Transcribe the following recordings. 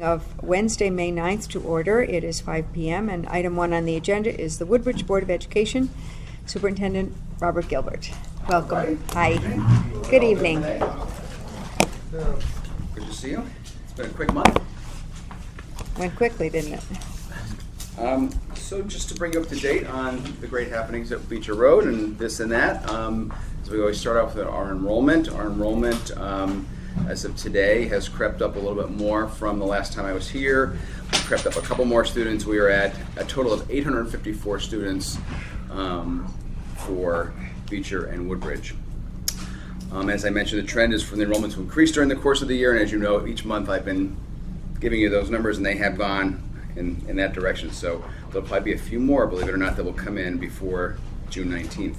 Of Wednesday, May 9th to order. It is 5 p.m. and item 1 on the agenda is the Woodbridge Board of Education. Superintendent Robert Gilbert. Welcome. Hi. Good evening. Good to see you. It's been a quick month. Went quickly, didn't it? So just to bring you up to date on the great happenings at Beecher Road and this and that. So we always start off with our enrollment. Our enrollment as of today has crept up a little bit more from the last time I was here. We crept up a couple more students. We are at a total of 854 students for Beecher and Woodbridge. As I mentioned, the trend is for the enrollment to increase during the course of the year, and as you know, each month I've been giving you those numbers, and they have gone in that direction. So there'll probably be a few more, believe it or not, that will come in before June 19th.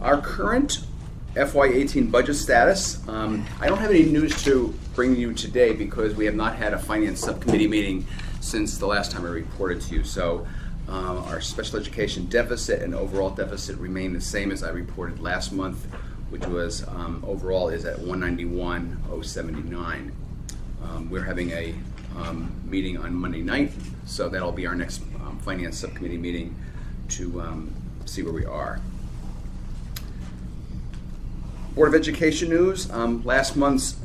Our current FY18 budget status. I don't have any news to bring you today because we have not had a finance subcommittee meeting since the last time I reported to you. So our special education deficit and overall deficit remain the same as I reported last month, which was overall is at 191,079. We're having a meeting on Monday night, so that'll be our next finance subcommittee meeting to see where we are. Board of Education news. Last month's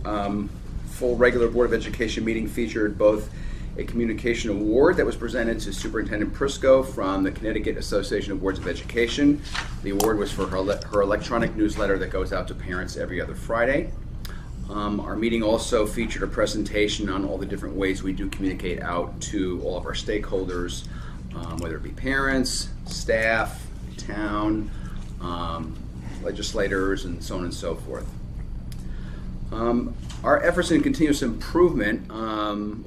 full regular Board of Education meeting featured both a communication award that was presented to Superintendent Prisco from the Connecticut Association of Boards of Education. The award was for her electronic newsletter that goes out to parents every other Friday. Our meeting also featured a presentation on all the different ways we do communicate out to all of our stakeholders, whether it be parents, staff, town, legislators, and so on and so forth. Our efforts in continuous improvement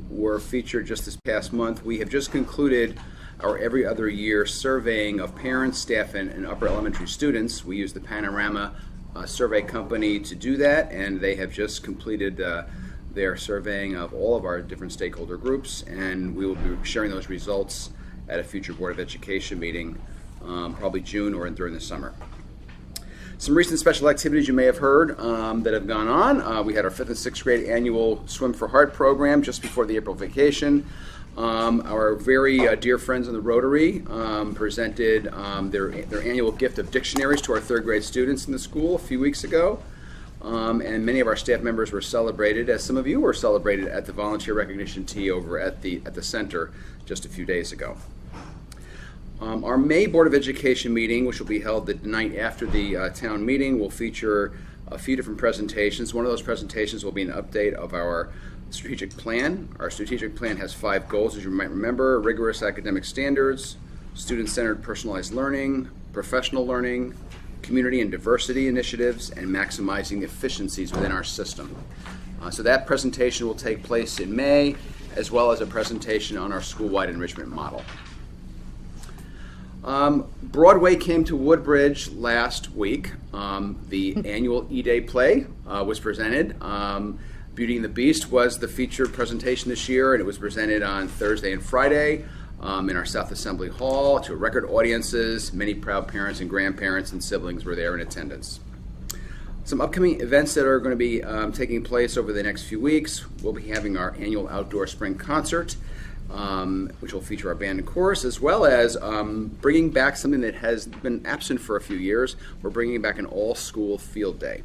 were featured just this past month. We have just concluded our every other year surveying of parents, staff, and upper elementary students. We use the Panorama survey company to do that, and they have just completed their surveying of all of our different stakeholder groups, and we will be sharing those results at a future Board of Education meeting, probably June or during the summer. Some recent special activities you may have heard that have gone on. We had our 5th and 6th grade annual Swim for Heart program just before the April vacation. Our very dear friends in the Rotary presented their annual gift of dictionaries to our 3rd grade students in the school a few weeks ago. And many of our staff members were celebrated, as some of you were celebrated at the volunteer recognition tea over at the center just a few days ago. Our May Board of Education meeting, which will be held the night after the town meeting, will feature a few different presentations. One of those presentations will be an update of our strategic plan. Our strategic plan has 5 goals, as you might remember: rigorous academic standards, student-centered personalized learning, professional learning, community and diversity initiatives, and maximizing the efficiencies within our system. So that presentation will take place in May, as well as a presentation on our school-wide enrichment model. Broadway came to Woodbridge last week. The annual E-Day play was presented. Beauty and the Beast was the featured presentation this year, and it was presented on Thursday and Friday in our South Assembly Hall to record audiences. Many proud parents and grandparents and siblings were there in attendance. Some upcoming events that are going to be taking place over the next few weeks. We'll be having our annual outdoor spring concert, which will feature our band and chorus, as well as bringing back something that has been absent for a few years. We're bringing back an all-school field day.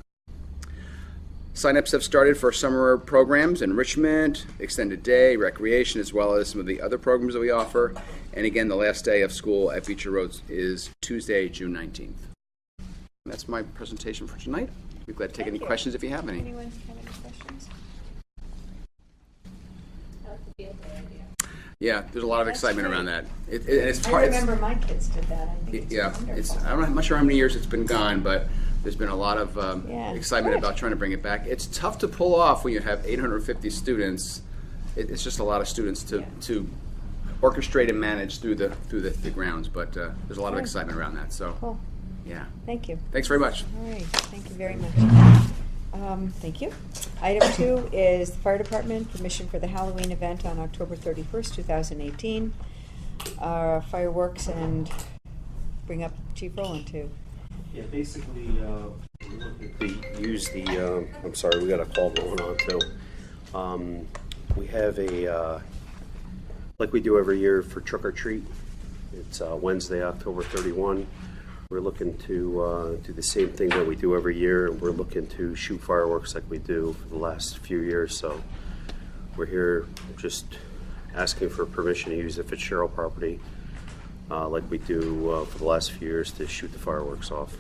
Sign-ups have started for summer programs, enrichment, extended day, recreation, as well as some of the other programs that we offer. And again, the last day of school at Beecher Road is Tuesday, June 19th. That's my presentation for tonight. I'd be glad to take any questions if you have any. Anyone have any questions? Yeah, there's a lot of excitement around that. It's I hard. remember my kids did that. I think I'm not sure how many years it's been gone, but there's been a lot of excitement Good. about trying to bring it back. It's tough to pull off when you have 850 students. It's just a lot of students to orchestrate and manage through the grounds, but there's a lot of excitement around that. So, Cool. yeah. Thank you. Thanks very much. All right. Thank you very much. Thank you. Item 2 is the Fire Department permission for the Halloween event on October 31st, 2018. Fireworks, and bring up Chief Rowland too. Yeah, basically, use the, I'm sorry, we got a call going on too. We have a, like we do every year for Trick or Treat. It's Wednesday, October 31. We're looking to do the same thing that we do every year. We're looking to shoot fireworks like we do for the last few years. So we're here just asking for permission to use the Fitzgerald property like we do for the last few years to shoot the fireworks off.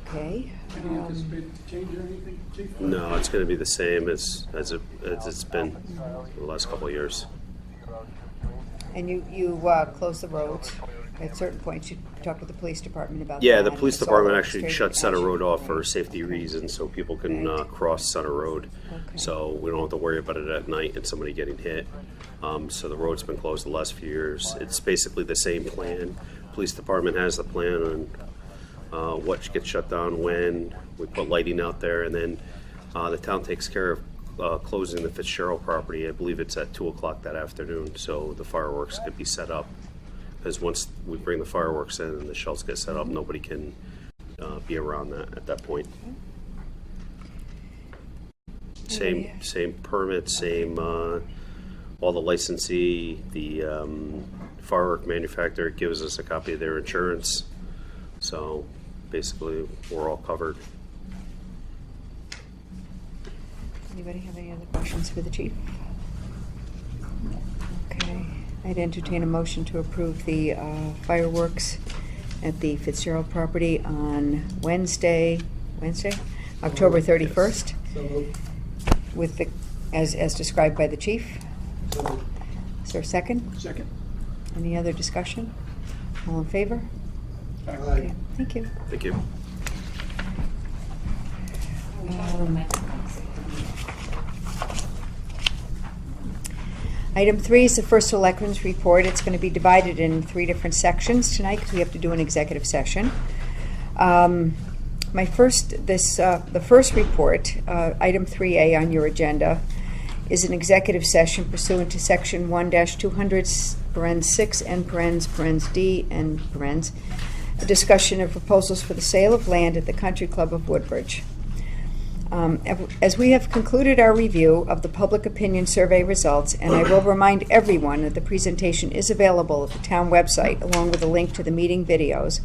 Okay. Any anticipated change or anything, Chief? No, it's going to be the same as it's been for the last couple of years. And you close the roads at certain points. You talk with the police department about Yeah, that. the police It's all department actually straight shut Center Road off for right. safety reasons, so people can Right. cross Center Road. Okay. So we don't have to worry about it at night and somebody getting hit. So the road's been closed the last few years. It's basically the same plan. Police department has the plan on what gets shut down when. We put lighting out there, and then the town takes care of closing the Fitzgerald property. I believe it's at 2 o'clock that afternoon, so the fireworks could be set up. Because once we bring the fireworks in and the shells get set up, nobody can be around that at that point. Same permit, same all the licensee, the firework manufacturer gives us a copy of their insurance. So basically, we're all covered. Anybody have any other questions for the chief? Okay. I'd entertain a motion to approve the fireworks at the Fitzgerald property on Wednesday, October 31st, So moved. with the, as described by the chief. So moved. Is there a second? Second. Any other discussion? All in favor? Aye. Okay, thank you. Thank you. Item 3 is the first Selectmen's report. It's going to be divided in 3 different sections tonight because we have to do an executive session. The first report, item 3A on your agenda, is an executive session pursuant to section 1-200, parens 6 and parens D and parens, a discussion of proposals for the sale of land at the Country Club of Woodbridge. As we have concluded our review of the public opinion survey results, and I will remind everyone that the presentation is available at the town website along with a link to the meeting videos,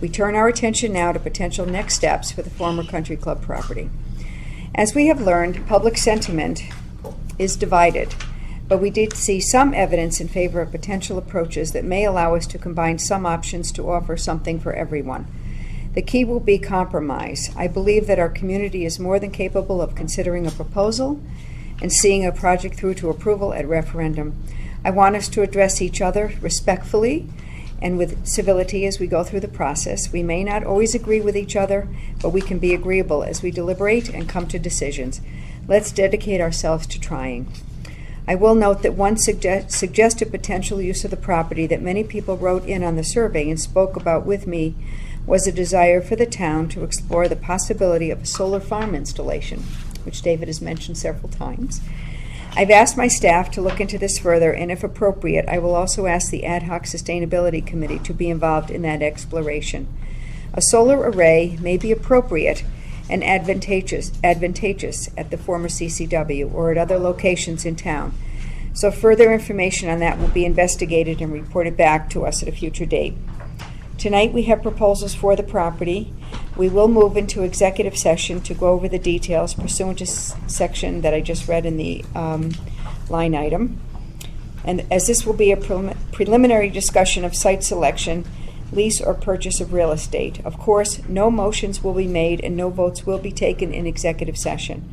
we turn our attention now to potential next steps for the former Country Club property. As we have learned, public sentiment is divided, but we did see some evidence in favor of potential approaches that may allow us to combine some options to offer something for everyone. The key will be compromise. I believe that our community is more than capable of considering a proposal and seeing a project through to approval at referendum. I want us to address each other respectfully and with civility as we go through the process. We may not always agree with each other, but we can be agreeable as we deliberate and come to decisions. Let's dedicate ourselves to trying. I will note that one suggested potential use of the property that many people wrote in on the survey and spoke about with me was a desire for the town to explore the possibility of a solar farm installation, which David has mentioned several times. I've asked my staff to look into this further, and if appropriate, I will also ask the Ad Hoc Sustainability Committee to be involved in that exploration. A solar array may be appropriate and advantageous at the former CCW or at other locations in town. So further information on that will be investigated and reported back to us at a future date. Tonight we have proposals for the property. We will move into executive session to go over the details pursuant to section that I just read in the line item. And as this will be a preliminary discussion of site selection, lease or purchase of real estate. Of course, no motions will be made and no votes will be taken in executive session.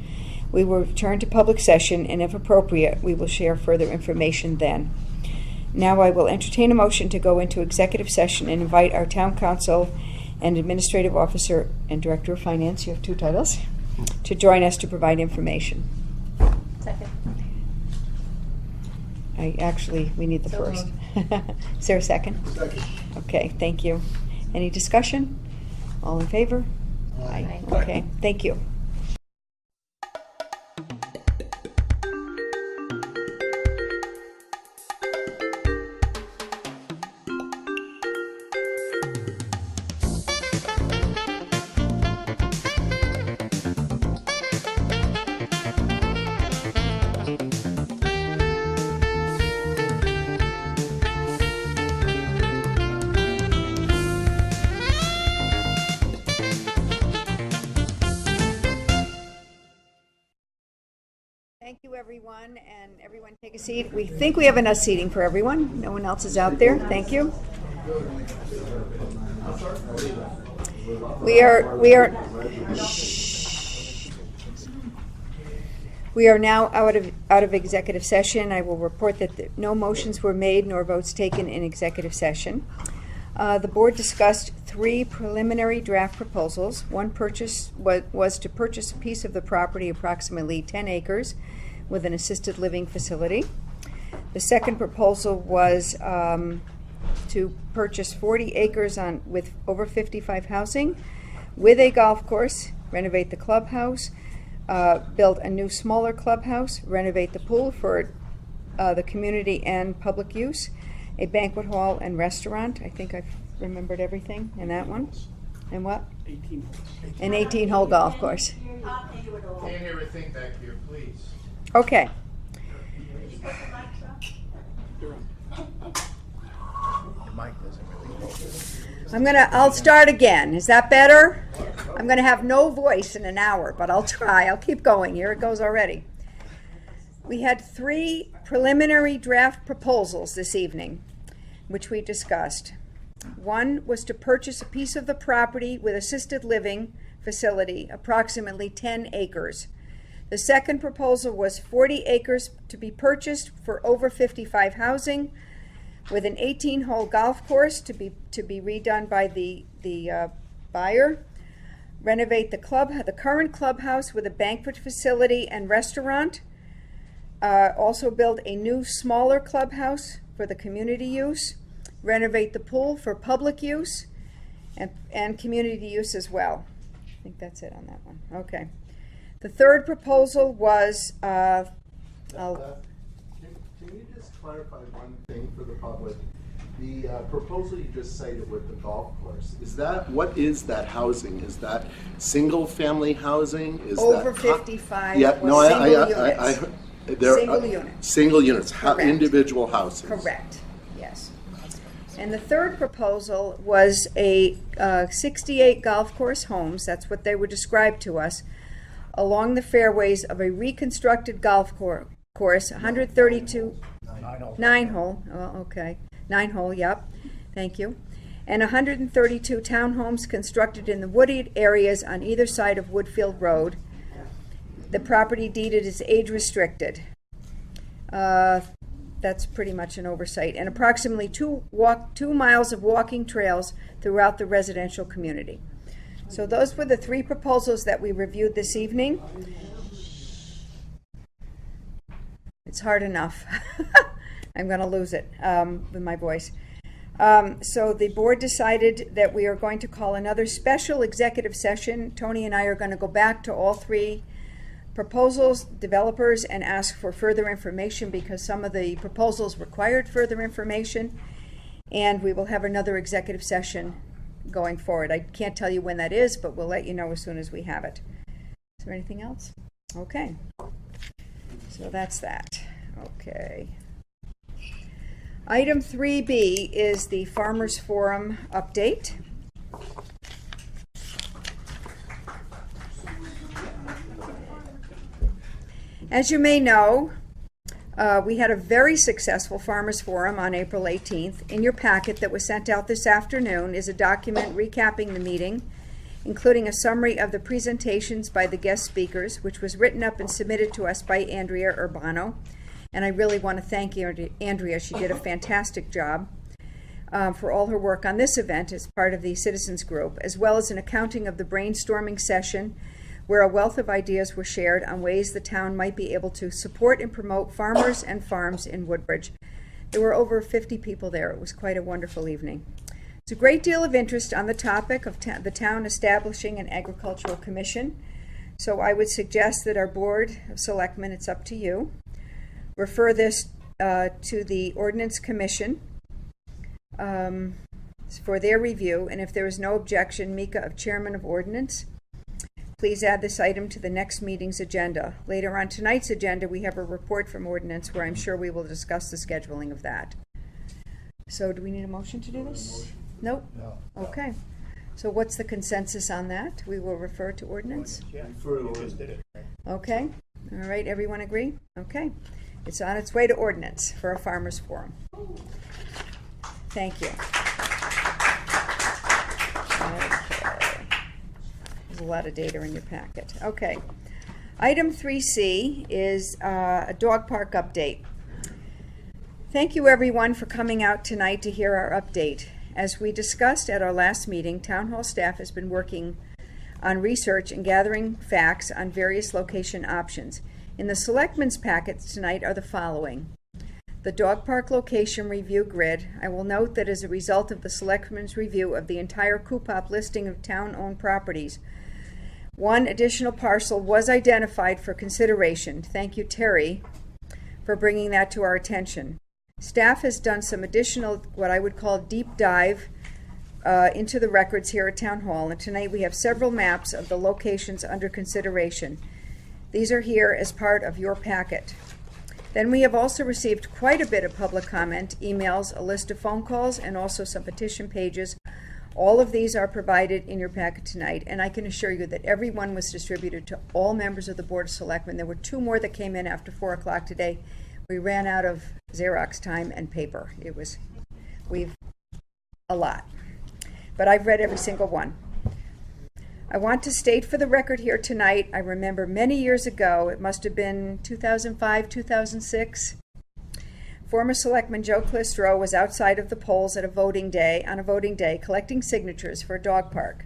We will return to public session, and if appropriate, we will share further information then. Now I will entertain a motion to go into executive session and invite our town council and administrative officer and director of finance, you have 2 titles, to join us to provide information. Second. We need the So first. Is there a second? Second. Okay, thank you. Any discussion? All in favor? Aye. Okay, thank you. Thank you, everyone, and everyone take a seat. We think we have enough seating for everyone. No one else is out there. Thank you. We are now out of executive session. I will report that no motions were made nor votes taken in executive session. The board discussed 3 preliminary draft proposals. One purchase was to purchase a piece of the property, approximately 10 acres, with an assisted living facility. The second proposal was to purchase 40 acres with over 55 housing, with a golf course, renovate the clubhouse, build a new smaller clubhouse, renovate the pool for the community and public use, a banquet hall and restaurant. I think I've remembered everything in that one. And what? 18 holes. An 18-hole golf course. Can't hear a thing back here, please. Okay. They're on. The mic doesn't really work. I'll start again. Is that better? I'm gonna have no voice in an hour, but I'll try. I'll keep going. Here it goes already. We had 3 preliminary draft proposals this evening, which we discussed. One was to purchase a piece of the property with assisted living facility, approximately 10 acres. The second proposal was 40 acres to be purchased for over 55 housing, with an 18-hole golf course to be redone by the buyer. Renovate the current clubhouse with a banquet facility and restaurant. Also build a new smaller clubhouse for the community use. Renovate the pool for public use and community use as well. I think that's it on that one. Okay. The third proposal was, Can you just clarify one thing for the public? The proposal you just cited with the golf course, what is that housing? Is that single-family housing? Is over that 55 Yeah, no, single units. Single units. Single units, Correct. individual houses. Correct, yes. And the third proposal was a 68 golf course homes, that's what they were described to us, along the fairways of a reconstructed golf course, 132, 9-hole, oh, okay, 9-hole, yep, thank you, and 132 townhomes constructed in the wooded areas on either side of Woodfield Road. The property deeded is age restricted. That's pretty much an oversight, and approximately 2 miles of walking trails throughout the residential community. So those were the 3 proposals that we reviewed this evening. It's hard enough. I'm going to lose it with my voice. So the board decided that we are going to call another special executive session. Tony and I are going to go back to all 3 proposals, developers, and ask for further information because some of the proposals required further information. And we will have another executive session going forward. I can't tell you when that is, but we'll let you know as soon as we have it. Is there anything else? Okay. So that's that. Okay. Item 3B is the Farmers Forum update. As you may know, we had a very successful Farmers Forum on April 18th. In your packet that was sent out this afternoon is a document recapping the meeting, including a summary of the presentations by the guest speakers, which was written up and submitted to us by Andrea Urbano. And I really want to thank Andrea. She did a fantastic job for all her work on this event as part of the citizens group, as well as an accounting of the brainstorming session where a wealth of ideas were shared on ways the town might be able to support and promote farmers and farms in Woodbridge. There were over 50 people there. It was quite a wonderful evening. There's a great deal of interest on the topic of the town establishing an agricultural commission. So I would suggest that our board of selectmen, it's up to you, refer this to the ordinance commission for their review. And if there is no objection, Mika, of chairman of ordinance, please add this item to the next meeting's agenda. Later on tonight's agenda, we have a report from ordinance where I'm sure we will discuss the scheduling of that. So do we need a motion to do this? Nope. No. Okay. So what's the consensus on that? We will refer to ordinance? Yeah, For you just did it. Right? Okay. All right, everyone agree? Okay. It's on its way to ordinance for a farmer's forum. Thank you. Okay. There's a lot of data in your packet. Okay. Item 3C is a dog park update. Thank you, everyone, for coming out tonight to hear our update. As we discussed at our last meeting, Town Hall staff has been working on research and gathering facts on various location options. In the Selectmen's packets tonight are the following. The dog park location review grid. I will note that as a result of the Selectmen's review of the entire Coupop listing of town-owned properties, one additional parcel was identified for consideration. Thank you, Terry, for bringing that to our attention. Staff has done some additional, what I would call deep dive into the records here at Town Hall, and tonight we have several maps of the locations under consideration. These are here as part of your packet. Then we have also received quite a bit of public comment, emails, a list of phone calls, and also some petition pages. All of these are provided in your packet tonight, and I can assure you that every one was distributed to all members of the Board of Selectmen. There were 2 more that came in after 4 o'clock today. We ran out of Xerox time and paper. We've a lot. But I've read every single one. I want to state for the record here tonight, I remember many years ago, it must have been 2005, 2006, former Selectman Joe Clistro was outside of the polls on a voting day, collecting signatures for a dog park.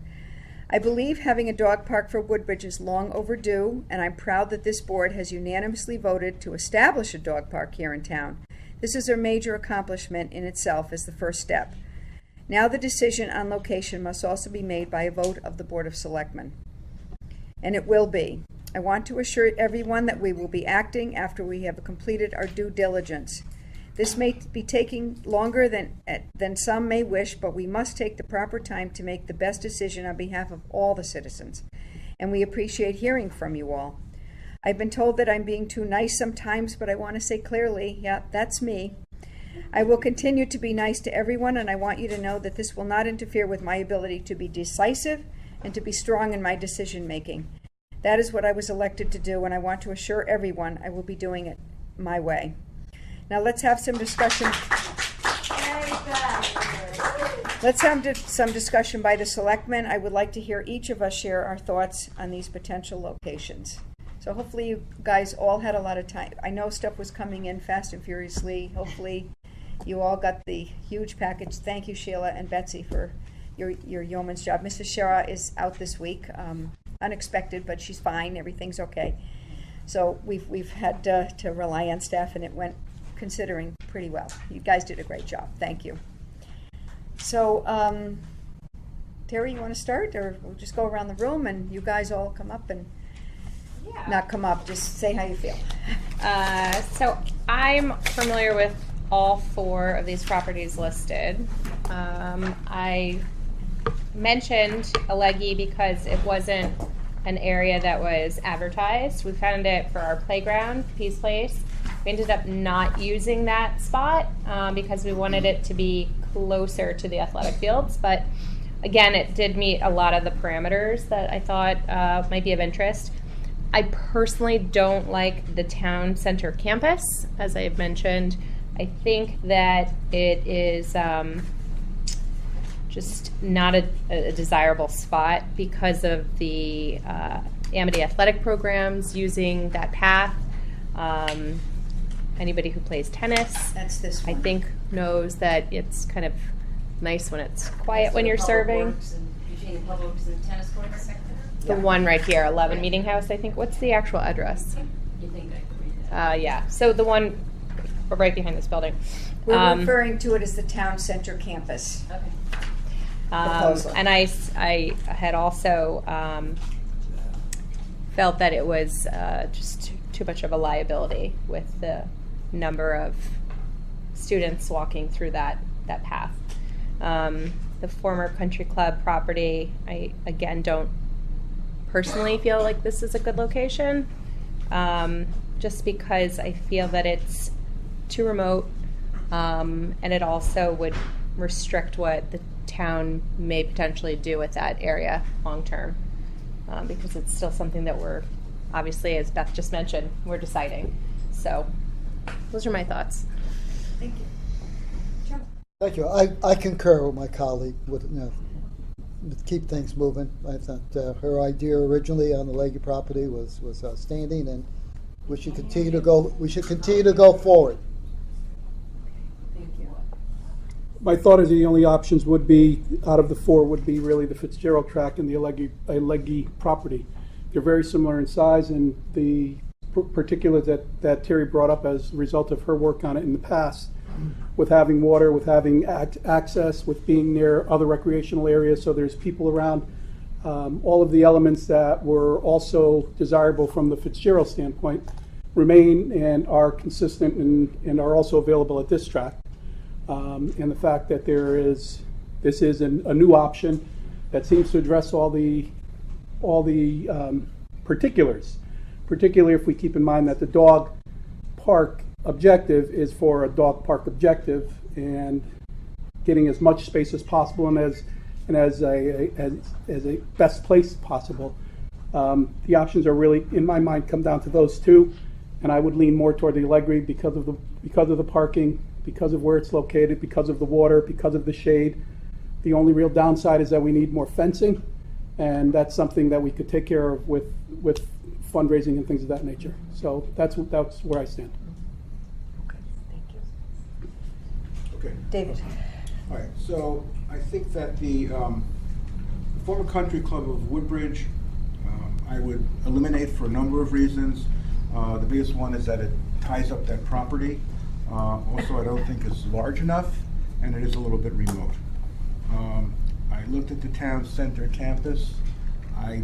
I believe having a dog park for Woodbridge is long overdue, and I'm proud that this board has unanimously voted to establish a dog park here in town. This is a major accomplishment in itself as the first step. Now the decision on location must also be made by a vote of the Board of Selectmen. And it will be. I want to assure everyone that we will be acting after we have completed our due diligence. This may be taking longer than some may wish, but we must take the proper time to make the best decision on behalf of all the citizens. And we appreciate hearing from you all. I've been told that I'm being too nice sometimes, but I want to say clearly, yeah, that's me. I will continue to be nice to everyone, and I want you to know that this will not interfere with my ability to be decisive and to be strong in my decision making. That is what I was elected to do, and I want to assure everyone I will be doing it my way. Now let's have some discussion. Let's have some discussion by the Selectmen. I would like to hear each of us share our thoughts on these potential locations. So hopefully you guys all had a lot of time. I know stuff was coming in fast and furiously. Hopefully you all got the huge package. Thank you, Sheila and Betsy, for your yeoman's job. Mrs. Shara is out this week, unexpected, but she's fine. Everything's okay. So we've had to rely on staff, and it went, considering, pretty well. You guys did a great job. Thank you. So, Terry, you want to start, or we'll just go around the room and you guys all come up and not come up, just say how you feel. So I'm familiar with all 4 of these properties listed. I mentioned Alegi because it wasn't an area that was advertised. We found it for our playground, Peace Place. We ended up not using that spot because we wanted it to be closer to the athletic fields, but again, it did meet a lot of the parameters that I thought might be of interest. I personally don't like the town center campus, as I've mentioned. I think that it is just not a desirable spot because of the Amity athletic programs using that path. Anybody who plays tennis, That's this one. I think, knows that it's kind of nice when it's quiet when you're serving. Between the public works and the tennis courts. The one right here, 11 Meeting House, I think. What's the actual address? You think I could read that? Yeah, so the one right behind this building. We're referring to it as the town center campus. Okay. Proposal. And I had also felt that it was just too much of a liability with the number of students walking through that path. The former country club property, I again don't personally feel like this is a good location, just because I feel that it's too remote, and it also would restrict what the town may potentially do with that area long term, because it's still something that we're obviously, as Beth just mentioned, we're deciding. So those are my thoughts. Thank you. Joe? Thank you. I concur with my colleague with, with keep things moving. I thought her idea originally on the Leggy property was outstanding, and we should continue to go. We should continue to go forward. Thank you. My thought is the only options would be, out of the four, would be really the Fitzgerald tract and the Alleghi property. They're very similar in size, and the particulars that Terry brought up as a result of her work on it in the past, with having water, with having access, with being near other recreational areas, so there's people around. All of the elements that were also desirable from the Fitzgerald standpoint remain and are consistent and are also available at this tract. And the fact that this is a new option that seems to address all the particulars, particularly if we keep in mind that the dog park objective is for a dog park objective and getting as much space as possible and as a best place possible. The options are really, in my mind, come down to those two, and I would lean more toward the Allegri because of the parking, because of where it's located, because of the water, because of the shade. The only real downside is that we need more fencing, and that's something that we could take care of with fundraising and things of that nature. So that's where I stand. Okay, thank you. Okay. David? All right, so I think that the former country club of Woodbridge, I would eliminate for a number of reasons. The biggest one is that it ties up that property. Also, I don't think it's large enough, and it is a little bit remote. I looked at the town center campus. I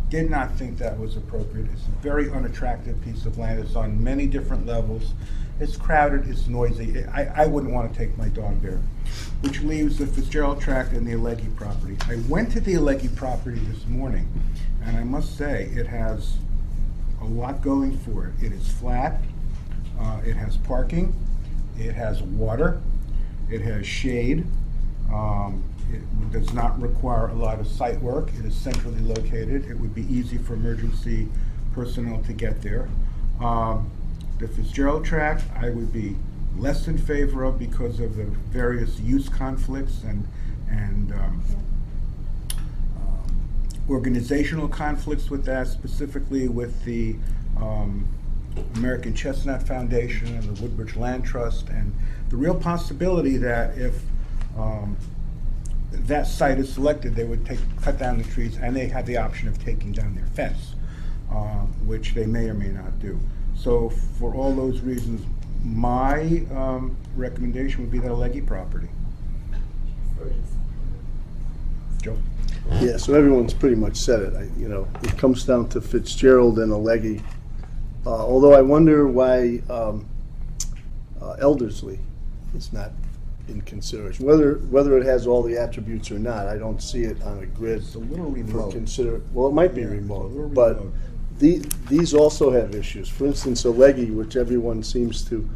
did not think that was appropriate. It's a very unattractive piece of land. It's on many different levels. It's crowded, it's noisy. I wouldn't want to take my dog there, which leaves the Fitzgerald tract and the Alleghi property. I went to the Alleghi property this morning, and I must say it has a lot going for it. It is flat, it has parking, it has water, it has shade, it does not require a lot of site work. It is centrally located. It would be easy for emergency personnel to get there. The Fitzgerald tract, I would be less in favor of because of the various use conflicts and organizational conflicts with that, specifically with the American Chestnut Foundation and the Woodbridge Land Trust, and the real possibility that if that site is selected, they would cut down the trees, and they have the option of taking down their fence, which they may or may not do. So for all those reasons, my recommendation would be the Alleghi property. Joe? Yeah, so everyone's pretty much said it. It comes down to Fitzgerald and Alleghi. Although I wonder why Eldersley is not in consideration. Whether it has all the attributes or not, I don't see it on a grid. It's a little remote. Well, it might be remote, but these also have issues. For instance, Alleghi, which everyone seems to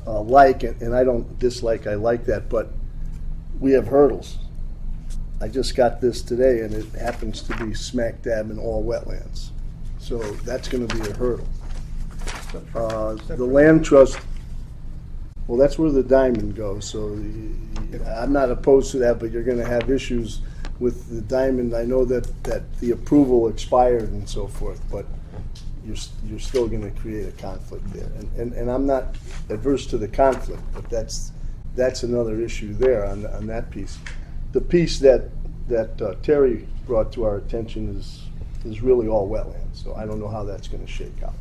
like, and I don't dislike, I like that, but we have hurdles. I just got this today, and it happens to be smack dab in all wetlands. So that's going to be a hurdle. The land trust, well, that's where the diamond goes. So I'm not opposed to that, but you're going to have issues with the diamond. I know that the approval expired and so forth, but you're still going to create a conflict there. And I'm not adverse to the conflict, but that's another issue there on that piece. The piece that Terry brought to our attention is really all wetlands, so I don't know how that's going to shake out.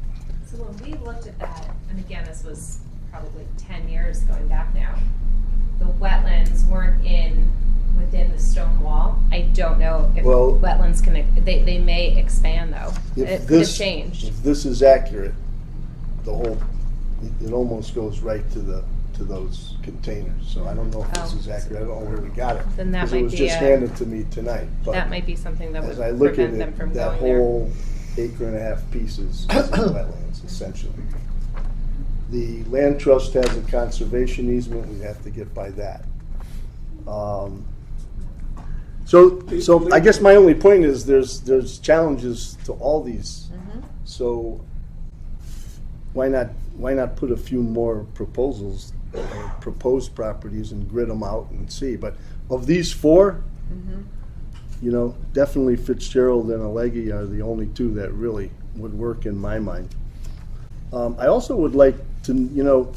So when we looked at that, and again, this was probably 10 years going back now, the wetlands weren't within the stone wall. I don't know if wetlands they may expand though. It could have changed. If this is accurate, it almost goes right to those containers. So I don't know if this is accurate. I don't know where we got it. Then that might it was just handed to me tonight. But that might be something that would as I look prevent at them it, from that going whole acre-and-a-half pieces is wetlands, essentially. The land trust has a conservation easement. We have to get by that. So I guess my only point is there's challenges to all these So why not put a few more proposals, proposed properties, and grid them out and see? But of these four, you know, definitely Fitzgerald and Alleghi are the only two that really would work in my mind. I also would like to, you know,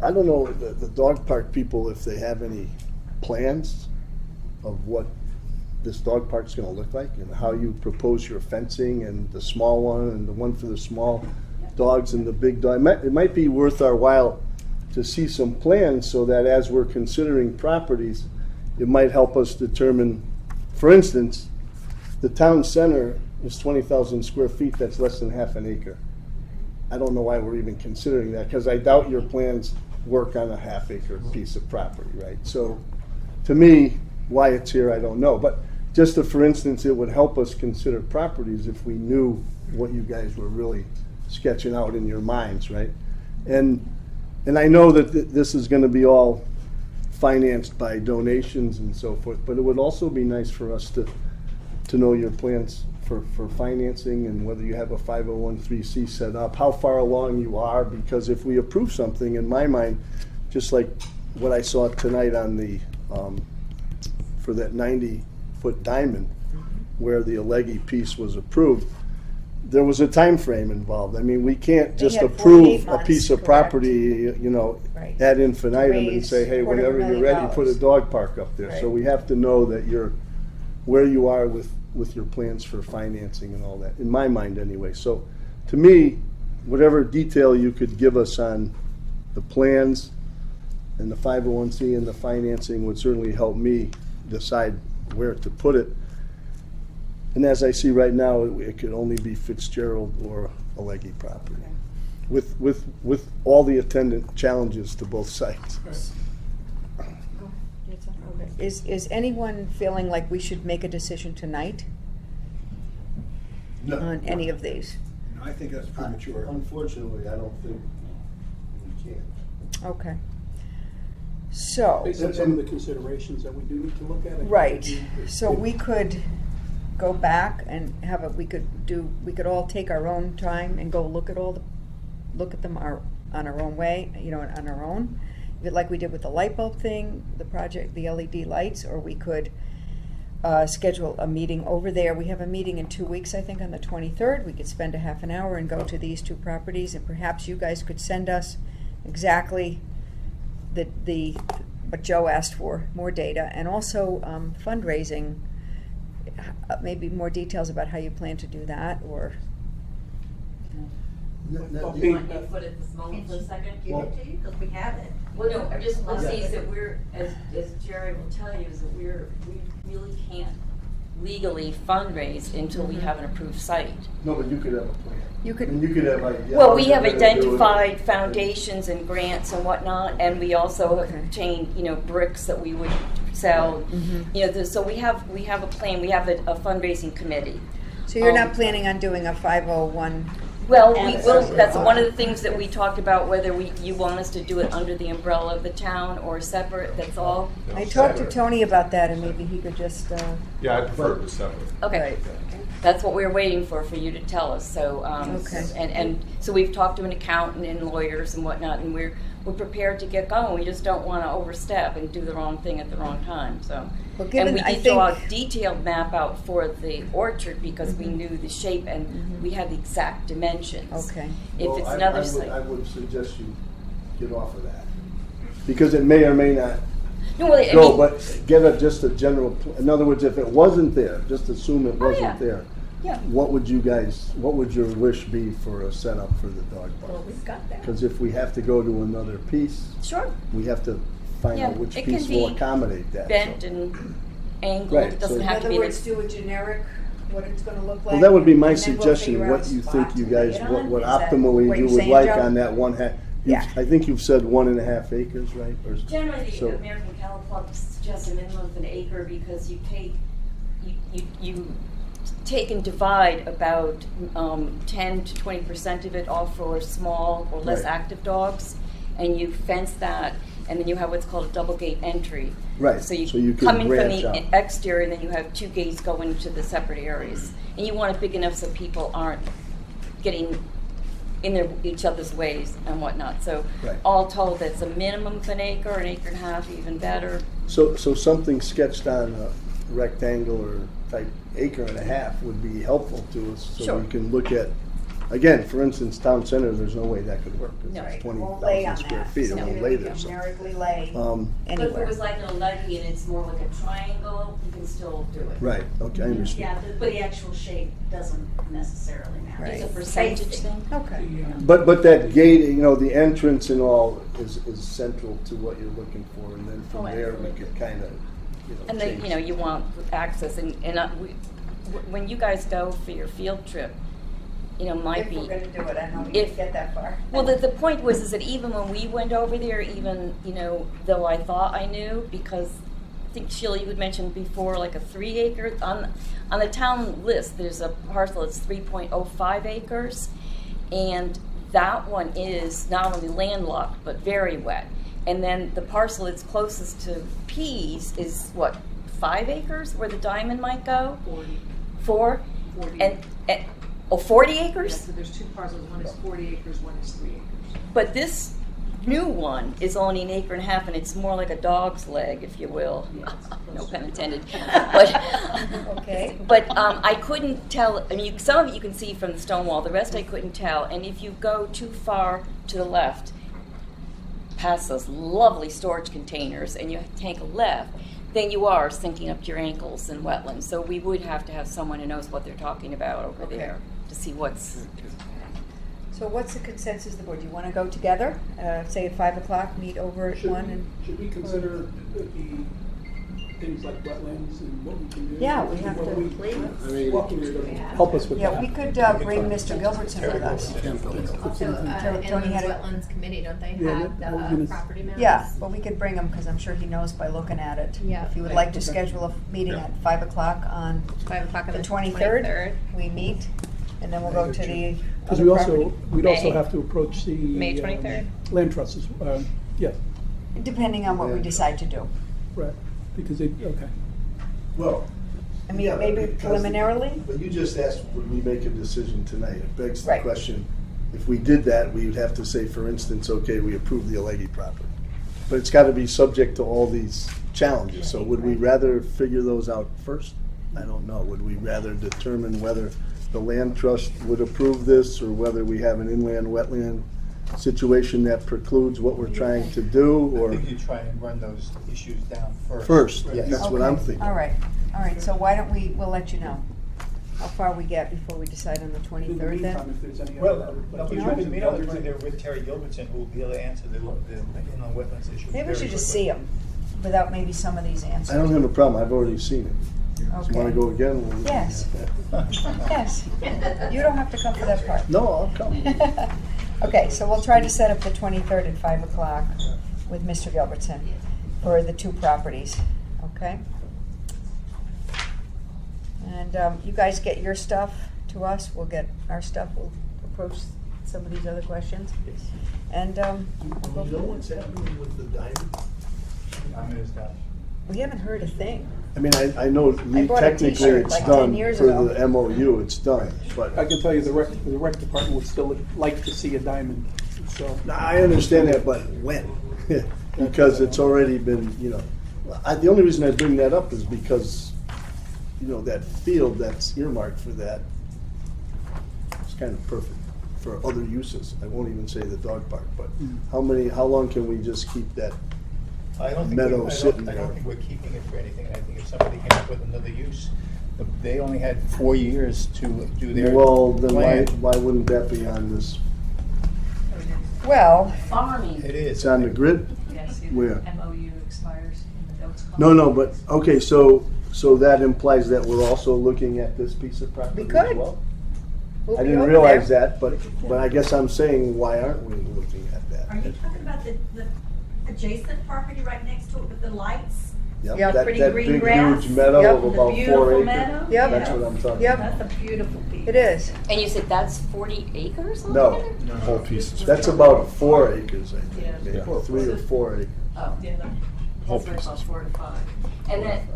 I don't know the dog park people if they have any plans of what this dog park's going to look like and how you propose your fencing and the small one and the one for the small dogs and the big dog. It might be worth our while to see some plans so that as we're considering properties, it might help us determine, for instance, the town center is 20,000 square feet. That's less than half an acre. I don't know why we're even considering that, because I doubt your plans work on a half-acre piece of property, right? So, to me, why it's here, I don't know. But just for instance, it would help us consider properties if we knew what you guys were really sketching out in your minds, right? And I know that this is going to be all financed by donations and so forth, but it would also be nice for us to know your plans for financing and whether you have a 501(c) set up, how far along you are, because if we approve something, in my mind, just like what I saw tonight on the, for that 90-foot diamond, where the Alleghi piece was approved, there was a time frame involved. I mean, we can't just had approve 48 a months, piece of correct? property, you know, Right. ad infinitum and Raise say, hey, whenever you're ready, put a $250,000. dog park up there. So Right. we have to know that you're, where you are with your plans for financing and all that, in my mind anyway. So to me, whatever detail you could give us on the plans and the 501(c) and the financing would certainly help me decide where to put it. And as I see right now, it could only be Fitzgerald or Alleghi property, with all the attendant challenges to both sites. Okay. Is anyone feeling like we should make a decision tonight on any of these? I think that's premature. Unfortunately, I don't think we can. Okay. So, Based on some of the considerations that we do need to look at. I think right, it'd be- so we could go back and have we could all take our own time and go look at them on our own way, you know, on our own. Like we did with the light bulb thing, the project, the LED lights, or we could schedule a meeting over there. We have a meeting in 2 weeks, I think, on the 23rd. We could spend a half an hour and go to these two properties, and perhaps you guys could send us exactly what Joe asked for, more data, and also fundraising, maybe more details about how you plan to do that, or. You want me to put it this moment for a second? Give it to you, because we have it. Well, no, I'm just saying that we're, as Jerry will tell you, is that we really can't legally fundraise until we have an approved site. No, but you could have a plan. You could- And you could have ideas. Well, we have identified foundations and grants and whatnot, and we also have Okay. obtained, you know, bricks that we would sell. You know, so we have a plan. We have a fundraising committee. So you're not planning on doing a 501? Well, we will. That's one of the things that we talked about. Whether you want us to do it under the umbrella of the town or separate. That's all. I talked to Tony about that, and maybe he could just. Yeah, I prefer it separate. Okay. Right. That's what we're waiting for you to tell us. So, Okay. and so we've talked to an accountant and lawyers and whatnot, and we're prepared to get going. We just don't want to overstep and do the wrong thing at the wrong time. So, Well, given, and we I did draw a think- detailed map out for the orchard because we knew the shape and we had the exact dimensions. Okay. If Well, it's another site. I would suggest you get off of that. Because it may or may not No, well, I go, mean, but get just a general, in other words, if it wasn't there, just assume it Oh, yeah. wasn't there. yeah. What would your wish be for a setup for the dog Well, park? we've got that. Because if we have to go to another piece, Sure. we have to find Yeah, out which it can piece will be accommodate that. Bent so. and angled. Right, It doesn't so- have In to other be. words, do a generic, what it's gonna look like. Well, that would be my and then we'll suggestion, figure out what a you spot think you to guys, lay it on. what Is that optimally what you you're would saying, like Joe? on that one half. Yeah. I think you've said 1.5 acres, right? Or- Generally, the so- American Kennel Club suggests a minimum of an acre because you take and divide about 10 to 20% of it off for small or less Right. active dogs, and you fence that. and then you have what's called a double gate entry. Right, So you, so you can come in from branch the out. exterior, and then you have 2 gates going to the separate areas. And you want it big enough so people aren't getting in each other's ways and whatnot. So Right. all told, that's a minimum of an acre and a half, even better. So something sketched on a rectangle or type acre and a half would be helpful to us, so Sure. we can look at, again, for instance, town center, there's no way that could work. No. It's Won't lay 20,000 on square that. feet, it So won't we lay can there. So. numerically lay But if anywhere. it was like an leggy and it's more like a triangle, you can still do it. Right, okay, I understand. Yeah, but the actual shape doesn't necessarily matter. Right. It's a percentage thing. Okay. But that gate, you know, the entrance and all is central to what you're looking for, and then from Oh, there, we absolutely. could kind of, And then, change. you know, you want access, and when you guys go for your field trip, you know, might If be. we're gonna do it, I don't know if if- we get that far. Well, the point was is that even when we went over there, even, you know, though I thought I knew, because I think Sheila, you had mentioned before, like a 3 acre, on the town list, there's a parcel that's 3.05 acres, and that one is not only landlocked, but very wet. And then the parcel that's closest to Pease is what, 5 acres, where the diamond might go? 40. 4? 40. And 40 Yeah, acres? so there's 2 parcels, one is 40 acres, one is 3 acres. But this new one is only an acre and a half, and it's more like a dog's leg, if you will. No pun intended. But, Okay. but I couldn't tell. I mean, some of it you can see from the stone wall. The rest I couldn't tell. And if you go too far to the left, past those lovely storage containers, and you take a left, then you are sinking up to your ankles in wetlands. So we would have to have someone who knows what they're talking about over Okay. there to see what's. So what's the consensus of the board? Do you want to go together, say at 5 o'clock, meet over at 1 and? Should we consider the things like wetlands and what we can do? Yeah, we have What to. What can help us with that? Yeah, we could bring Mr. Gilbertson with us. Also, Tony Inland had a- Wetlands Committee, don't they Yeah, have that was the gonna- property maps? Yeah, well, we could bring him, because I'm sure he knows by looking at it. Yeah. If you would like to schedule a meeting at 5 o'clock on 5 o'clock on the the 23rd, we meet, and then we'll go to the Because other we'd also May. have to approach the. May 23rd? Land trusts, yeah, depending on what we decide to do. right, because they, okay. Well. I mean, yeah, maybe because- preliminarily? But you just asked, would we make a decision tonight? It begs the Right. question, if we did that, we would have to say, for instance, okay, we approve the Alleghi property. But it's got to be subject to all these challenges, so would we rather figure those out first? I don't know. Would we rather determine whether the land trust would approve this, or whether we have an inland wetland situation that precludes what we're trying to do, I or think you try and run those issues down first. first? Yes. That's what I'm Okay, thinking. all right, so why don't we'll let you know how far we get before we decide on the In the 23rd meantime, then? if there's any Well, other. no, but No? you can meet on the 23rd with Terry Gilbertson, who will be able to answer the inland wetlands issue. Maybe we very should just quickly. see him, without maybe some of these answers. I don't have a problem. I've already seen it. Okay. You want to go again? We'll- Yes. Yes, you don't have to come for that part. No, I'll come. Okay, so we'll try to set up the 23rd at 5 o'clock with Mr. Gilbertson for the 2 properties, okay? And you guys get your stuff to us, we'll get our stuff, we'll approach some of these other questions. And we'll go You know from what's there. happening with the diamond? I'm in his house. We haven't heard a thing. I mean, I know bought a technically t-shirt it's like 10 done years for ago. the MOU, it's done, but I can tell you the rec department would still like to see a diamond, so. I understand that, but when? Because it's already been, you know, the only reason I bring that up is because, you know, that field that's earmarked for that is kind of perfect for other uses. I won't even say the dog park, but how long can we just keep that? I don't think Meadow I sitting don't there. think we're keeping it for anything. I think if somebody came up with another use, they only had 4 years to do their Well, then plan. why wouldn't that be on this? Well, Farming. It is. It's on the grid? Yes, Where? MOU expires in the notes. No, but, okay, so that implies that we're also looking at this piece of property We as could. well? we'll I be didn't over realize there. that, but I guess I'm saying, why aren't we looking at Are that? you talking about the adjacent property right next to it with the lights? Yep, Yeah, that- pretty that green big, grass. huge meadow Yep. of The about 4 beautiful acres. meadow? Yep. That's what I'm talking Yep. about. That's a beautiful piece. It is. And you said that's 40 acres No, altogether? whole pieces. That's about 4 acres, I think, Yeah. maybe 3 or 4 acres. Oh, Yeah, that's what I thought, 4 to 5. And then,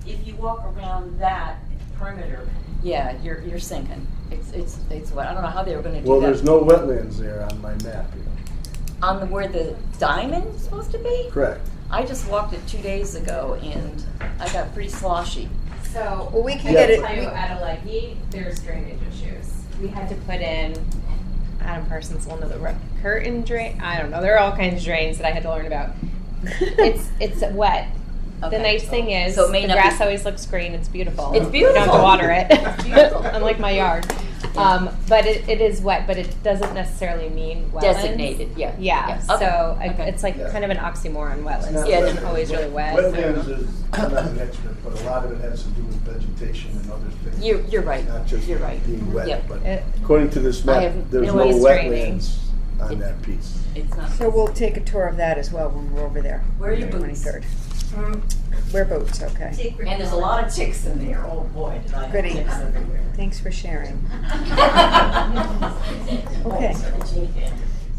if you walk around that perimeter, yeah, you're sinking. It's what, I don't know how they were gonna do that. Well, there's no wetlands there on my map, you know. On where the diamond is supposed to be? Correct. I just walked it 2 days ago and I got pretty sloshy. So Well, we can Yeah, get it. tell you at Alleghi, there's drainage issues. We had to put in, Adam Parsons will know the curtain drain. I don't know. There are all kinds of drains that I had to learn about. It's wet. Okay. The nice thing is, So it may the not grass be- always looks green. It's beautiful. It's You don't have to beautiful. water it. It's beautiful. Unlike my yard. But it is wet, but it doesn't necessarily mean wetlands. Designated, yeah. Yeah. Okay. So Okay. it's like Yeah. kind of an oxymoron. Wetlands It's not Yeah, isn't wetlands. always really wet. Wetlands is, I'm not an expert, but a lot of it has to do with vegetation and other things. You're right. Not just You're right. being wet, Yep. but It- according to this I map, have there's no no ways draining. wetlands on that piece. It's not. So we'll take a tour of that as well when we're over there. Wear your on the boots. 23rd. Mm. Wear boots, okay. Secret. And there's a lot of ticks in there. Oh boy, did I have Goody. ticks everywhere. Thanks for sharing. Okay.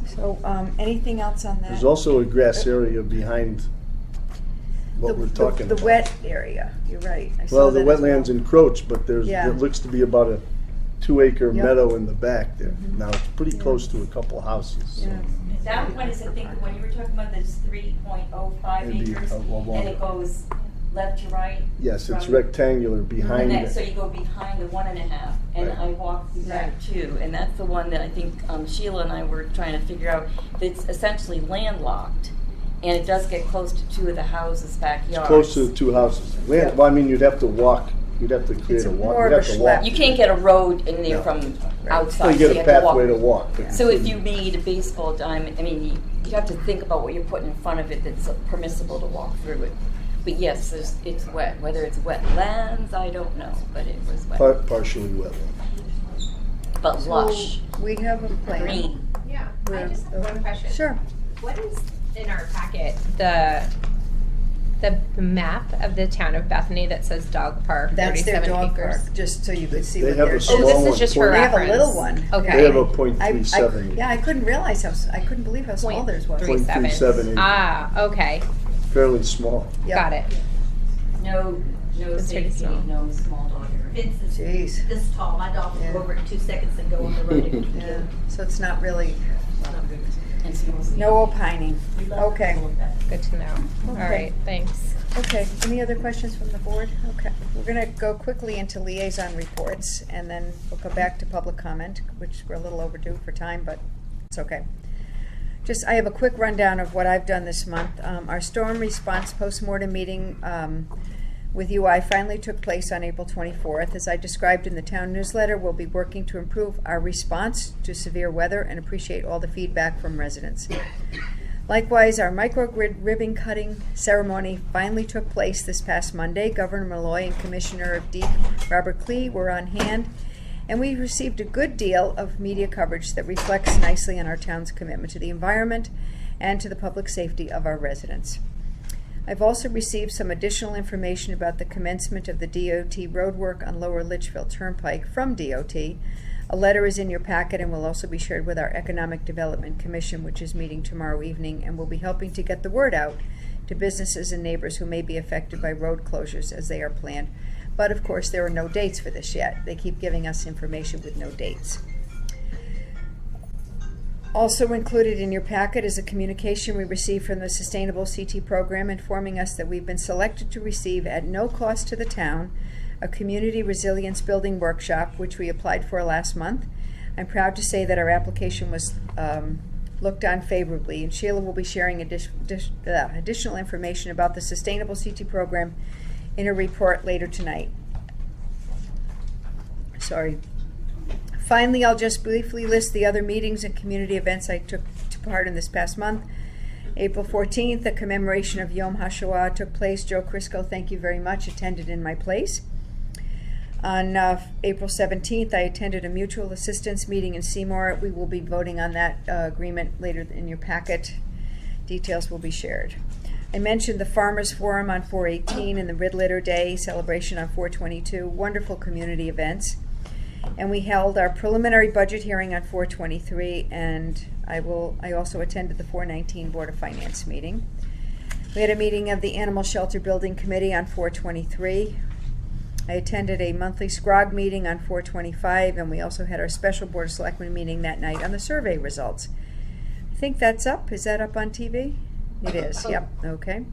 So, anything else on that? There's also a grass area behind what we're talking about. The wet area, you're right. I saw Well, the that as well. wetlands encroach, but there's, Yeah. it looks to be about a 2-acre Yep. meadow in the back there. Mhm. Now, it's pretty Yeah. close to a couple houses. so- Yeah. That one is, I think, when you were talking about this 3.05 Maybe acres, a little and it goes left to right. Yes, it's from- rectangular And behind that, so it. you go behind the 1.5, and Right. I walked through that too, and that's the one that I think Sheila and I were trying to figure out. It's essentially landlocked, and it does get close to 2 of the houses' backyards. Close to the 2 houses. Yeah. Well, I mean, you'd have to walk, you'd have to create It's a walk. more You'd of a have to walk. You can't get a road in there No. from Right. outside. So you so get a have to walk. pathway to walk. So if you made a baseball diamond, I mean, you have to think about what you're putting in front of it that's permissible to walk through it. But yes, it's wet. Whether it's wetlands, I don't know, but it was wet. Partially wetland. But So lush, we have a plan. green. Yeah. I We're- just have one question. Sure. What is in our packet the map of the town of Bethany that says dog park? That's their 37 dog acres. park, just so you could see They what have they're a doing. Oh, small this one, is just for point- They have a reference. little one. Okay. They have a I- .37. Yeah, I couldn't realize I couldn't believe how small theirs was. 0.37 acre. Ah, okay. Fairly small. Yep. Got it. No That's pretty safety, small. no small dog area. Fence is Jeez. this tall. My dog will Yeah. go over it in 2 seconds and go on the road. Yeah, so it's not really, And smells. no opining. Okay. Good to know. All Okay. right, thanks. Okay, any other questions from the board? Okay, we're gonna go quickly into liaison reports, and then we'll go back to public comment, which we're a little overdue for time, but it's okay. Just, I have a quick rundown of what I've done this month. Our storm response postmortem meeting with UI finally took place on April 24th. As I described in the town newsletter, we'll be working to improve our response to severe weather and appreciate all the feedback from residents. Likewise, our microgrid ribbon cutting ceremony finally took place this past Monday. Governor Malloy and Commissioner of DEEP Robert Klee were on hand, and we received a good deal of media coverage that reflects nicely on our town's commitment to the environment and to the public safety of our residents. I've also received some additional information about the commencement of the DOT roadwork on Lower Litchfield Turnpike from DOT. A letter is in your packet and will also be shared with our Economic Development Commission, which is meeting tomorrow evening, and will be helping to get the word out to businesses and neighbors who may be affected by road closures as they are planned. But of course, there are no dates for this yet. They keep giving us information with no dates. Also included in your packet is a communication we received from the Sustainable CT program informing us that we've been selected to receive at no cost to the town a community resilience building workshop, which we applied for last month. I'm proud to say that our application was looked on favorably, and Sheila will be sharing additional information about the Sustainable CT program in a report later tonight. Sorry. Finally, I'll just briefly list the other meetings and community events I took part in this past month. April 14th, the commemoration of Yom HaShoah took place. Joe Crisco, thank you very much, attended in my place. On April 17th, I attended a mutual assistance meeting in Seymour. We will be voting on that agreement later in your packet. Details will be shared. I mentioned the Farmers Forum on 4/18 and the Red Litter Day celebration on 4/22, wonderful community events. And we held our preliminary budget hearing on 4/23, and I also attended the 4/19 Board of Finance meeting. We had a meeting of the Animal Shelter Building Committee on 4/23. I attended a monthly SCROG meeting on 4/25, and we also had our special Board of Selectmen meeting that night on the survey results. I think that's up. Is that up on TV? It is, yep, okay.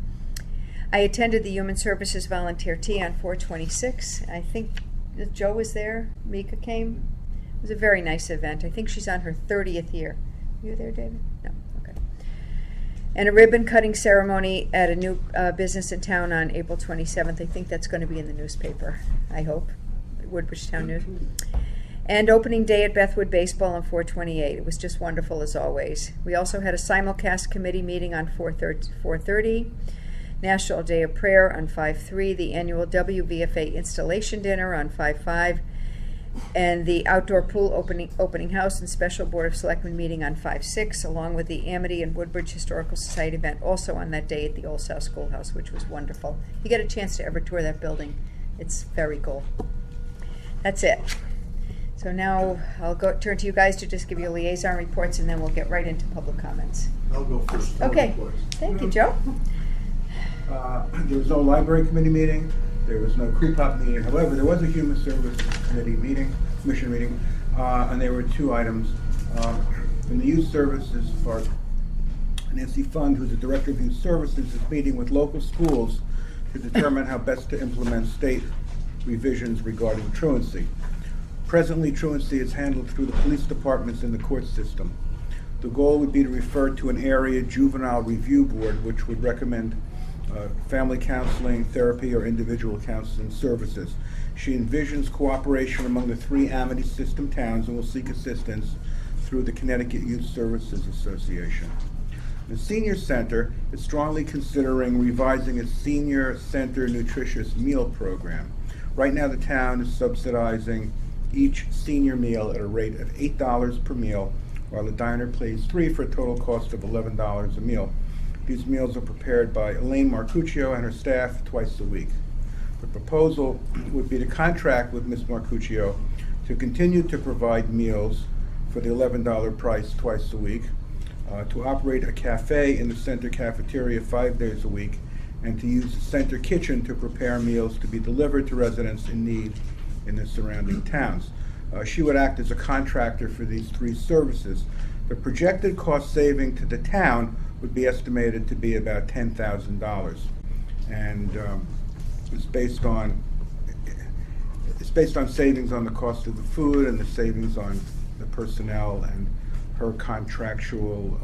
I attended the Human Services Volunteer Tea on 4/26. I think Joe was there, Mika came. It was a very nice event. I think she's on her 30th year. You there, David? No, okay. And a ribbon cutting ceremony at a new business in town on April 27th. I think that's going to be in the newspaper, I hope, Woodbridge Town News. And opening day at Bethwood Baseball on 4/28. It was just wonderful as always. We also had a simulcast committee meeting on 4:30. National Day of Prayer on 5/3, the annual WVFA installation dinner on 5/5, and the outdoor pool opening house and special Board of Selectmen meeting on 5/6, along with the Amity and Woodbridge Historical Society event also on that day at the Old South Schoolhouse, which was wonderful. You get a chance to ever tour that building. It's very cool. That's it. So now I'll turn to you guys to just give you liaison reports, and then we'll get right into public comments. I'll go first. Okay. Thank you, Joe. There was no library committee meeting. There was no CREPOP meeting. However, there was a human services committee meeting, commission meeting, and there were two items. In the youth services part, Nancy Fund, who's the director of youth services, is meeting with local schools to determine how best to implement state revisions regarding truancy. Presently, truancy is handled through the police departments and the court system. The goal would be to refer to an area juvenile review board, which would recommend family counseling, therapy, or individual counseling services. She envisions cooperation among the 3 Amity system towns and will seek assistance through the Connecticut Youth Services Association. The Senior Center is strongly considering revising its Senior Center Nutritious Meal Program. Right now, the town is subsidizing each senior meal at a rate of $8 per meal, while the diner pays $3 for a total cost of $11 a meal. These meals are prepared by Elaine Marcuccio and her staff twice a week. The proposal would be to contract with Ms. Marcuccio to continue to provide meals for the $11 price twice a week, to operate a cafe in the center cafeteria 5 days a week, and to use the center kitchen to prepare meals to be delivered to residents in need in the surrounding towns. She would act as a contractor for these 3 services. The projected cost saving to the town would be estimated to be about $10,000, and it's based on savings on the cost of the food and the savings on the personnel and her contractual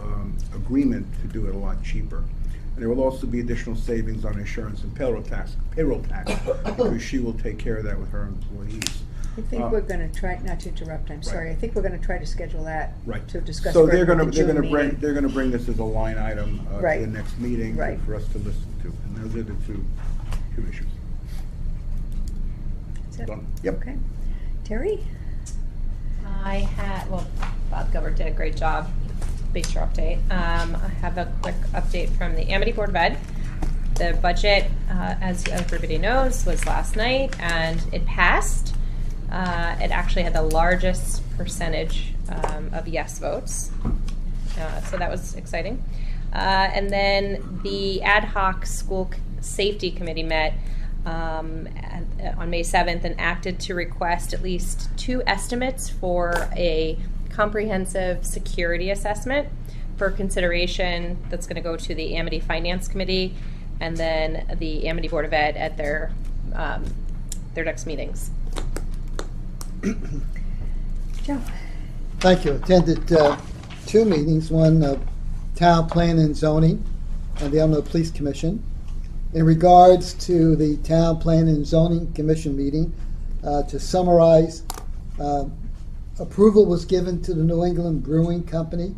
agreement to do it a lot cheaper. And there will also be additional savings on insurance and payroll tax because she will take care of that with her employees. I think we're going to try, not to interrupt, I'm sorry, I think we're going to try to schedule that to discuss. So they're going further to bring this as a line item to Right. the next meeting Right. for us to listen to, and those are the two issues. That's it. Done. Yep. Okay. Terry? Bob Gilbert did a great job. Base your update. I have a quick update from the Amity Board of Ed. The budget, as everybody knows, was last night, and it passed. It actually had the largest percentage of yes votes, so that was exciting. And then the ad hoc school safety committee met on May 7th and acted to request at least 2 estimates for a comprehensive security assessment for consideration. That's going to go to the Amity Finance Committee and then the Amity Board of Ed at their next meetings. Joe? Thank you. Attended 2 meetings, one Town Plan and Zoning and the Illinois Police Commission. In regards to the Town Plan and Zoning Commission meeting, to summarize, approval was given to the New England Brewing Company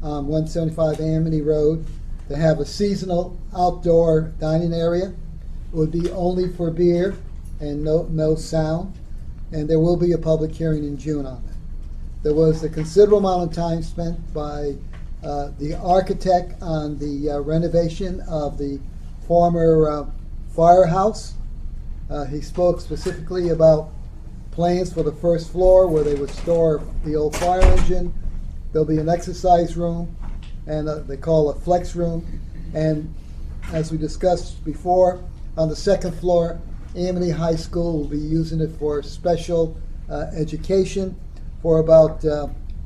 on 175 Amity Road to have a seasonal outdoor dining area. It would be only for beer and no sound, and there will be a public hearing in June on it. There was a considerable amount of time spent by the architect on the renovation of the former firehouse. He spoke specifically about plans for the first floor where they would store the old fire engine. There'll be an exercise room, and they call a flex room, and as we discussed before, on the second floor, Amity High School will be using it for special education for about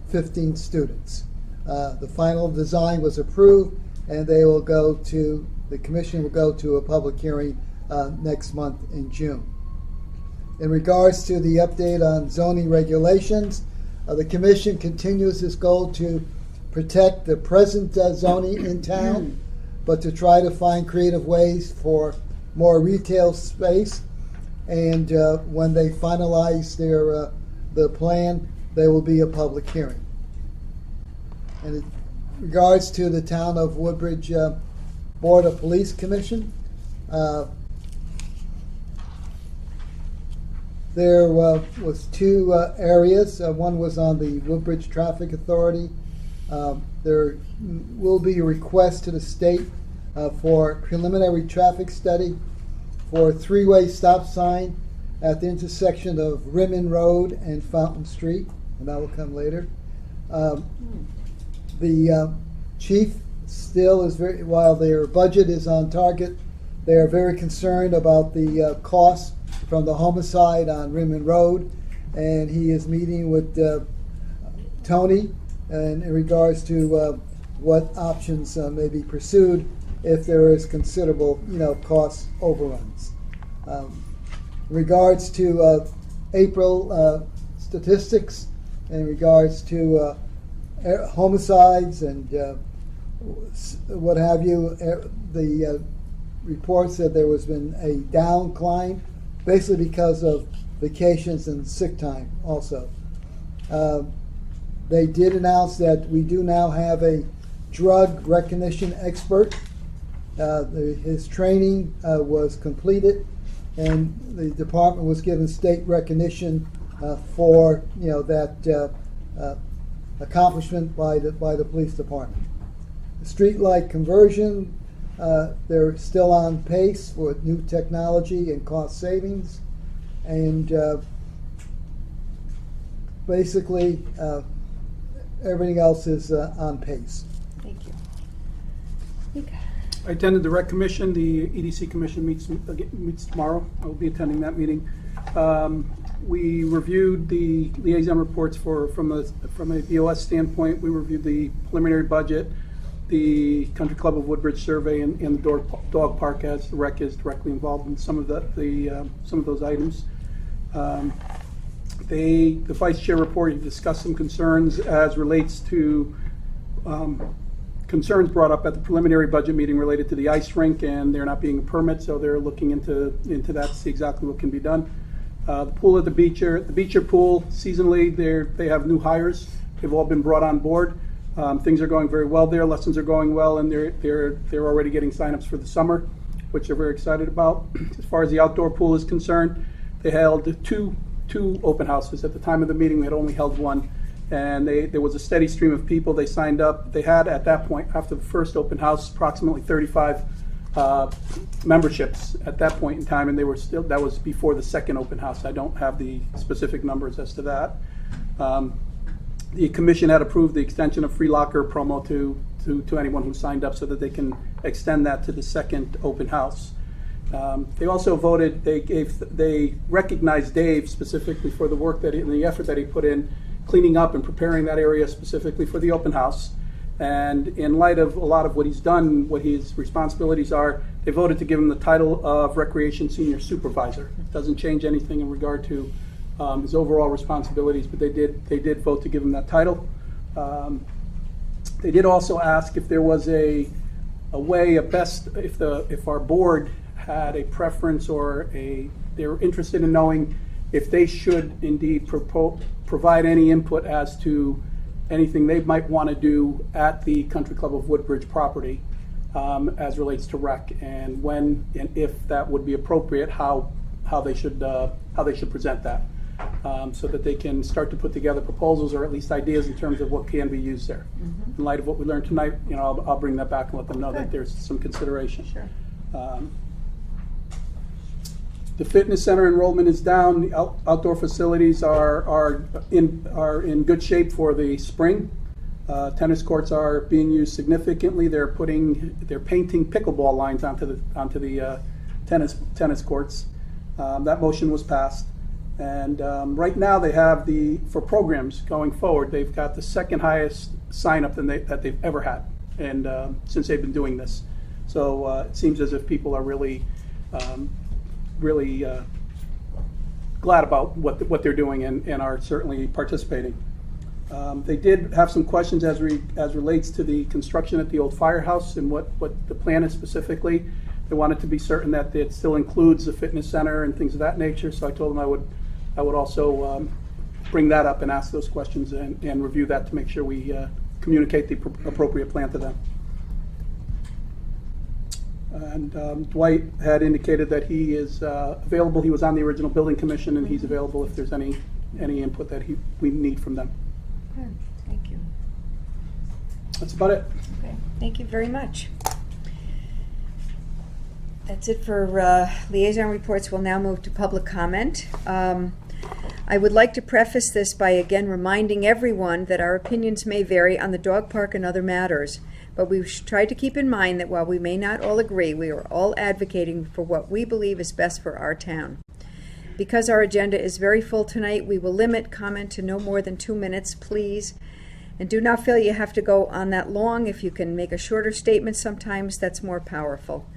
15 students. The final design was approved, and the commission will go to a public hearing next month in June. In regards to the update on zoning regulations, the commission continues its goal to protect the present zoning in town, but to try to find creative ways for more retail space. And when they finalize the plan, there will be a public hearing. And in regards to the Town of Woodbridge Board of Police Commission, there was two areas. One was on the Woodbridge Traffic Authority. There will be a request to the state for preliminary traffic study for a three-way stop sign at the intersection of Rimmon Road and Fountain Street, and that will come later. The chief still is while their budget is on target, they are very concerned about the costs from the homicide on Rimmon Road, and he is meeting with Tony in regards to what options may be pursued if there is considerable, cost overruns. In regards to April statistics, in regards to homicides and what have you, the report said there has been a downcline, basically because of vacations and sick time also. They did announce that we do now have a drug recognition expert. His training was completed, and the department was given state recognition for that accomplishment by the police department. The streetlight conversion, they're still on pace with new technology and cost savings, and basically everything else is on pace. Thank you. I attended the Rec Commission. The EDC Commission meets tomorrow. I will be attending that meeting. We reviewed the liaison reports from a BOS standpoint. We reviewed the preliminary budget, the Country Club of Woodbridge survey, and the dog park, as the Rec is directly involved in some of those items. The Vice Chair report, he discussed some concerns as relates to concerns brought up at the preliminary budget meeting related to the ice rink and there not being a permit, so they're looking into that to see exactly what can be done. The pool at the Beecher pool, seasonally, they have new hires. They've all been brought on board. Things are going very well there. Lessons are going well, and they're already getting signups for the summer, which they're very excited about. As far as the outdoor pool is concerned, they held two open houses. At the time of the meeting, we had only held one, and there was a steady stream of people. They signed up. They had, at that point, after the first open house, approximately 35 memberships at that point in time, and that was before the second open house. I don't have the specific numbers as to that. The commission had approved the extension of free locker promo to anyone who signed up, so that they can extend that to the second open house. They also voted. They recognized Dave specifically for the work and the effort that he put in cleaning up and preparing that area specifically for the open house. And in light of a lot of what he's done, what his responsibilities are, they voted to give him the title of Recreation Senior Supervisor. It doesn't change anything in regard to his overall responsibilities, but they did vote to give him that title. They did also ask if there was a way, if our board had a preference or they were interested in knowing if they should indeed provide any input as to anything they might want to do at the Country Club of Woodbridge property as relates to rec, and when and if that would be appropriate, how they should present that, so that they can start to put together proposals or at least ideas in terms of what can be used there. In light of what we learned tonight, I'll bring that back and let them know that there's some consideration. Sure. The fitness center enrollment is down. The outdoor facilities are in good shape for the spring. Tennis courts are being used significantly. They're painting pickleball lines onto the tennis courts. That motion was passed. And right now they have for programs going forward, they've got the second highest sign up that they've ever had, and since they've been doing this. So it seems as if people are really glad about what they're doing and are certainly participating. They did have some questions as relates to the construction at the old firehouse and what the plan is specifically. They wanted to be certain that it still includes the fitness center and things of that nature. So I told them I would also bring that up and ask those questions and review that to make sure we communicate the appropriate plan to them. And Dwight had indicated that he is available. He was on the original building commission, and he's available if there's any input that we need from them. Good. Thank you. That's about it. Okay. Thank you very much. That's it for liaison reports. We'll now move to public comment. I would like to preface this by again reminding everyone that our opinions may vary on the dog park and other matters, but we should try to keep in mind that while we may not all agree, we are all advocating for what we believe is best for our town. Because our agenda is very full tonight, we will limit comment to no more than 2 minutes, please. And do not feel you have to go on that long. If you can make a shorter statement sometimes, that's more powerful.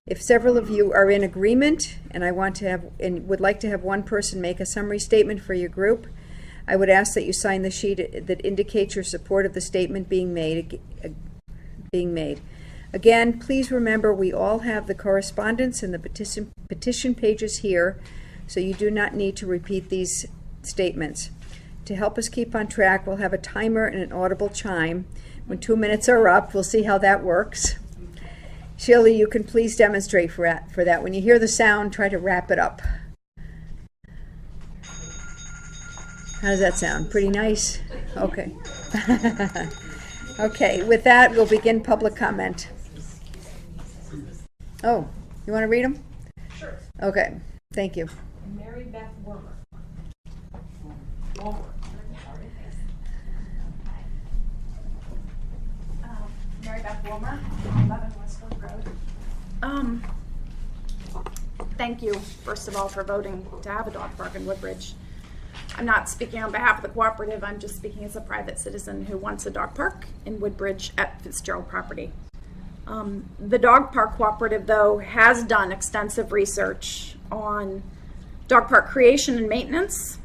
If several of you are in agreement and would like to have one person make a summary statement for your group, I would ask that you sign the sheet that indicates your support of the statement being made. Again, please remember we all have the correspondence and the petition pages here, so you do not need to repeat these statements. To help us keep on track, we'll have a timer and an audible chime. When 2 minutes are up, we'll see how that works. Sheila, you can please demonstrate for that. When you hear the sound, try to wrap it up. How does that sound? Pretty nice? Okay. Okay, with that, we'll begin public comment. Oh, you want to read them? Sure. Okay, thank you. Mary Beth Wormer. Mary Beth Wilmer, 11 Westfield Road. Thank you, first of all, for voting to have a dog park in Woodbridge. I'm not speaking on behalf of the cooperative, I'm just speaking as a private citizen who wants a dog park in Woodbridge at Fitzgerald property. The dog park cooperative, though, has done extensive research on dog park creation and maintenance.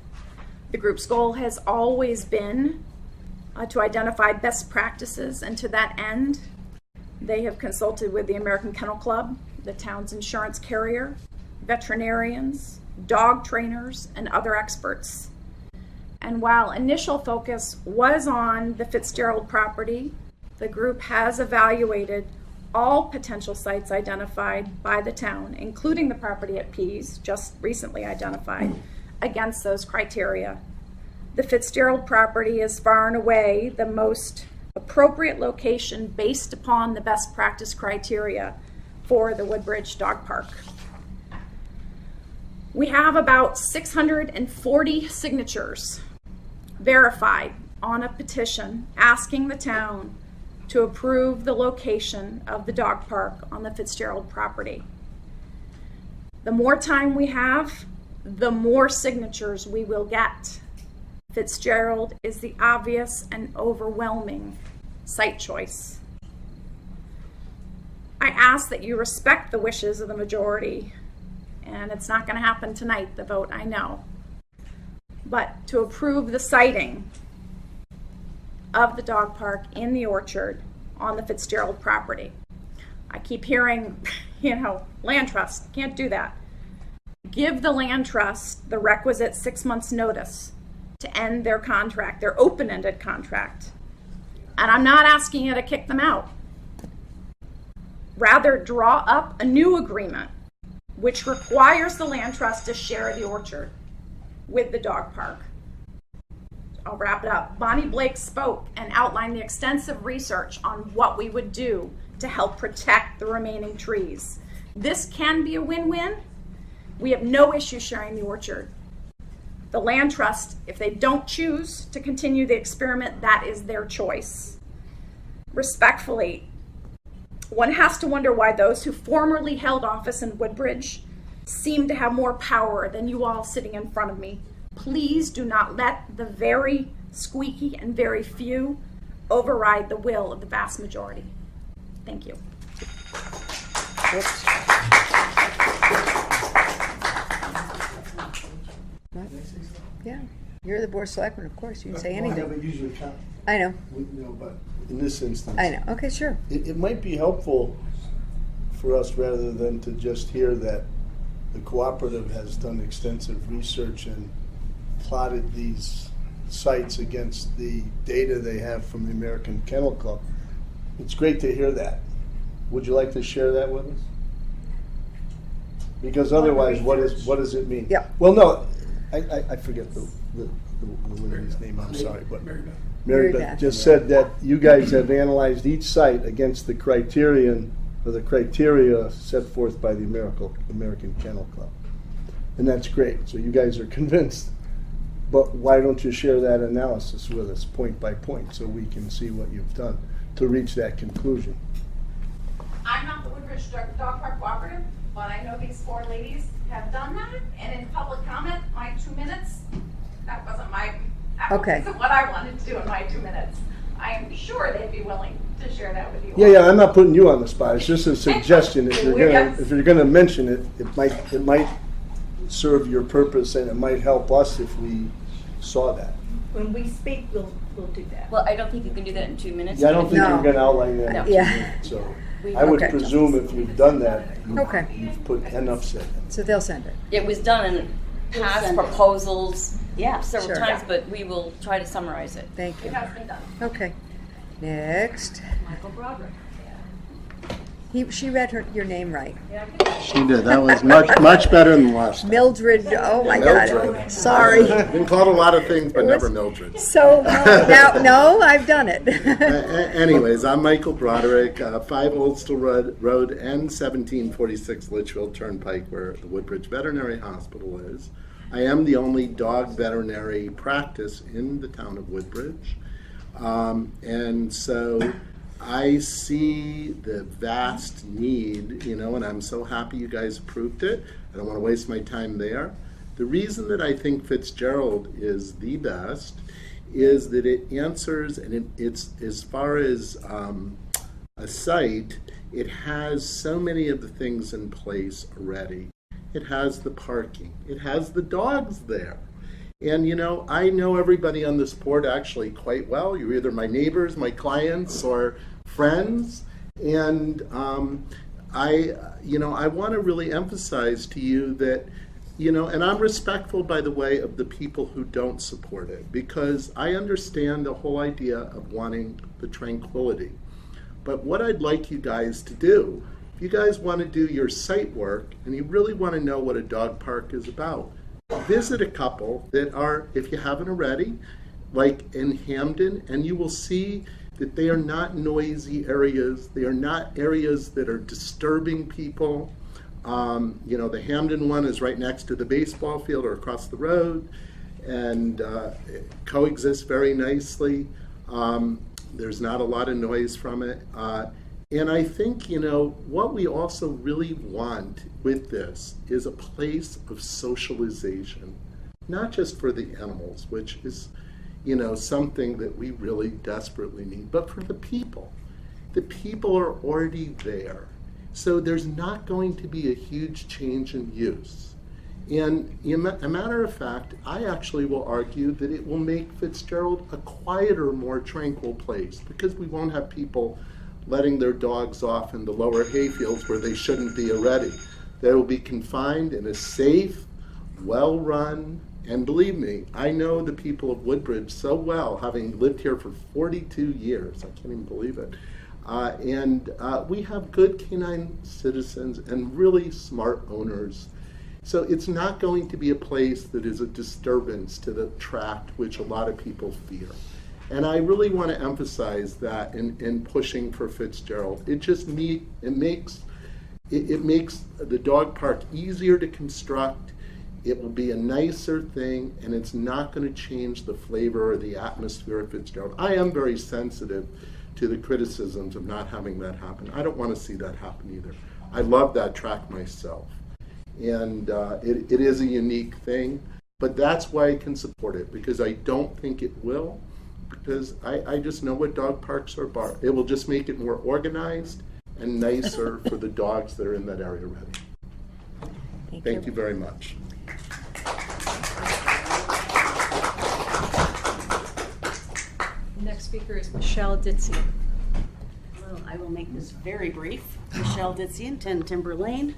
The group's goal has always been to identify best practices, and to that end, they have consulted with the American Kennel Club, the town's insurance carrier, veterinarians, dog trainers, and other experts. And while initial focus was on the Fitzgerald property, the group has evaluated all potential sites identified by the town, including the property at Pease, just recently identified, against those criteria. The Fitzgerald property is far and away the most appropriate location based upon the best practice criteria for the Woodbridge Dog Park. We have about 640 signatures verified on a petition asking the town to approve the location of the dog park on the Fitzgerald property. The more time we have, the more signatures we will get. Fitzgerald is the obvious and overwhelming site choice. I ask that you respect the wishes of the majority, and it's not going to happen tonight, the vote, I know. But to approve the siting of the dog park in the orchard on the Fitzgerald property. I keep hearing, land trust, can't do that. Give the land trust the requisite 6 months notice to end their contract, their open-ended contract. And I'm not asking you to kick them out. Rather, draw up a new agreement which requires the land trust to share the orchard with the dog park. I'll wrap it up. Bonnie Blake spoke and outlined the extensive research on what we would do to help protect the remaining trees. This can be a win-win. We have no issue sharing the orchard. The land trust, if they don't choose to continue the experiment, that is their choice. Respectfully, one has to wonder why those who formerly held office in Woodbridge seem to have more power than you all sitting in front of me. Please do not let the very squeaky and very few override the will of the vast majority. Thank you. What? Yeah, you're the board of selectmen, of course, you can say Well, I anything. never usually count. I know, But in this instance. I know, okay, sure. It might be helpful for us, rather than to just hear that the cooperative has done extensive research and plotted these sites against the data they have from the American Kennel Club. It's great to hear that. Would you like to share that with us? Because otherwise, what does it mean? Yeah. Well, no, I forget the woman's name, I'm sorry, but Mary Beth just said that you guys have analyzed each site against the criterion or the criteria set forth by the American Kennel Club. And that's great. So you guys are convinced. But why don't you share that analysis with us point by point so we can see what you've done to reach that conclusion? I'm not the Woodbridge Dog Park Cooperative, but I know these four ladies have done that, and in public comment, my 2 minutes, that wasn't Okay. what I wanted to do in my 2 minutes. I am sure they'd be willing to share that with you. Yeah, I'm not putting you on the spot. It's just a suggestion. If you're gonna mention it, it might serve your purpose, and it might help us if we saw that. When we speak, we'll do that. Well, I don't think you can do that in 2 minutes. Yeah, I don't think No. you're gonna outline that. No. in 2 Yeah. minutes, So I would Okay. presume if you've done that, Okay. you've put enough said. So they'll send it. It was done in past proposals several Sure. times, but we will try to summarize it. Thank you. It has been done. Okay. Next. Michael Broderick. She read your name right. She did. That was much better than last time. Mildred, oh my Mildred. God, sorry. Been called a lot of things, but never Mildred. So, no, I've done it. Anyways, I'm Michael Broderick, 5 Oldstall Road and 1746 Litchfield Turnpike, where the Woodbridge Veterinary Hospital is. I am the only dog veterinary practice in the town of Woodbridge. And so I see the vast need, and I'm so happy you guys approved it. I don't want to waste my time there. The reason that I think Fitzgerald is the best is that it answers, and it's as far as a site, it has so many of the things in place already. It has the parking. It has the dogs there. And I know everybody on this board actually quite well. You're either my neighbors, my clients, or friends. And I want to really emphasize to you that, and I'm respectful, by the way, of the people who don't support it, because I understand the whole idea of wanting the tranquility. But what I'd like you guys to do, if you guys want to do your site work and you really want to know what a dog park is about, visit a couple that are, if you haven't already, like in Hamden, and you will see that they are not noisy areas. They are not areas that are disturbing people. The Hamden one is right next to the baseball field or across the road, and it coexists very nicely. There's not a lot of noise from it. And I think, what we also really want with this is a place of socialization, not just for the animals, which is, something that we really desperately need, but for the people. The people are already there. So there's not going to be a huge change in use. And a matter of fact, I actually will argue that it will make Fitzgerald a quieter, more tranquil place, because we won't have people letting their dogs off in the lower hayfields where they shouldn't be already. They will be confined in a safe, well-run, and believe me, I know the people of Woodbridge so well, having lived here for 42 years. I can't even believe it. And we have good canine citizens and really smart owners. So it's not going to be a place that is a disturbance to the tract, which a lot of people fear. And I really want to emphasize that in pushing for Fitzgerald. It just makes the dog park easier to construct. It will be a nicer thing, and it's not going to change the flavor or the atmosphere of Fitzgerald. I am very sensitive to the criticisms of not having that happen. I don't want to see that happen either. I love that track myself. And it is a unique thing, but that's why I can support it, because I don't think it will, because I just know what dog parks are about. It will just make it more organized and nicer for the dogs that are in that area already. Thank you very much. Next speaker is Michelle Ditzian. Hello, I will make this very brief. Michelle Ditzian, 10 Timber Lane.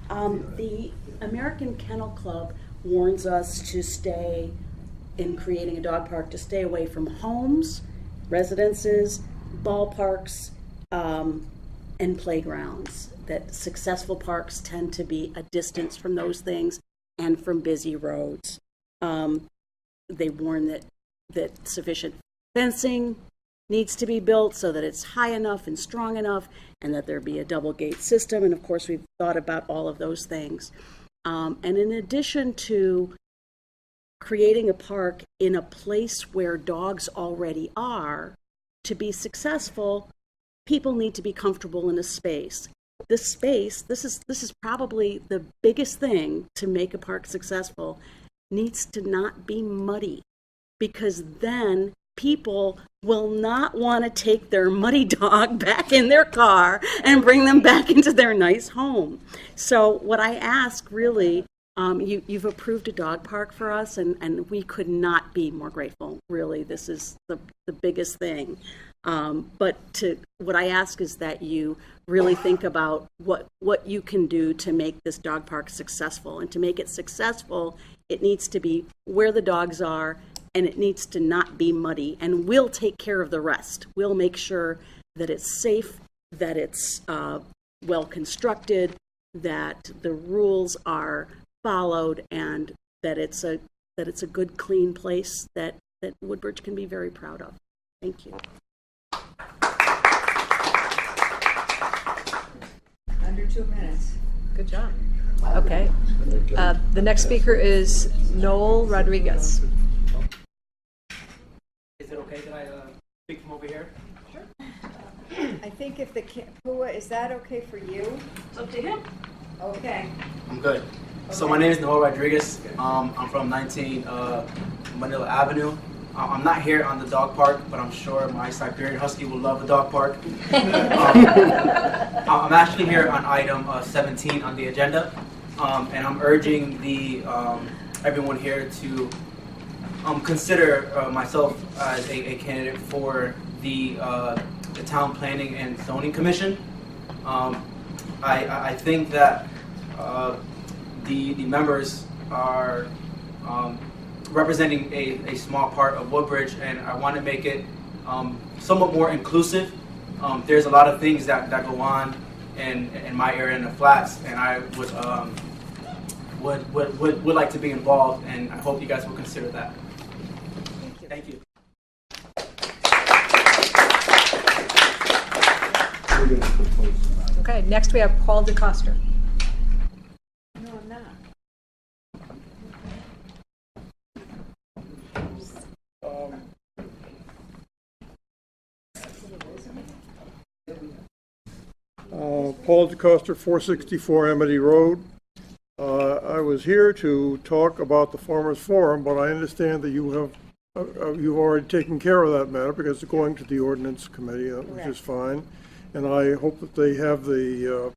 The American Kennel Club warns us to stay, in creating a dog park, to stay away from homes, residences, ballparks, and playgrounds. That successful parks tend to be a distance from those things and from busy roads. They warn that sufficient fencing needs to be built so that it's high enough and strong enough, and that there be a double gate system. And of course, we've thought about all of those things. And in addition to creating a park in a place where dogs already are, to be successful, people need to be comfortable in a space. This space, this is probably the biggest thing to make a park successful, needs to not be muddy, because then people will not want to take their muddy dog back in their car and bring them back into their nice home. So what I ask really, you've approved a dog park for us, and we could not be more grateful. Really, this is the biggest thing. But what I ask is that you really think about what you can do to make this dog park successful. And to make it successful, it needs to be where the dogs are, and it needs to not be muddy. And we'll take care of the rest. We'll make sure that it's safe, that it's well constructed, that the rules are followed, and that it's a good, clean place that Woodbridge can be very proud of. Thank you. Under 2 minutes. Good job. Okay. The next speaker is Noel Rodriguez. Is it okay that I speak from over here? Sure. I think if the Pua, is that okay for you? It's up to him. Okay. I'm good. So my name is Noel Rodriguez. I'm from 19 Manila Avenue. I'm not here on the dog park, but I'm sure my Siberian Husky will love the dog park. I'm actually here on item 17 on the agenda, and I'm urging everyone here to consider myself as a candidate for the Town Planning and Zoning Commission. I think that the members are representing a small part of Woodbridge, and I want to make it somewhat more inclusive. There's a lot of things that go on in my area in the flats, and I would like to be involved, and I hope you guys will consider that. Thank you. Okay, next we have Paul DeCoster. No, I'm not. Paul DeCoster, 464 Amity Road. I was here to talk about the Farmers Forum, but I understand that you've already taken care of that matter because it's going to the Ordinance Committee, which is fine. And I hope that they have the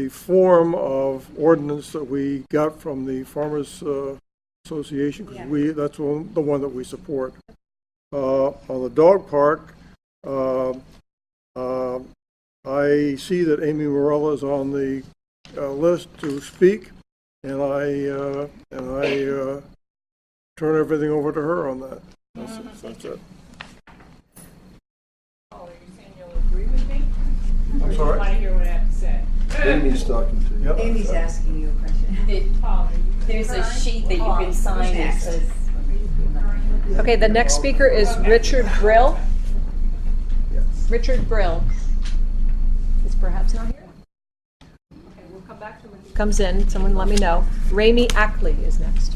form of ordinance that we got from the Farmers Association, because that's the one that we support. On the dog park, I see that Amy Morella is on the list to speak, and I turn everything over to her on that. That's it. Oh, are you saying you'll agree with me? Or I'm you sorry? want to hear what I have to say? Amy's talking to you. Yep. Amy's asking you a question. There's a sheet that you can sign that says. Okay, the next speaker is Richard Brill. Richard Brill is perhaps not here. Okay, we'll come back to him when he comes in. Someone let me know. Rami Ackley is next.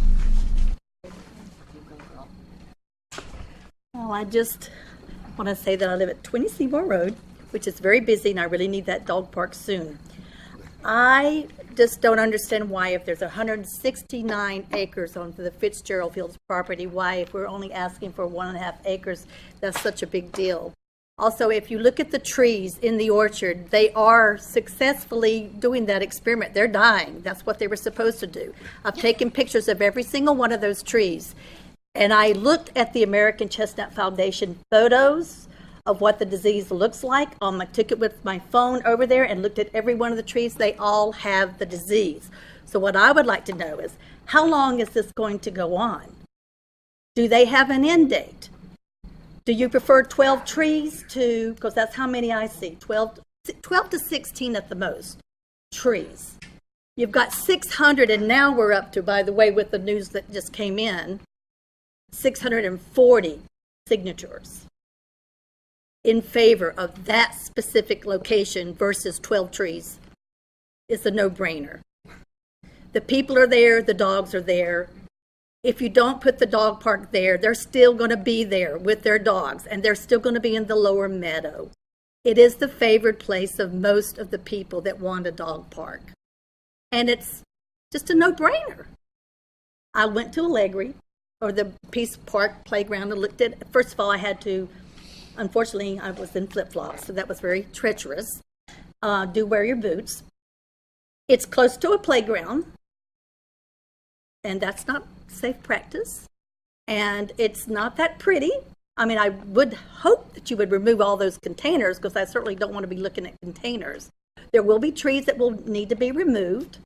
Well, I just want to say that I live at 20 Seymour Road, which is very busy, and I really need that dog park soon. I just don't understand why, if there's 169 acres on the Fitzgerald Fields property, why, if we're only asking for 1.5 acres, that's such a big deal. Also, if you look at the trees in the orchard, they are successfully doing that experiment. They're dying. That's what they were supposed to do. I've taken pictures of every single one of those trees. And I looked at the American Chestnut Foundation photos of what the disease looks like. I took it with my phone over there and looked at every one of the trees. They all have the disease. So what I would like to know is, how long is this going to go on? Do they have an end date? Do you prefer 12 trees to, because that's how many I see, 12 to 16 at the most, trees. You've got 600, and now we're up to, by the way, with the news that just came in, 640 signatures in favor of that specific location versus 12 trees. It's a no-brainer. The people are there, the dogs are there. If you don't put the dog park there, they're still going to be there with their dogs, and they're still going to be in the lower meadow. It is the favored place of most of the people that want a dog park. And it's just a no-brainer. I went to Allegri, or the Peace Park playground, and looked at, first of all, I had to, unfortunately, I was in flip-flops, so that was very treacherous. Do wear your boots. It's close to a playground, and that's not safe practice. And it's not that pretty. I mean, I would hope that you would remove all those containers, because I certainly don't want to be looking at containers. There will be trees that will need to be removed.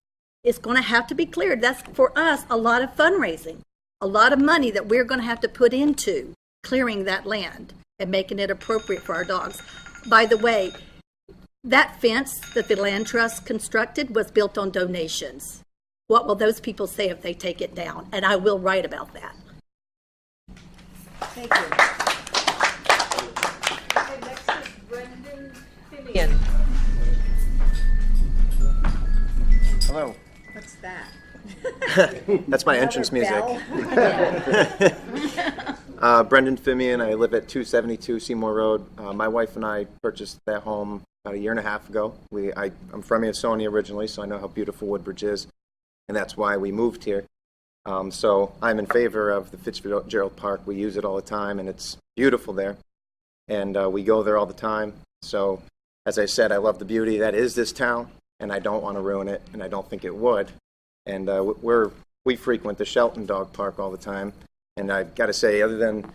It's going to have to be cleared. That's, for us, a lot of fundraising, a lot of money that we're going to have to put into clearing that land and making it appropriate for our dogs. By the way, that fence that the Land Trust constructed was built on donations. What will those people say if they take it down? And I will write about that. Thank you. Okay, next is Brendan Fimian. Hello. What's that? That's my entrance music. Bell? Brendan Fimian. I live at 272 Seymour Road. My wife and I purchased that home about 1.5 years ago. I'm from Ansonia originally, so I know how beautiful Woodbridge is, and that's why we moved here. So I'm in favor of the Fitzgerald Park. We use it all the time, and it's beautiful there, and we go there all the time. So, as I said, I love the beauty that is this town, and I don't want to ruin it, and I don't think it would. And we frequent the Shelton Dog Park all the time, and I've got to say, other than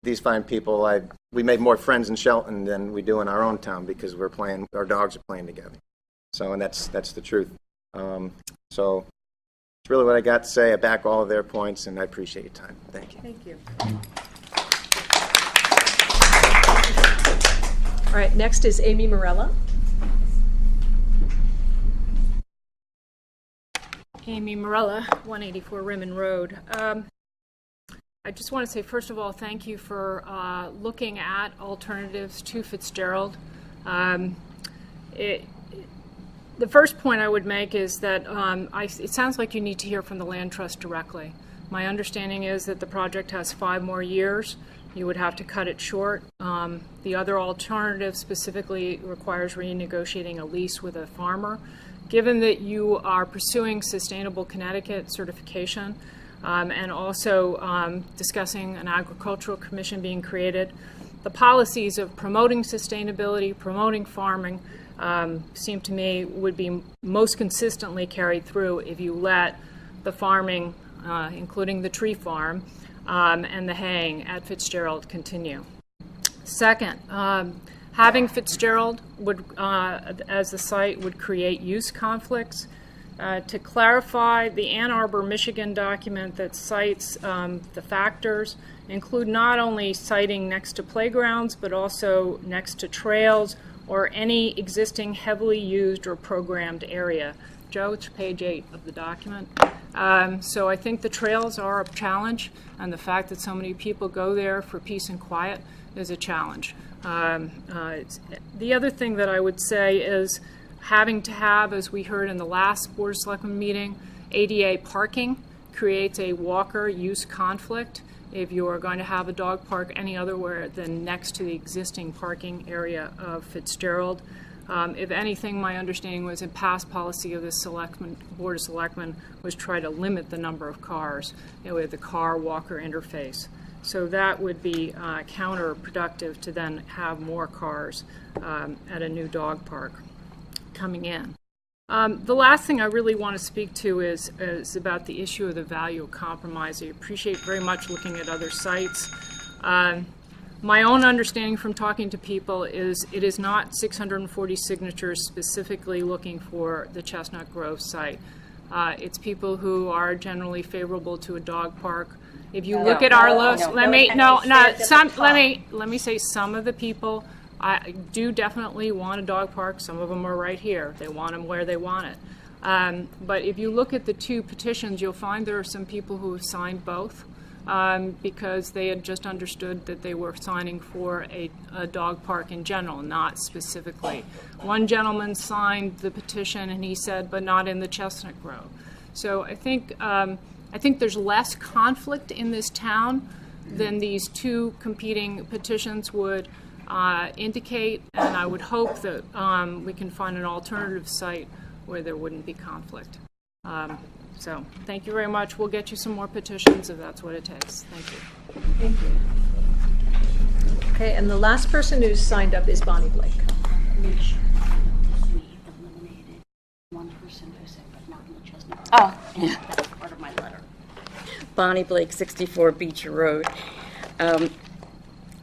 these fine people, we made more friends in Shelton than we do in our own town, because our dogs are playing together. So, and that's the truth. So that's really what I got to say. I back all of their points, and I appreciate your time. Thank you. Thank you. All right, next is Amy Morella. Amy Morella, 184 Rimmon Road. I just want to say, first of all, thank you for looking at alternatives to Fitzgerald. The first point I would make is that it sounds like you need to hear from the Land Trust directly. My understanding is that the project has 5 more years. You would have to cut it short. The other alternative specifically requires renegotiating a lease with a farmer. Given that you are pursuing Sustainable Connecticut certification and also discussing an agricultural commission being created, the policies of promoting sustainability, promoting farming, seem to me would be most consistently carried through if you let the farming, including the tree farm and the haying at Fitzgerald, continue. Second, having Fitzgerald as the site would create use conflicts. To clarify, the Ann Arbor, Michigan document that cites the factors include not only siting next to playgrounds, but also next to trails or any existing heavily used or programmed area. Joe, it's page 8 of the document. So I think the trails are a challenge, and the fact that so many people go there for peace and quiet is a challenge. The other thing that I would say is having to have, as we heard in the last Board of Selectmen meeting, ADA parking creates a walker use conflict if you are going to have a dog park any otherwhere than next to the existing parking area of Fitzgerald. If anything, my understanding was in past policy of the Board of Selectmen was try to limit the number of cars with the car-walker interface. So that would be counterproductive to then have more cars at a new dog park coming in. The last thing I really want to speak to is about the issue of the value of compromise. I appreciate very much looking at other sites. My own understanding from talking to people is it is not 640 signatures specifically looking for the Chestnut Grove site. It's people who are generally favorable to a dog park. If you look at our list, let me say some of the people I do definitely want a dog park. Some of them are right here. They want them where they want it. But if you look at the two petitions, you'll find there are some people who have signed both. Because they had just understood that they were signing for a dog park in general, not specifically. One gentleman signed the petition and he said, but not in the Chestnut Grove. So I think there's less conflict in this town than these two competing petitions would indicate, and I would hope that we can find an alternative site where there wouldn't be conflict. So thank you very much. We'll get you some more petitions if that's what it takes. Thank you. Thank you. Okay, and the last person who's signed up is Bonnie Blake. Make sure we eliminated one person who said, but not in the Chestnut. Oh, yeah, that's part of my letter. Bonnie Blake, 64 Beecher Road.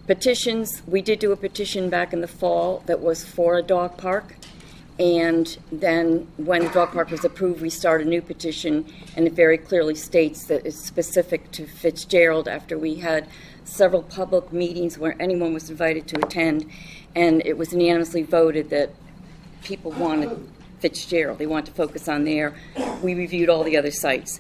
Petitions, we did do a petition back in the fall that was for a dog park. And then when the dog park was approved, we started a new petition, and it very clearly states that it's specific to Fitzgerald after we had several public meetings where anyone was invited to attend, and it was unanimously voted that people wanted Fitzgerald. They wanted to focus on there. We reviewed all the other sites.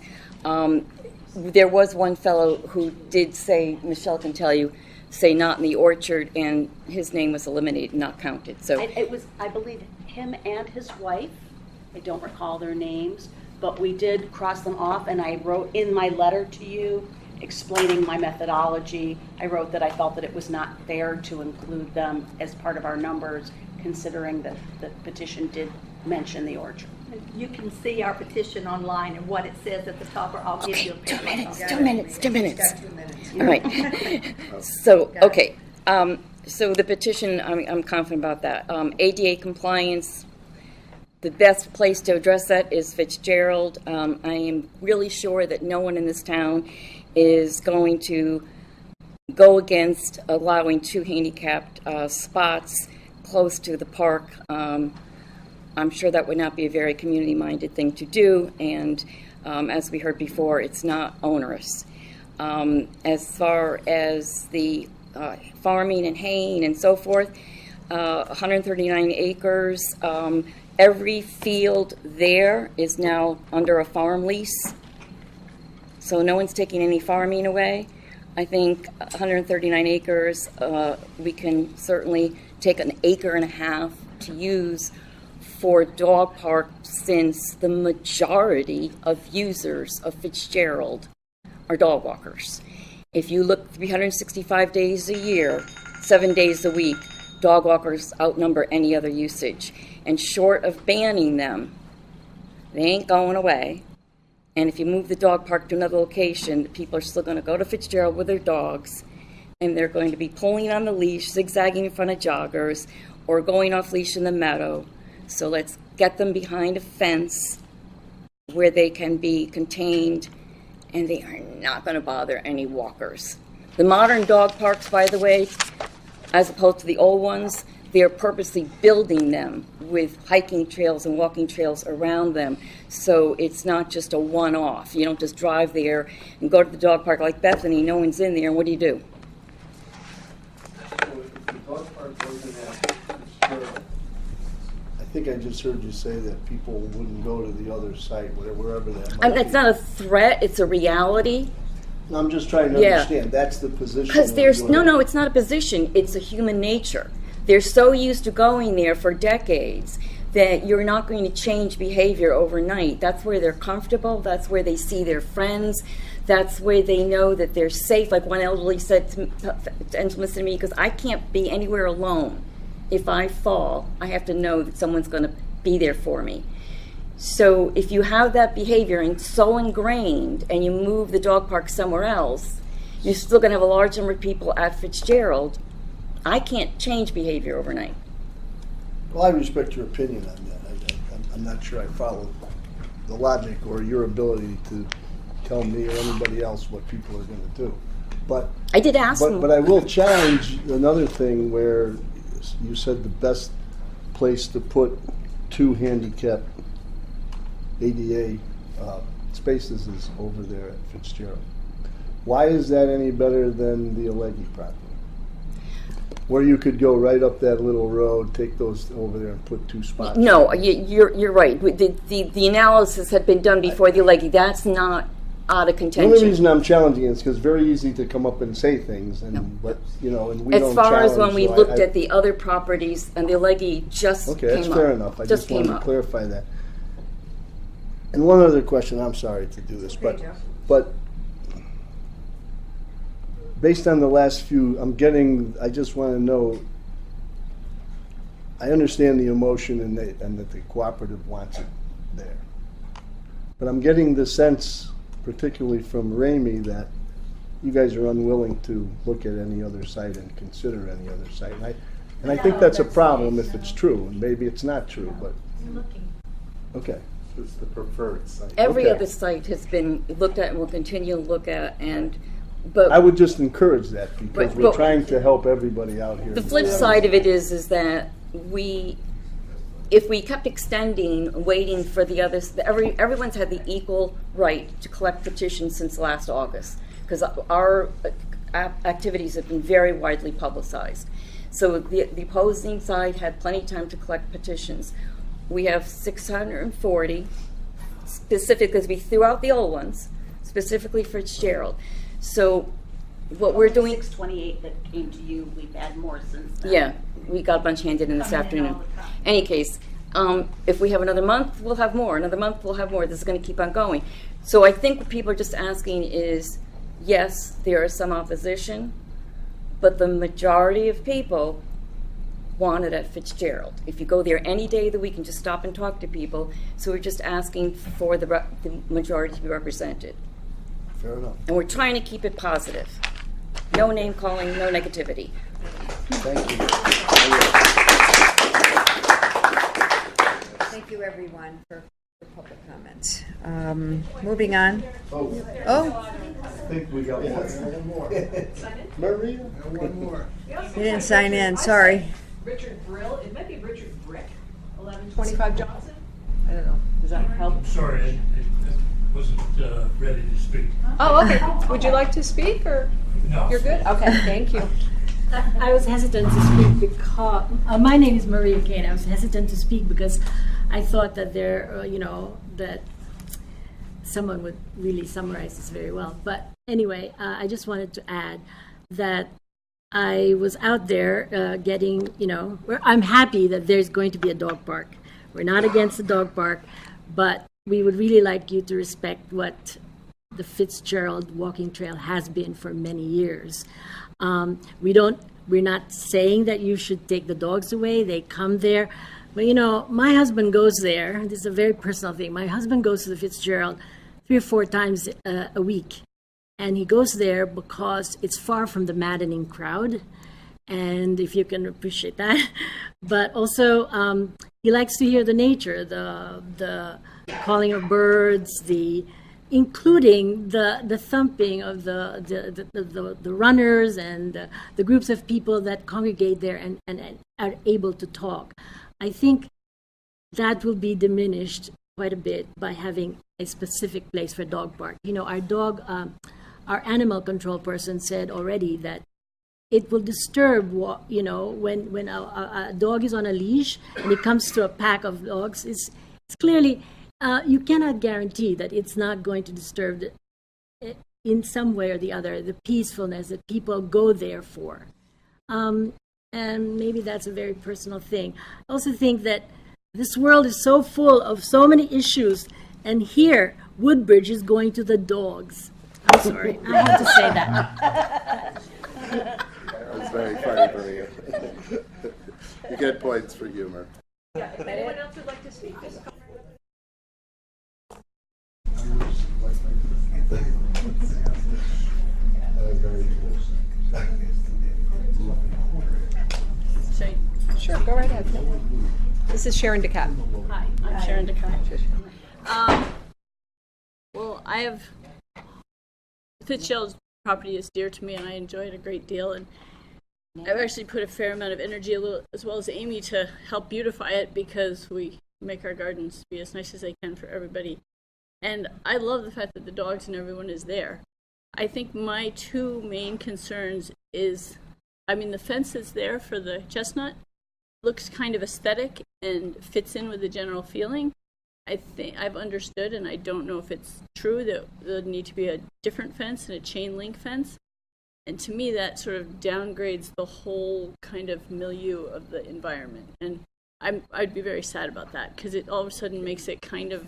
There was one fellow who did say, Michelle can tell you, say not in the orchard, and his name was eliminated, not counted. So it was, I believe, him and his wife. I don't recall their names, but we did cross them off, and I wrote in my letter to you explaining my methodology. I wrote that I felt that it was not fair to include them as part of our numbers, considering that the petition did mention the orchard. You can see our petition online and what it says at the top, or I'll give you a picture. 2 minutes. All right. So, okay. So the petition, I'm confident about that. ADA compliance, the best place to address that is Fitzgerald. I am really sure that no one in this town is going to go against allowing 2 handicapped spots close to the park. I'm sure that would not be a very community-minded thing to do, and as we heard before, it's not onerous. As far as the farming and haying and so forth, 139 acres. Every field there is now under a farm lease, so no one's taking any farming away. I think 139 acres, we can certainly take an acre and a half to use for dog park, since the majority of users of Fitzgerald are dog walkers. If you look 365 days a year, 7 days a week, dog walkers outnumber any other usage. And short of banning them, they ain't going away. And if you move the dog park to another location, the people are still going to go to Fitzgerald with their dogs, and they're going to be pulling on the leash, zigzagging in front of joggers, or going off leash in the meadow. So let's get them behind a fence where they can be contained, and they are not going to bother any walkers. The modern dog parks, by the way, as opposed to the old ones, they are purposely building them with hiking trails and walking trails around them. So it's not just a one-off. You don't just drive there and go to the dog park like Bethany, no one's in there, and what do you do? So if the dog park wasn't at Fitzgerald, I think I just heard you say that people wouldn't go to the other site, wherever that might be. It's not a threat, it's a reality. I'm just trying to understand. That's the position. Because there's, no, it's not a position. It's a human nature. They're so used to going there for decades that you're not going to change behavior overnight. That's where they're comfortable. That's where they see their friends. That's where they know that they're safe. Like one elderly said and listened to me, because I can't be anywhere alone. If I fall, I have to know that someone's going to be there for me. So if you have that behavior and so ingrained, and you move the dog park somewhere else, you're still going to have a large number of people at Fitzgerald. I can't change behavior overnight. Well, I respect your opinion on that. I'm not sure I follow the logic or your ability to tell me or anybody else what people are going to do. But I did ask them. But I will challenge another thing where you said the best place to put 2 handicapped ADA spaces is over there at Fitzgerald. Why is that any better than the Alleghi property? Where you could go right up that little road, take those over there and put 2 spots. No, you're right. The analysis had been done before the Alleghi. That's not out of contention. The only reason I'm challenging it is because it's very easy to come up and say things, and but and we don't as far challenge, as when we so looked at the other properties, and the Alleghi just okay, came that's up. fair enough. I just wanted to clarify that. And one other question. I'm sorry to do this, but based on the last few, I just want to know, I understand the emotion and that the cooperative wants it there. But I'm getting the sense, particularly from Ramey, that you guys are unwilling to look at any other site and consider any other site. And I think that's a problem if it's true, and maybe it's not true, but. Okay. It's the preferred site. Every other site has been looked at and will continue to look at, but I would just encourage that because we're trying to help everybody out here. the flip side of it is that if we kept extending, waiting for the others, everyone's had the equal right to collect petitions since last August, because our activities have been very widely publicized. So the opposing side had plenty of time to collect petitions. We have 640, specifically because we threw out the old ones, specifically for Fitzgerald. So what we're doing... 628 that came to you, we've had more since then. Yeah, we got a bunch handed in this afternoon. Any case, if we have another month, we'll have more. Another month, we'll have more. This is going to keep on going. So I think what people are just asking is, yes, there is some opposition, but the majority of people want it at Fitzgerald. If you go there any day of the week and just stop and talk to people, so we're just asking for the majority to be represented. Fair enough. And we're trying to keep it positive. No name calling, no negativity. Thank you. Thank you, everyone, for public comments. Moving on. I think we got one more. Maria? One more. You didn't sign in, sorry. Richard Brill, it might be Richard Brick, 1125 Johnson. I don't know. Does that help? Sorry, I wasn't ready to speak. Oh, okay. Would you like to speak, or No. you're good? Okay, thank you. I was hesitant to speak because my name is Maria Kane. I was hesitant to speak because I thought that that someone would really summarize this very well. But anyway, I just wanted to add that I was out there getting, I'm happy that there's going to be a dog park. We're not against the dog park, but we would really like you to respect what the Fitzgerald walking trail has been for many years. We're not saying that you should take the dogs away. They come there. But my husband goes there. This is a very personal thing. My husband goes to the Fitzgerald 3 or 4 times a week. And he goes there because it's far from the maddening crowd. And if you can appreciate that. But also, he likes to hear the nature, the calling of birds, including the thumping of the runners and the groups of people that congregate there and are able to talk. I think that will be diminished quite a bit by having a specific place for dog park. Our animal control person said already that it will disturb, when a dog is on a leash and it comes to a pack of dogs. It's clearly, you cannot guarantee that it's not going to disturb in some way or the other the peacefulness that people go there for. And maybe that's a very personal thing. I also think that This world is so full of so many issues, and here, Woodbridge is going to the dogs. I'm sorry, I had to say that. That's very funny for you. You get points for humor. Anyone else would like to speak? Sure, go right ahead. This is Sharon DeCap. Hi, I'm Sharon DeCap. Well, I have Fitzgerald's property is dear to me, and I enjoy it a great deal. And I've actually put a fair amount of energy, as well as Amy, to help beautify it because we make our gardens be as nice as they can for everybody. And I love the fact that the dogs and everyone is there. I think my two main concerns is, the fence that's there for the chestnut looks kind of aesthetic and fits in with the general feeling. I think I've understood, and I don't know if it's true, that there need to be a different fence and a chain link fence. And to me, that sort of downgrades the whole kind of milieu of the environment. And I'd be very sad about that, because it all of a sudden makes it kind of,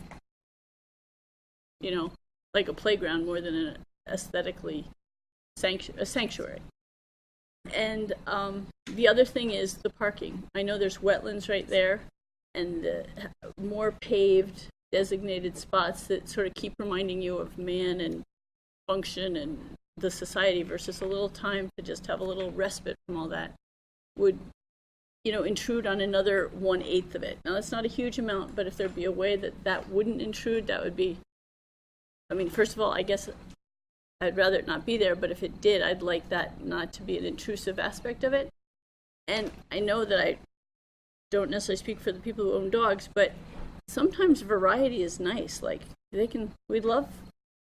like a playground more than an aesthetically a sanctuary. And the other thing is the parking. I know there's wetlands right there, and more paved, designated spots that sort of keep reminding you of man and function and the society versus a little time to just have a little respite from all that would, intrude on another 1/8 of it. Now, that's not a huge amount, but if there'd be a way that wouldn't intrude, that would be, first of all, I guess I'd rather it not be there, but if it did, I'd like that not to be an intrusive aspect of it. And I know that I don't necessarily speak for the people who own dogs, but sometimes variety is nice. Like, we'd love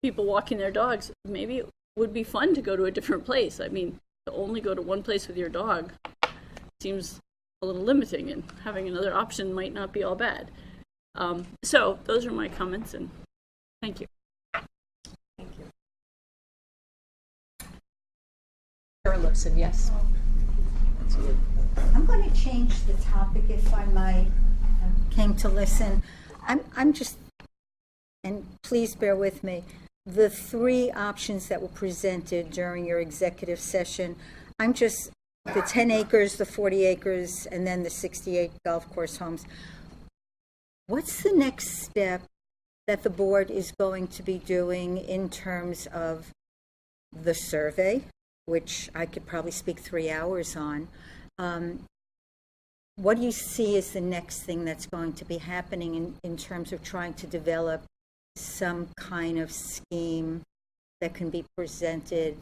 people walking their dogs. Maybe it would be fun to go to a different place. To only go to one place with your dog seems a little limiting, and having another option might not be all bad. So those are my comments, and thank you. Sharon Lipson, yes. I'm going to change the topic if I might. Came to listen. I'm just, and please bear with me, the three options that were presented during your executive session, the 10 acres, the 40 acres, and then the 68 golf course homes. What's the next step that the board is going to be doing in terms of the survey, which I could probably speak 3 hours on? What do you see as the next thing that's going to be happening in terms of trying to develop some kind of scheme that can be presented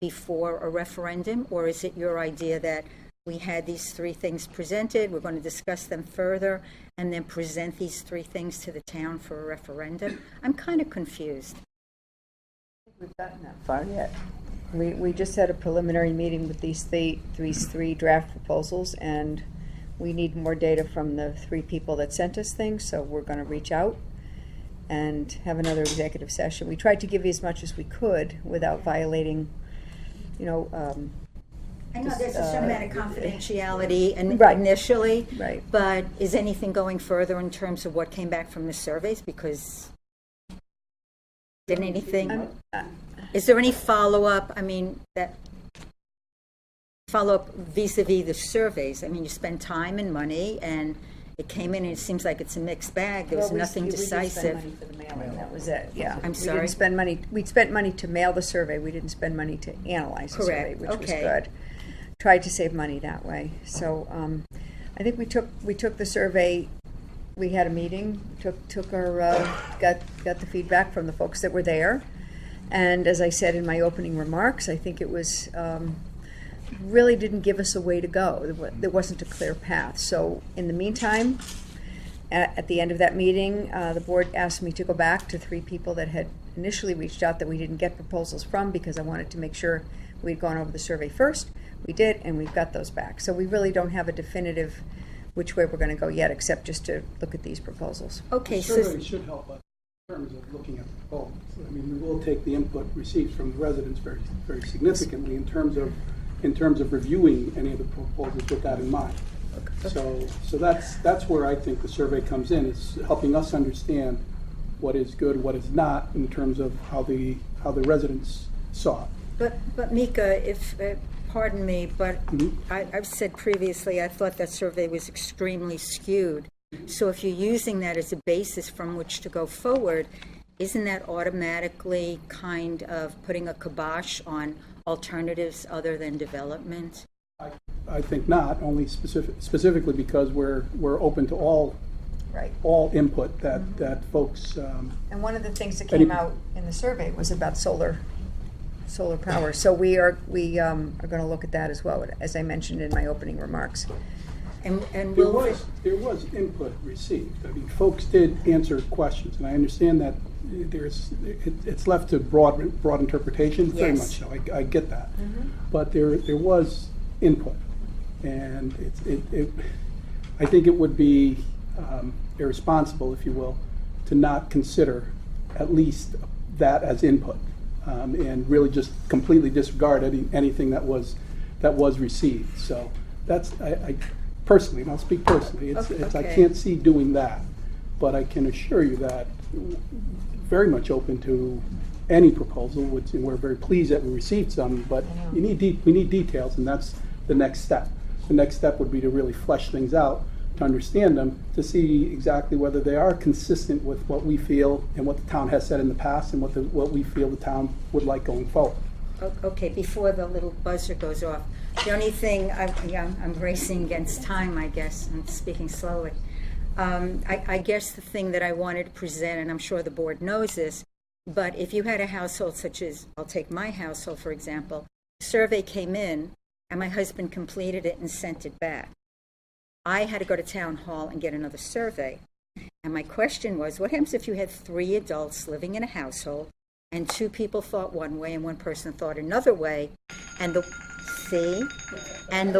before a referendum? Or is it your idea that we had these three things presented, we're going to discuss them further, and then present these three things to the town for a referendum? I'm kind of confused. We've gotten that far yet. We just had a preliminary meeting with these three draft proposals, and we need more data from the three people that sent us things, so we're going to reach out and have another executive session. We tried to give you as much as we could without violating, I know there's a certain amount of confidentiality Right. initially, Right. but is anything going further in terms of what came back from the surveys? Because did anything, is there any follow-up, follow-up vis-a-vis the surveys? You spend time and money, and it came in and it seems like it's a mixed bag. There was nothing We did decisive. spend money for the mailing, that was it, yeah. I'm We sorry? didn't spend money, we spent money to mail the survey, we didn't spend money to analyze the survey, Correct, which was okay. good. Tried to save money that way. So I think we took the survey, we had a meeting, took our, got the feedback from the folks that were there. And as I said in my opening remarks, I think it was, really didn't give us a way to go. There wasn't a clear path. So in the meantime, at the end of that meeting, the board asked me to go back to three people that had initially reached out that we didn't get proposals from, because I wanted to make sure we'd gone over the survey first. We did, and we've got those back. So we really don't have a definitive which way we're going to go yet, except just to look at these proposals. Okay, The survey should help us in terms of looking at the proposals. We will take the input received from the residents very, very significantly in terms of reviewing any of the proposals with that in mind. So that's where I think the survey comes in. It's helping us understand what is good, what is not, in terms of how the residents saw it. But Mika, if, pardon me, but I've said previously, I thought that survey was extremely skewed. So if you're using that as a basis from which to go forward, isn't that automatically kind of putting a kibosh on alternatives other than development? I think not, only specifically because we're open to all input that folks. And one of the things that came out in the survey was about solar power. So we are going to look at that as well, as I mentioned in my opening remarks. And there was input received. I mean, folks did answer questions, and I understand that it's left to broad interpretation. Very much so. I get that, but there was input, and I think it would be irresponsible, if you will, to not consider at least that as input, and really just completely disregard anything that was received. So that's I personally, and I'll speak personally. I can't see doing that, but I can assure you that very much open to any proposal. Which, and we're very pleased that we received some, but we need details, and that's the next step. The next step would be to really flesh things out, to understand them, to see exactly whether they are consistent with what we feel and what the town has said in the past, and what we feel the town would like going forward. Okay, before the little buzzer goes off, the only thing, I'm racing against time, I guess. I'm speaking slowly. I guess the thing that I wanted to present, and I'm sure the board knows this, but if you had a household such as, I'll take my household for example, survey came in and my husband completed it and sent it back. I had to go to town hall and get another survey. And my question was, what happens if you had 3 adults living in a household and 2 people thought one way and 1 person thought another way, and the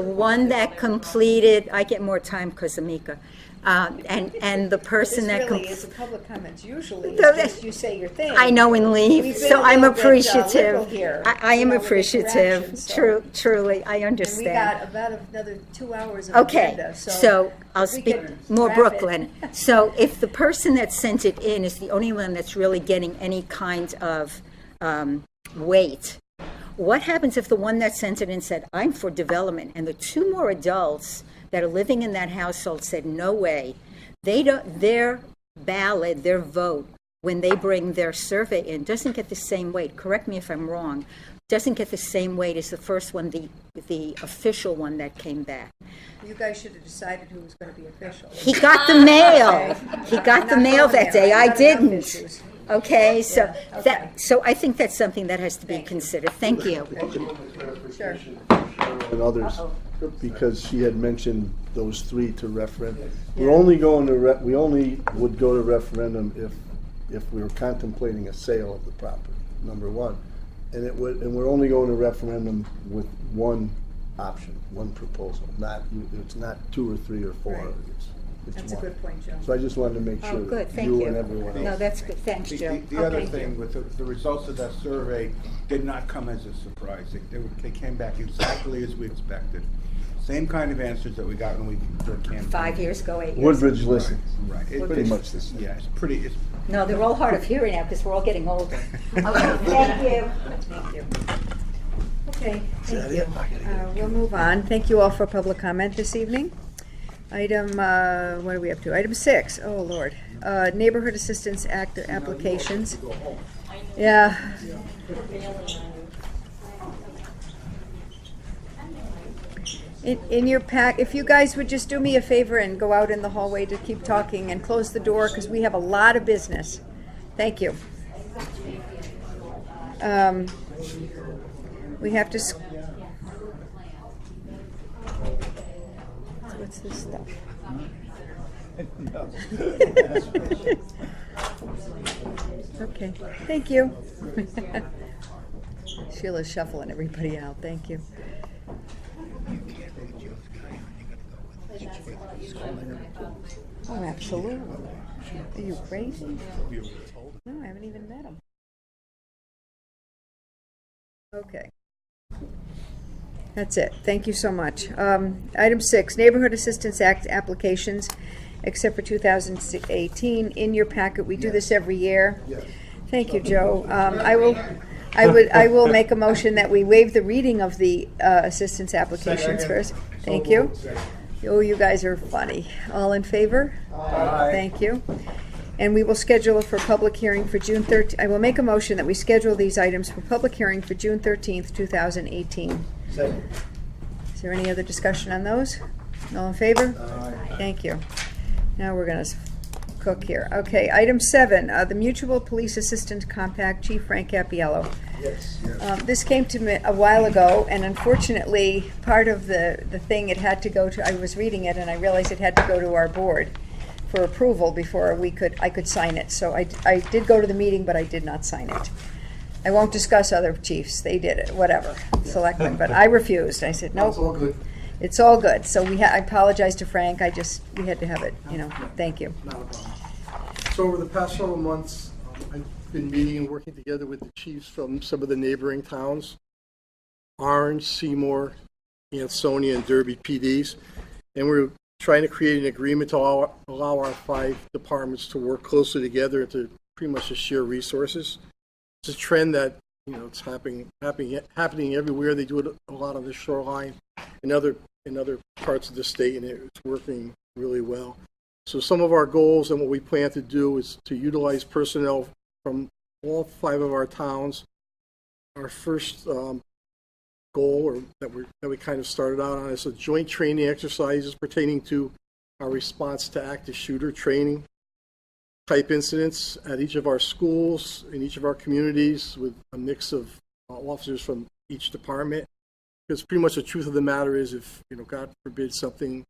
one that completed, I get more time because of Mika, and the person that really is a public comment. Usually, So it's just you say your thing. I know and leave, We've been so a I'm little bit, appreciative. liberal here, I am with appreciative. interaction, so. Truly, I And we understand. got about another 2 hours of Okay, agenda, so I'll if we speak could more wrap it. Brooklyn. So if the person that sent it in is the only one that's really getting any kind of weight, what happens if the one that sent it in said, I'm for development, and the 2 more adults that are living in that household said, no way? Their ballot, their vote, when they bring their survey in, doesn't get the same weight. Correct me if I'm wrong. Doesn't get the same weight as the first one, the official one that came back. You guys should have decided who was going to be official. He got the mail. Okay. He got I'm the not mail going that there. day. I've I got enough didn't. issues. Okay, so Yeah, okay. so I think that's something that has to be considered. Thank you. Sure. And others, because she had mentioned those 3 to referendum. We're only going to we only would go to referendum if we were contemplating a sale of the property, number 1, and we're only going to referendum with 1 option, 1 proposal. It's not 2 or 3 or 4. Right. It's That's a 1. good point, Joe. So I just wanted to make Oh, sure good, that thank you you. and everyone else. No, that's good. Thanks, Joe. The other Okay. thing with the results of that survey did not come as a surprise. They came back exactly as we expected. Same kind of answers that we got when we did campaign. 5 years ago, 8 years. Woodbridge listings. Right. Pretty much the same. Yeah, it's pretty. No, they're all hard of hearing now because we're all getting older. Okay, thank you. Thank you. Okay, thank you. We'll move on. Thank you all for public comment this evening. Item, what are we up to? Item 6. Oh, Lord. Neighborhood Assistance Act applications. Yeah. In your pack, if you guys would just do me a favor and go out in the hallway to keep talking and close the door because we have a lot of business. Thank you. We have to. What's this stuff? Okay, thank you. Sheila's shuffling everybody out. Thank you. Oh, absolutely. Are you crazy? No, I haven't even met him. Okay. That's it. Thank you so much. Item 6, Neighborhood Assistance Act applications, except for 2018. In your packet, we do this every year. Yes. Thank you, Joe. I will make a motion that we waive the reading of the assistance applications first. Thank you. Oh, you guys are funny. All in favor? Aye. Thank you. And we will schedule it for public hearing for June 13th. I will make a motion that we schedule these items for public hearing for June 13th, 2018. Second. Is there any other discussion on those? All in favor? Aye. Thank you. Now we're going to cook here. Okay, item 7, the Mutual Police Assistant Compact, Chief Frank Cappiello. Yes. This came to me a while ago, and unfortunately, part of the thing, it had to go to, I was reading it, and I realized it had to go to our board for approval before I could sign it. So I did go to the meeting, but I did not sign it. I won't discuss other chiefs. They did it, whatever, selectmen, but I refused. I said, nope. It's all good. It's all good. So I apologize to Frank. We had to have it, thank you. Not a problem. So over the past several months, I've been meeting and working together with the chiefs from some of the neighboring towns, Orange, Seymour, Ansonia, and Derby PDs, and we're trying to create an agreement to allow our 5 departments to work closely together and to pretty much just share resources. It's a trend that it's happening everywhere. They do it a lot on the shoreline and other parts of the state, and it's working really well. So some of our goals and what we plan to do is to utilize personnel from all 5 of our towns. Our first goal, that we kind of started out on, is a joint training exercises pertaining to our response to active shooter training type incidents at each of our schools, in each of our communities, with a mix of officers from each department. Because pretty much the truth of the matter is, if God forbid something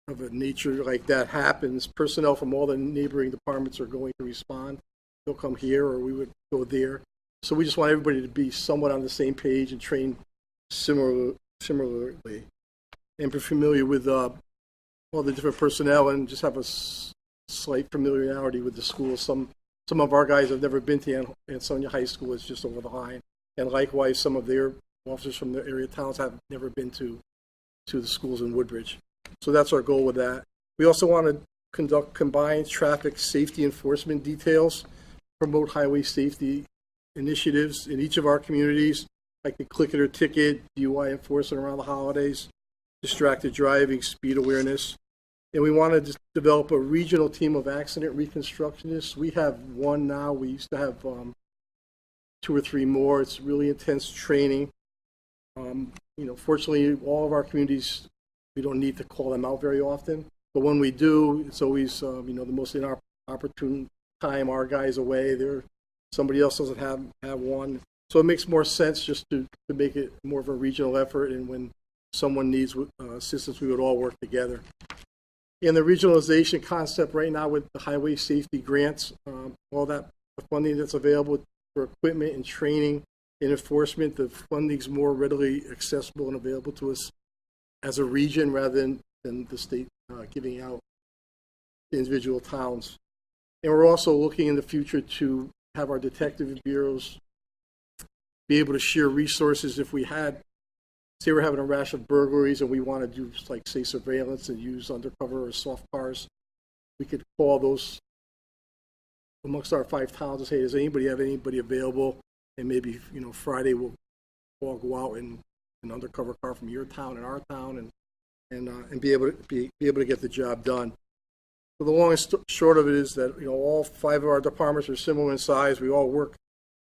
of a nature like that happens, personnel from all the neighboring departments are going to respond. They'll come here, or we would go there. So we just want everybody to be somewhat on the same page and train similarly, and be familiar with all the different personnel, and just have a slight familiarity with the school. Some of our guys have never been to Ansonia High School. It's just over the line, and likewise, some of their officers from the area towns have never been to the schools in Woodbridge. So that's our goal with that. We also want to conduct combined traffic safety enforcement details, promote highway safety initiatives in each of our communities, like the click it or ticket, DUI enforcement around the holidays, distracted driving, speed awareness. And we want to develop a regional team of accident reconstructionists. We have 1 now. We used to have 2 or 3 more. It's really intense training. Fortunately, all of our communities, we don't need to call them out very often. But when we do, it's always, the most inopportune time. Our guy's away. Somebody else doesn't have one. So it makes more sense just to make it more of a regional effort. And when someone needs assistance, we would all work together. And the regionalization concept right now with the highway safety grants, all that the funding that's available for equipment and training and enforcement, the funding's more readily accessible and available to us as a region rather than the state giving out individual towns. And we're also looking in the future to have our detective bureaus be able to share resources. If we say we're having a rash of burglaries and we want to do, like, say, surveillance and use undercover or soft cars, we could call those amongst our 5 towns and say, does anybody have anybody available? And maybe, Friday we'll all go out in an undercover car from your town and our town and be able to get the job done. So the long and short of it is that all 5 of our departments are similar in size. We all work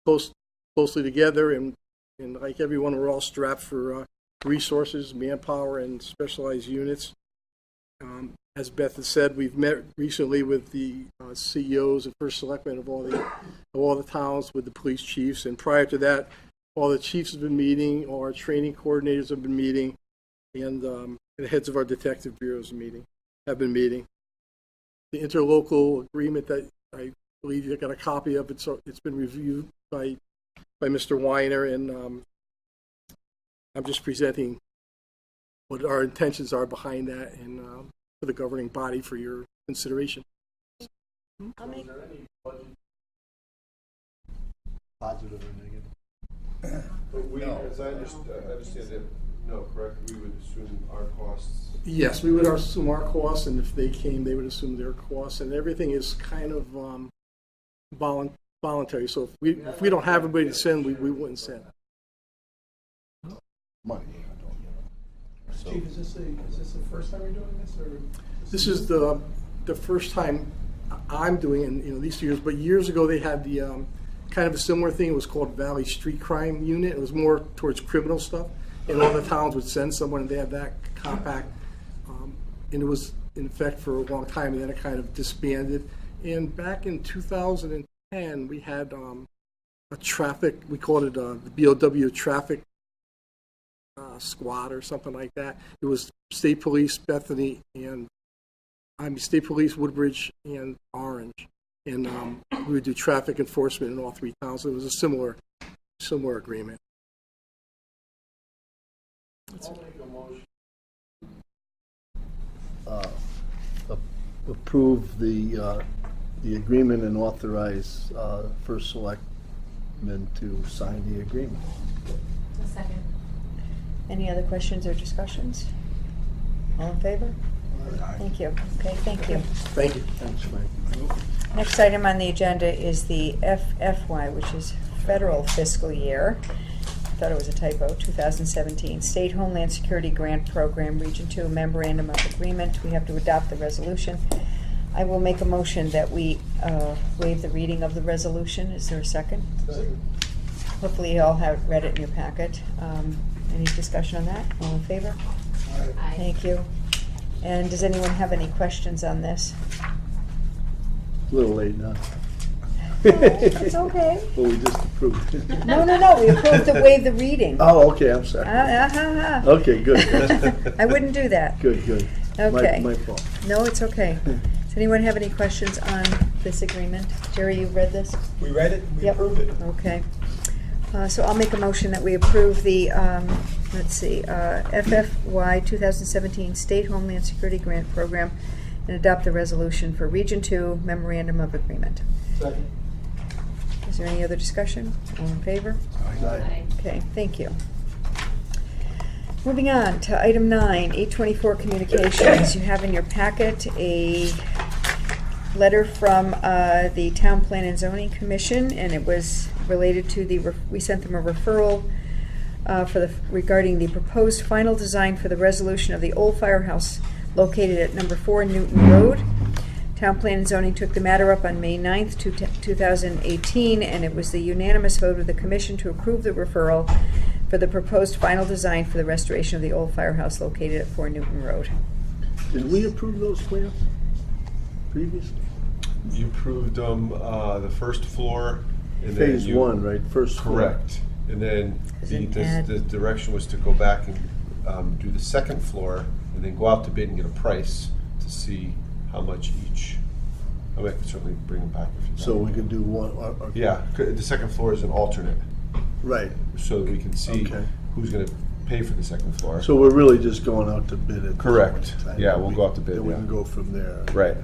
closely together, and like everyone, we're all strapped for resources, manpower, and specialized units. As Beth has said, we've met recently with the CEOs and first selectmen of all the towns, with the police chiefs, and prior to that, all the chiefs have been meeting, all our training coordinators have been meeting, and the heads of our detective bureaus have been meeting. The interlocal agreement that I believe you got a copy of, it's been reviewed by Mr. Weiner, and I'm just presenting what our intentions are behind that, and for the governing body for your consideration. Positive or negative? But we, as I understand it, no, correct, we would assume our costs. Yes, we would assume our costs, and if they came, they would assume their costs, and everything is kind of voluntary. So if we don't have anybody to send, we wouldn't send. Money. Chief, is this the first time you're doing this, or? This is the first time I'm doing it in these years. But years ago, they had the kind of a similar thing. It was called Valley Street Crime Unit. It was more towards criminal stuff, and all the towns would send someone, and they had that compact. And it was in effect for a long time, and then it kind of disbanded. And back in 2010, we had a traffic. We called it the BOW traffic squad or something like that. It was State Police Bethany and State Police Woodbridge and Orange, and we would do traffic enforcement in all three towns. It was a similar agreement. Approve the agreement and authorize First Selectmen to sign the agreement. A second. Any other questions or discussions? All in favor? Thank you. Okay, thank you. Thank you. Thanks, Mike. Next item on the agenda is the FFY, which is federal fiscal year. I thought it was a typo, 2017. State Homeland Security Grant Program, Region 2 Memorandum of Agreement. We have to adopt the resolution. I will make a motion that we waive the reading of the resolution. Is there a second? Hopefully you all have read it in your packet. Any discussion on that? All in favor? Aye. Thank you. And does anyone have any questions on this? A little late now. It's okay. Well, we just approved it. No, we approved to waive the reading. Oh, okay, I'm sorry. Okay, good. I wouldn't do that. Good. Okay. My fault. No, it's okay. Does anyone have any questions on this agreement? Jerry, you read this? We read it, we Yep. approved it. Okay. So I'll make a motion that we approve the, FFY 2017 State Homeland Security Grant Program and adopt the resolution for Region 2 Memorandum of Agreement. Second. Is there any other discussion? All in favor? Aye. Okay, thank you. Moving on to item 9, 824 Communications. You have in your packet a letter from the Town Plan and Zoning Commission, and it was related to we sent them a referral regarding the proposed final design for the resolution of the old firehouse located at number 4 Newton Road. Town Plan and Zoning took the matter up on May 9th, 2018, and it was the unanimous vote of the commission to approve the referral for the proposed final design for the restoration of the old firehouse located at 4 Newton Road. Did we approve those plans previously? You approved the first floor. And Phase then 1, right? First floor. Correct. And then the direction was to go back and do the second floor and then go out to bid and get a price to see how much each. I mean, I could certainly bring them back if you So we could do one. Yeah, the second floor is an alternate. Right. So that we can see who's going to pay for the second floor. So we're really just going out to bid at Correct. this point in time. Yeah, we'll go out to bid. Then we can go from there. Right.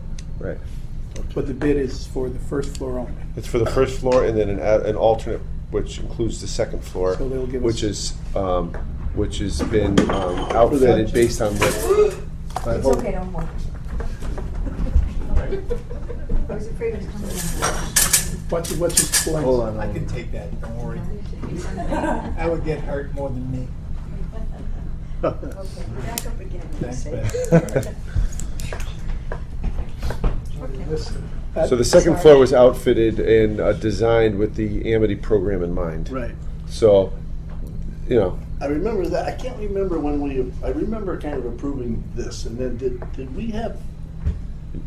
But the bid is for the first floor only. It's for the first floor and then an alternate, which includes the second floor, So they'll give which us- has been outfitted based on what. It's okay, don't worry. I was afraid it was coming in. What's his point? Hold on. I can take that, don't worry. I would get hurt more than me. Okay, back up again. Thanks, Safe. Beth. So the second floor was outfitted and designed with the Amity program in mind. Right. So, I remember that. I can't remember when I remember kind of approving this, and then did we have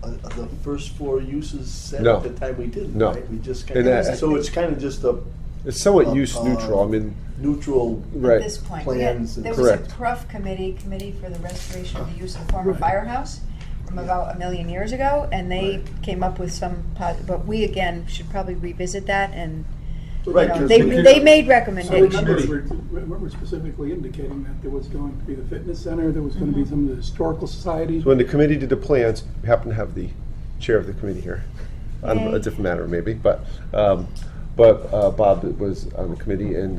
the first floor uses set No. at the time we didn't? No. Right? We just And kind of. that- So it's kind of just it's somewhat use neutral. I mean, neutral. right. At this point, Plans and- there was a Correct. CRUF committee for the restoration of the use of the former firehouse from about 1 million years ago, and they came up with some, but we again should probably revisit that and, Right, 'cause they made So recommendations. we're specifically indicating that there was going to be the fitness center, there was going to be some of the historical societies. So when the committee did the plans, we happen to have the chair of the committee here on Yay. a different matter maybe, but but Bob was on the committee, and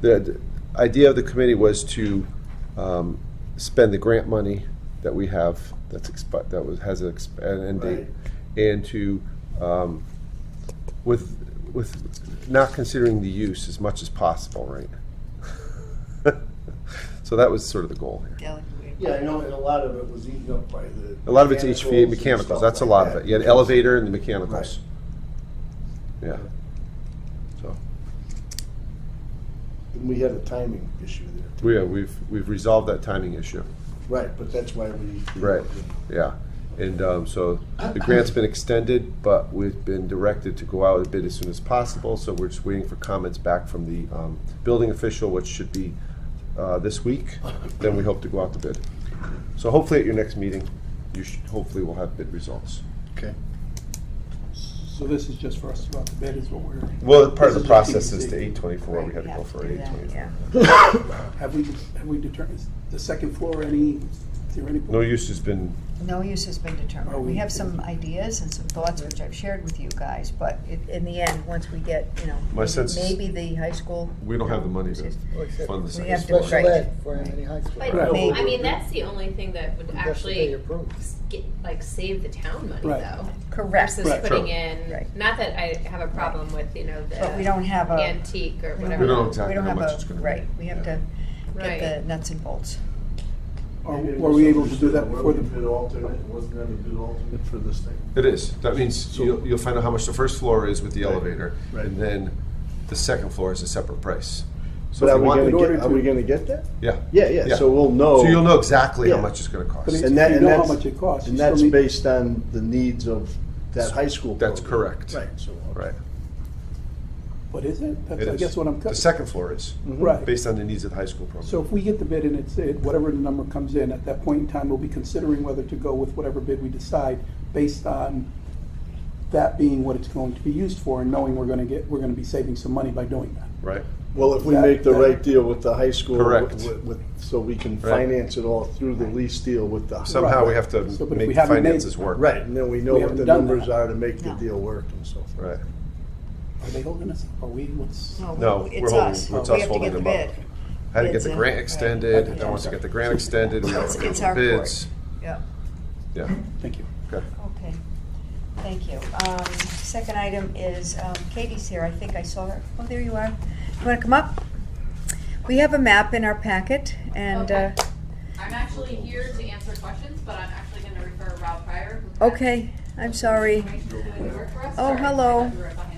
the idea of the committee was to spend the grant money that we have has an end date, and to with not considering the use as much as possible, right? So that was sort of the goal here. Yeah, I know, and a lot of it was eaten up by the. A lot of it's HVAC, and mechanicals, stuff that's a like lot of that. it. You had elevator and the mechanicals. Yeah. So, And we had a timing issue there. we've resolved that timing issue. Right, but that's why we. Right, yeah. And so the grant's been extended, but we've been directed to go out a bid as soon as possible, so we're just waiting for comments back from the building official, which should be this week. Then we hope to go out to bid. So hopefully at your next meeting, hopefully we'll have bid results. Okay. So this is just for us to go out to bid is what we're. Well, part of the this process is is to P&C. 824, we had to go for 824. Yeah. Have we determined, is the second floor is there any? No use has been, No use has been determined. Are We we- have some ideas and some thoughts, which I've shared with you guys, but in the end, once we get, My sense is maybe the high school. we don't have the money to fund the We second have to, floor. right. For any high school. But, Right. I mean, that's the only thing that would That's what actually they approved. save the town money, Right. though. Correct. Versus Right. putting True. in, Right. not that I have a problem with, the But we don't have a. antique or we whatever. We don't know exactly we don't how have much a- it's gonna be. Right, we have to Right. get the nuts and bolts. Were we able to do that before the? Bid alternate, wasn't that a bid alternate for this thing? It is. That means you'll find out how much the first floor is with the Right. elevator, Right. and then the second floor is a separate price. So But if are you we want, gonna get that? yeah. Yeah, so we'll know. So you'll know exactly how Yeah. much it's gonna cost. But And if that, you and know how that's, much it costs, and you still that's need- based on the needs of that high school That's program. correct. Right, so. Right. What is it? That's, It I is. guess what I'm. The second floor is. Right. Based on the needs of the high school program. So if we get the bid and whatever the number comes in, at that point in time, we'll be considering whether to go with whatever bid we decide based on that being what it's going to be used for and knowing we're gonna be saving some money by doing that. Right. Well, if we That- make the that- right deal with the high school. Correct. So we can Right. finance it all through the lease deal with the. Somehow we have to So, but if make we the haven't made- finances work. Right, and then we know We what haven't the done numbers that. are to make the No. deal work and so forth. Right. Are they holding us? Are we? What's? No, it's we're holding, us. it's We us have to holding get the them bid. up. Had to get Bids the in. grant Right. extended, Okay. then once you get the grant extended, we have to It's go our for court. bids. Yeah. Yeah, Thank you. okay. Okay, thank you. Second item is, Katie's here, I think I saw her. Oh, there you are. You wanna come up? We have a map in our packet, and, Okay. I'm actually here to answer questions, but I'm actually going to refer Rob Pryor. who has okay, I'm sorry. information doing the work for us. Oh, Sorry, hello. I thought you were behind me.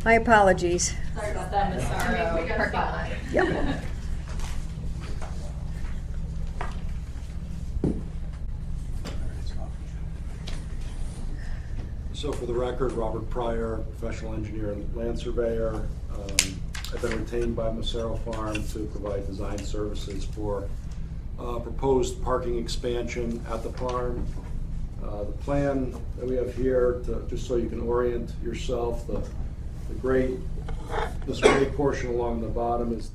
My apologies. Sorry about that, Ms. Sorrow. We got a spotlight. Yep. So for the record, Robert Pryor, professional engineer and land surveyor. I've been retained by Macero Farm to provide design services for proposed parking expansion at the farm. The plan that we have here, just so you can orient yourself, this gray portion along the bottom is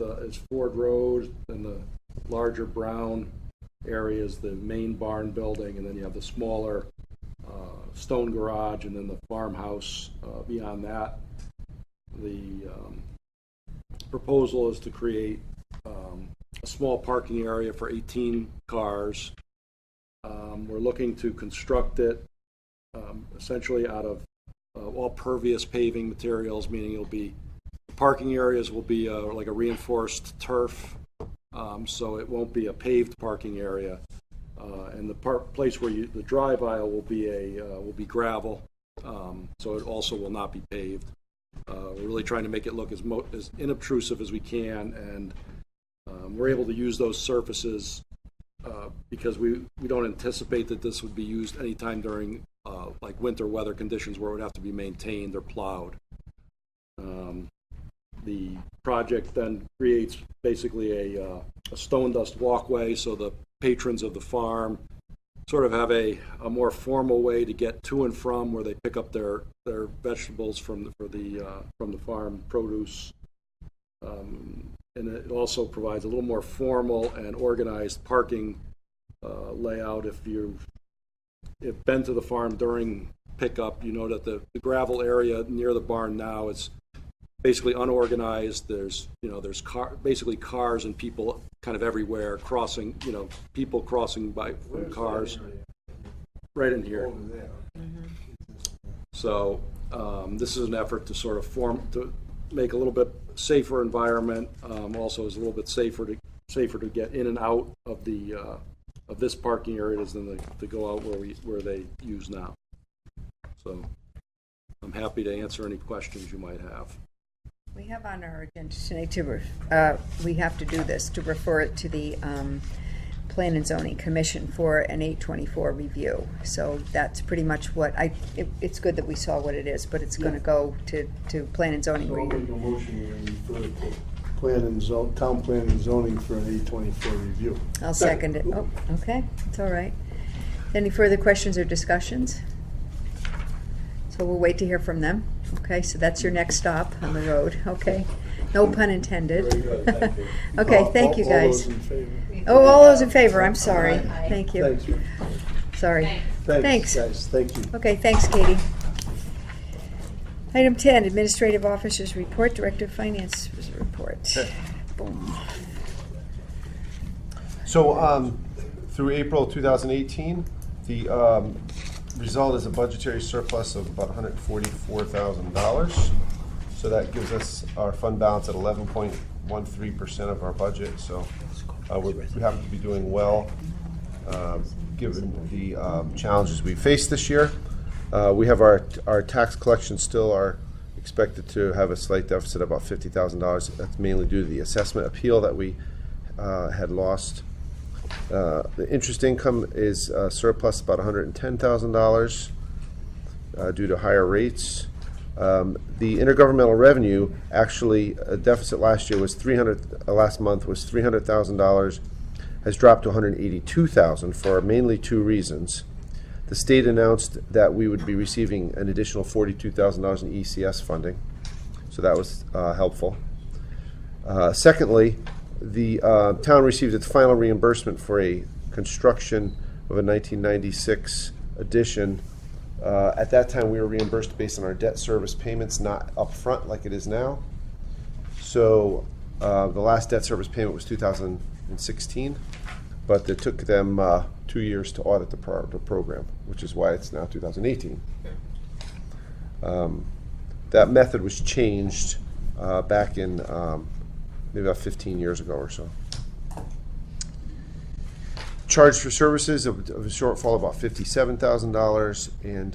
Ford Road, and the larger brown area is the main barn building, and then you have the smaller stone garage, and then the farmhouse beyond that. The proposal is to create a small parking area for 18 cars. We're looking to construct it essentially out of all pervious paving materials, meaning the parking areas will be like a reinforced turf, so it won't be a paved parking area. And the place where the drive aisle will be gravel, so it also will not be paved. We're really trying to make it look as inobtrusive as we can, and we're able to use those surfaces because we don't anticipate that this would be used anytime during like winter weather conditions where it would have to be maintained or plowed. The project then creates basically a stone dust walkway, so the patrons of the farm sort of have a more formal way to get to and from where they pick up their vegetables from the farm produce. And it also provides a little more formal and organized parking layout. If you've been to the farm during pickup, you know that the gravel area near the barn now is basically unorganized. There's basically cars and people kind of everywhere crossing, people crossing by cars right in here. So this is an effort to sort of to make a little bit safer environment. Also, is a little bit safer to get in and out of the of this parking area than to go out where they use now. So I'm happy to answer any questions you might have. We have on our agenda tonight we have to do this, to refer it to the Plan and Zoning Commission for an 824 review. So that's pretty much what it's good that we saw what it is, but it's going to go to Plan and Zoning. So I'll make a motion to refer to Town Plan and Zoning for an 824 review. I'll second it. Oh, okay, it's all right. Any further questions or discussions? So we'll wait to hear from them. Okay, so that's your next stop on the road. Okay, no pun intended. Very good, thank you. Okay, thank you, guys. All those in favor? Oh, all those in favor, I'm sorry. Thank you. Thanks. Sorry. Thanks, guys. Thank you. Okay, thanks, Katie. Item 10, Administrative Officers Report, Director of Finance Report. Boom. So through April 2018, the result is a budgetary surplus of about $144,000. So that gives us our fund balance at 11.13% of our budget. So we happen to be doing well given the challenges we faced this year. We have our tax collections still are expected to have a slight deficit of about $50,000. That's mainly due to the assessment appeal that we had lost. The interest income is surplus about $110,000 due to higher rates. The intergovernmental revenue, actually, a deficit last year was last month was $300,000, has dropped to $182,000 for mainly two reasons. The state announced that we would be receiving an additional $42,000 in ECS funding, so that was helpful. Secondly, the town received its final reimbursement for a construction of a 1996 addition. At that time, we were reimbursed based on our debt service payments, not upfront like it is now. So the last debt service payment was 2016, but it took them 2 years to audit the program, which is why it's now 2018. That method was changed back in maybe about 15 years ago or so. Charge for services of a shortfall of about $57,000, and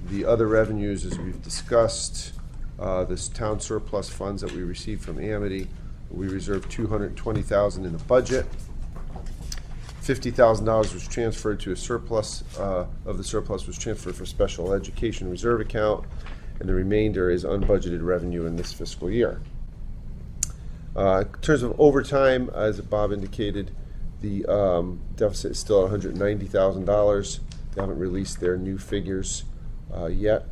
the other revenues, as we've discussed, this town surplus funds that we received from Amity, we reserved $220,000 in the budget. $50,000 was transferred to a surplus of the surplus was transferred for special education reserve account, and the remainder is unbudgeted revenue in this fiscal year. In terms of overtime, as Bob indicated, the deficit is still at $190,000. They haven't released their new figures yet.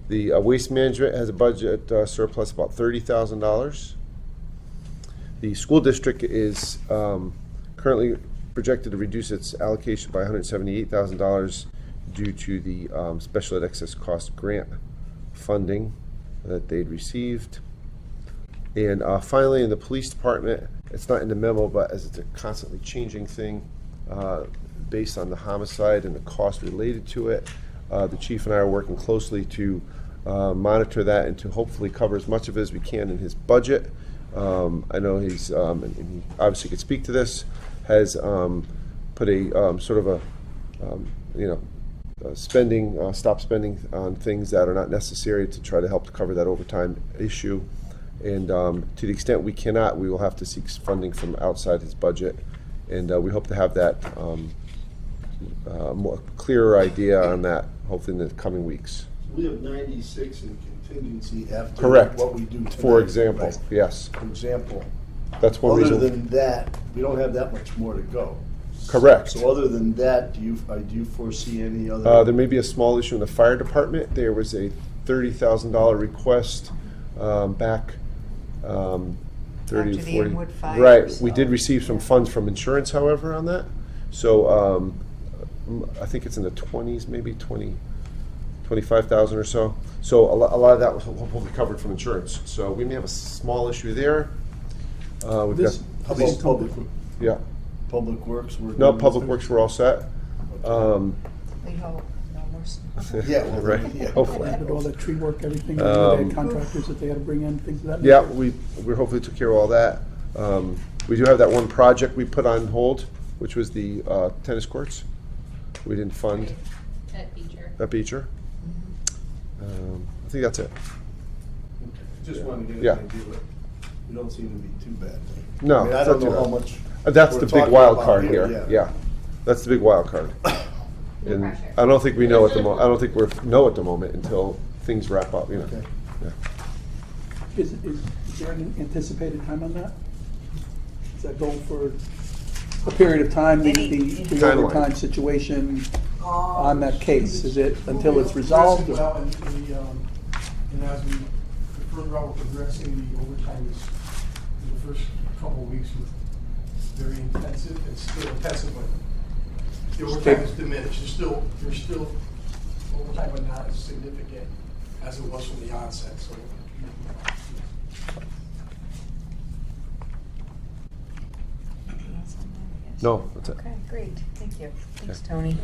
The waste management has a budget surplus of about $30,000. The school district is currently projected to reduce its allocation by $178,000 due to the special ed excess cost grant funding that they'd received. And finally, in the police department, it's not in the memo, but as it's a constantly changing thing based on the homicide and the cost related to it, the chief and I are working closely to monitor that and to hopefully cover as much of it as we can in his budget. I know he's, and he obviously could speak to this, has put a sort of a stop spending on things that are not necessary to try to help to cover that overtime issue. And to the extent we cannot, we will have to seek funding from outside his budget. And we hope to have that more clearer idea on that, hopefully in the coming weeks. We have 96 in contingency after Correct. what we do tonight. For example, right? yes. For example. That's one reason. Other than that, we don't have that much more to go. Correct. So other than that, do you foresee any other? There may be a small issue in the fire department. There was a $30,000 request back 30 After to the 40. Inwood fire, Right. so- We did receive some funds from insurance, however, on that. So I think it's in the 20s, maybe 20, 25,000 or so. So a lot of that will be covered from insurance. So we may have a small issue there. We've This, got how about public, yeah. public works? We're No, good public with works, we're all set. We hope, no more. Yeah, well, right. yeah. Hopefully. With all the tree work, everything, they had contractors that they had to bring in, things of that Yeah, nature. we hopefully took care of all that. We do have that one project we put on hold, which was the tennis courts. We didn't fund At Beecher. at Beecher. I think that's it. Just wanted to get Yeah. an idea, but we don't seem to be too bad. No, I mean, I it's don't not know too how bad. much. That's we're the big talking wild about card here. Yeah, that's the big wild card. And I don't think we know at the I don't think we know at the moment until things wrap up. You know. Okay. Yeah. Is there an anticipated time on that? Is that going for a period of time, the Timeline. overtime situation on that case? Is it until it's resolved? or- And as we, the further out we're progressing, the overtime is, in the first couple of weeks, was very intensive. It's still intensive, but the overtime is diminished. There's still overtime, but not as significant as it was from the onset, so. No, that's it. Okay, great, thank you. Thanks, Tony.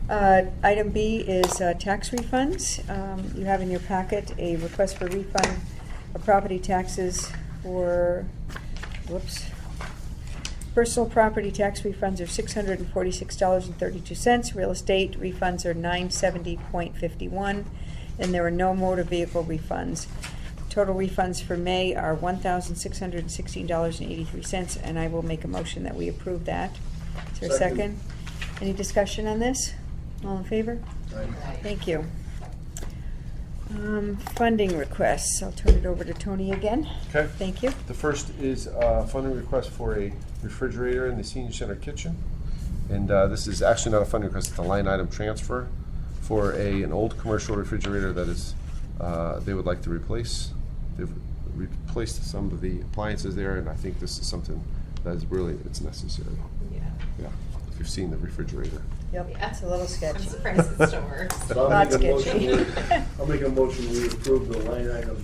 Item B is tax refunds. You have in your packet a request for refund of property taxes for, whoops. Personal property tax refunds are $646.32. Real estate refunds are $970.51, and there are no motor vehicle refunds. Total refunds for May are $1,616.83, and I will make a motion that we approve that. Is there a second? Any discussion on this? All in favor? Thank you. Funding requests. I'll turn it over to Tony again. Okay. Thank you. The first is a funding request for a refrigerator in the senior center kitchen. And this is actually not a funding request, it's a line item transfer for an old commercial refrigerator that is, they would like to replace. They've replaced some of the appliances there, and I think this is something that is really, it's necessary. Yeah. Yeah, if you've seen the refrigerator. Yep, it's a little sketchy. I'm surprised it still works. So I'll Not make a motion, sketchy. I'll make a motion, we approve the line item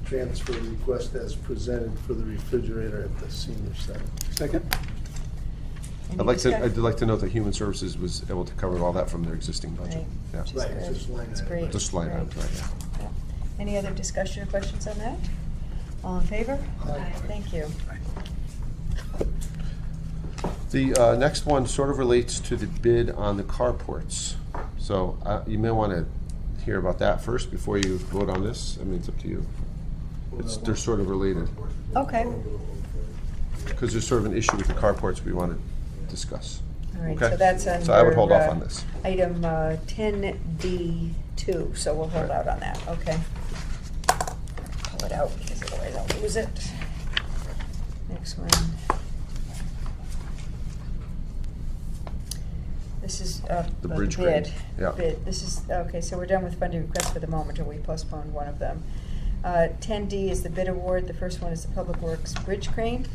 transfer request as presented for the refrigerator at the senior center. Second? Any I'd like discuss- to note that Human Services was able to cover all that from their existing budget. Right. Yeah. Which is Right, good. it's just line That's item. great. Just line Great. items, right, yeah. Yeah. Any other discussion or questions on that? All in favor? Aye. Thank you. The next one sort of relates to the bid on the carports. So you may want to hear about that first before you vote on this. I mean, it's up to you. They're sort of related. Okay. Because there's sort of an issue with the carports we want to discuss. All right, Okay? so that's under. So I would hold off on this. Item 10D2, so we'll hold out on that, okay. Pull it out, because otherwise I'll lose it. Next one. This is, The bridge bid. crane, yeah. Bid, this is, okay, so we're done with funding requests for the moment, or we postponed one of them. 10D is the bid award, the first one is the Public Works Bridge Crane.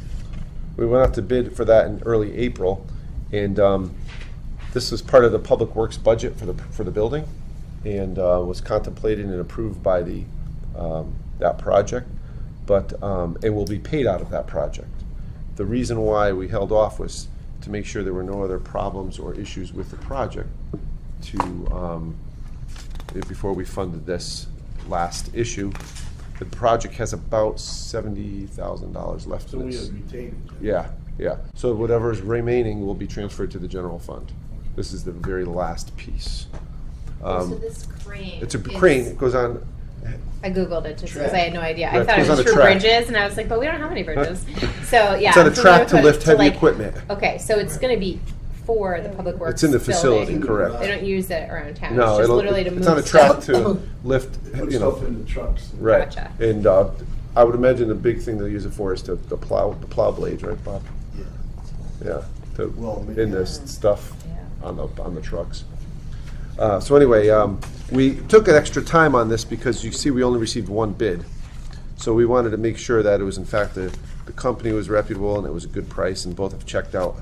We went out to bid for that in early April, and this was part of the Public Works budget for the building, and was contemplated and approved by the that project, but it will be paid out of that project. The reason why we held off was to make sure there were no other problems or issues with the project before we funded this last issue. The project has about $70,000 left So in we this. have retained it. Yeah, yeah. So whatever is remaining will be transferred to the general fund. This is the very last piece. So this crane. It's a is- crane. It goes on. I Googled it just because Track. I had no idea. Right, I thought it it goes was on a for track. bridges, and I was like, but we don't have any bridges. So yeah. It's on a I'm track familiar to lift with heavy like- equipment. Okay, so it's going to be for the public works. It's in the facility, building. correct. They don't use it around town. No, it's just literally to it's move on a track stuff. to lift, Put you know. stuff in the trucks. Right. Gotcha. And I would imagine the big thing they use it for is the plow blades, right, Bob? Yeah. Yeah. Well, maybe. In this stuff on the trucks. So anyway, we took an extra time on this because you see we only received one bid. So we wanted to make sure that it was in fact the company was reputable and it was a good price and both have checked out.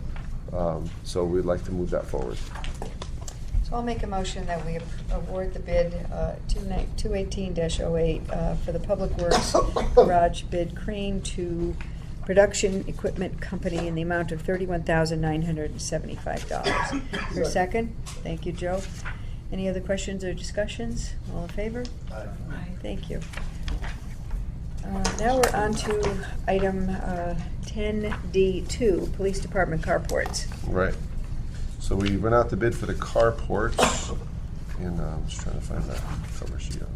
So we'd like to move that forward. So So I'll make a motion that we award the bid 218-08 for the Public Works Garage Bid Crane to Production Equipment Company in the amount of $31,975. For a second? Thank you, Joe. Any other questions or discussions? All in favor? Aye. Thank you. Now we're on to item 10D2, Police Department Carports. Right. So we went out to bid for the carports, and I'm just trying to find that cover sheet on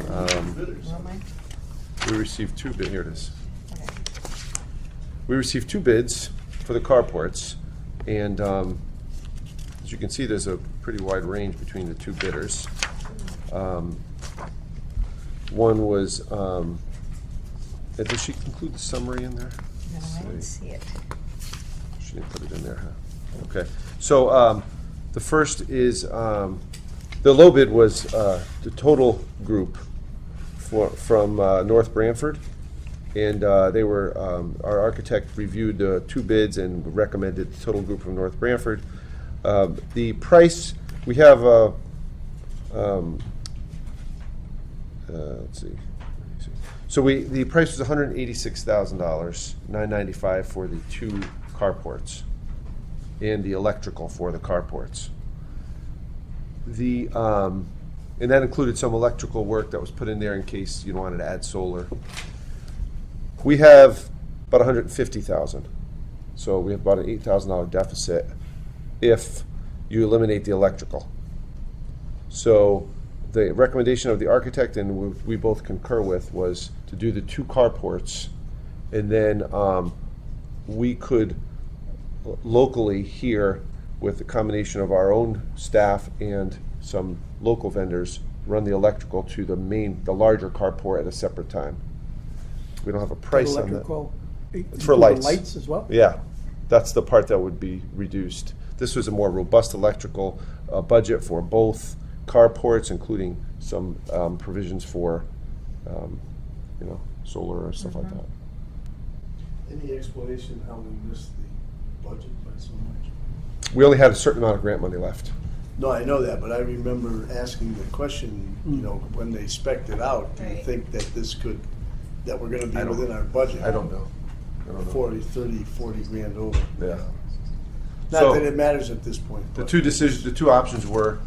that here. We received two bids. Here it is. Okay. We received two bids for the carports, and as you can see, there's a pretty wide range between the two bidders. One was, did she include the summary in there? No, I didn't see it. She didn't put it in there, huh? Okay. So the first is, the low bid was the total group from North Branford. And they were, our architect reviewed the two bids and recommended the total group from North Branford. The price, we have, let's see. So the price was $186,000, $995 for the two carports and the electrical for the carports. And that included some electrical work that was put in there in case you wanted to add solar. We have about $150,000. So we have about an $8,000 deficit if you eliminate the electrical. So the recommendation of the architect, and we both concur with, was to do the two carports, and then we could locally here, with the combination of our own staff and some local vendors, run the electrical to the larger carport at a separate time. We don't have a price on that. Electrical, For lights. Lights as well? Yeah, that's the part that would be reduced. This was a more robust electrical budget for both carports, including some provisions for, solar or stuff like that. Any explanation how we missed the budget by so much? We only had a certain amount of grant money left. No, I know that, but I remember asking the question, when they spec'd it out, do you think that that we're gonna be within our budget? I don't know. 40 grand over. Yeah. Not that it matters at this point. The two options were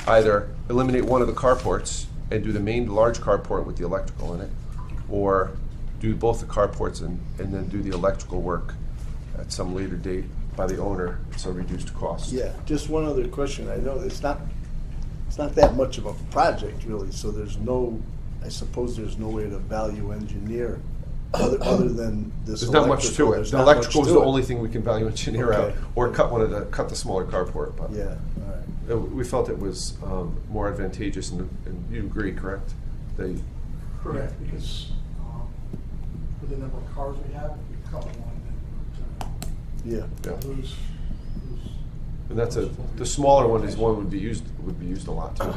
either eliminate one of the carports and do the main large carport with the electrical in it, or do both the carports and then do the electrical work at some later date by the owner, so reduced cost. Yeah, just one other question. I know it's not that much of a project really, so I suppose there's no way to value engineer other than this. There's not much to it. The electrical is the only thing we can value engineer out, or cut the smaller carport. But yeah, all right. We felt it was more advantageous, and you agree, correct? Correct, because with the number of cars we have, if we cut one, then we're lose. And that's the smaller one would be used a lot too.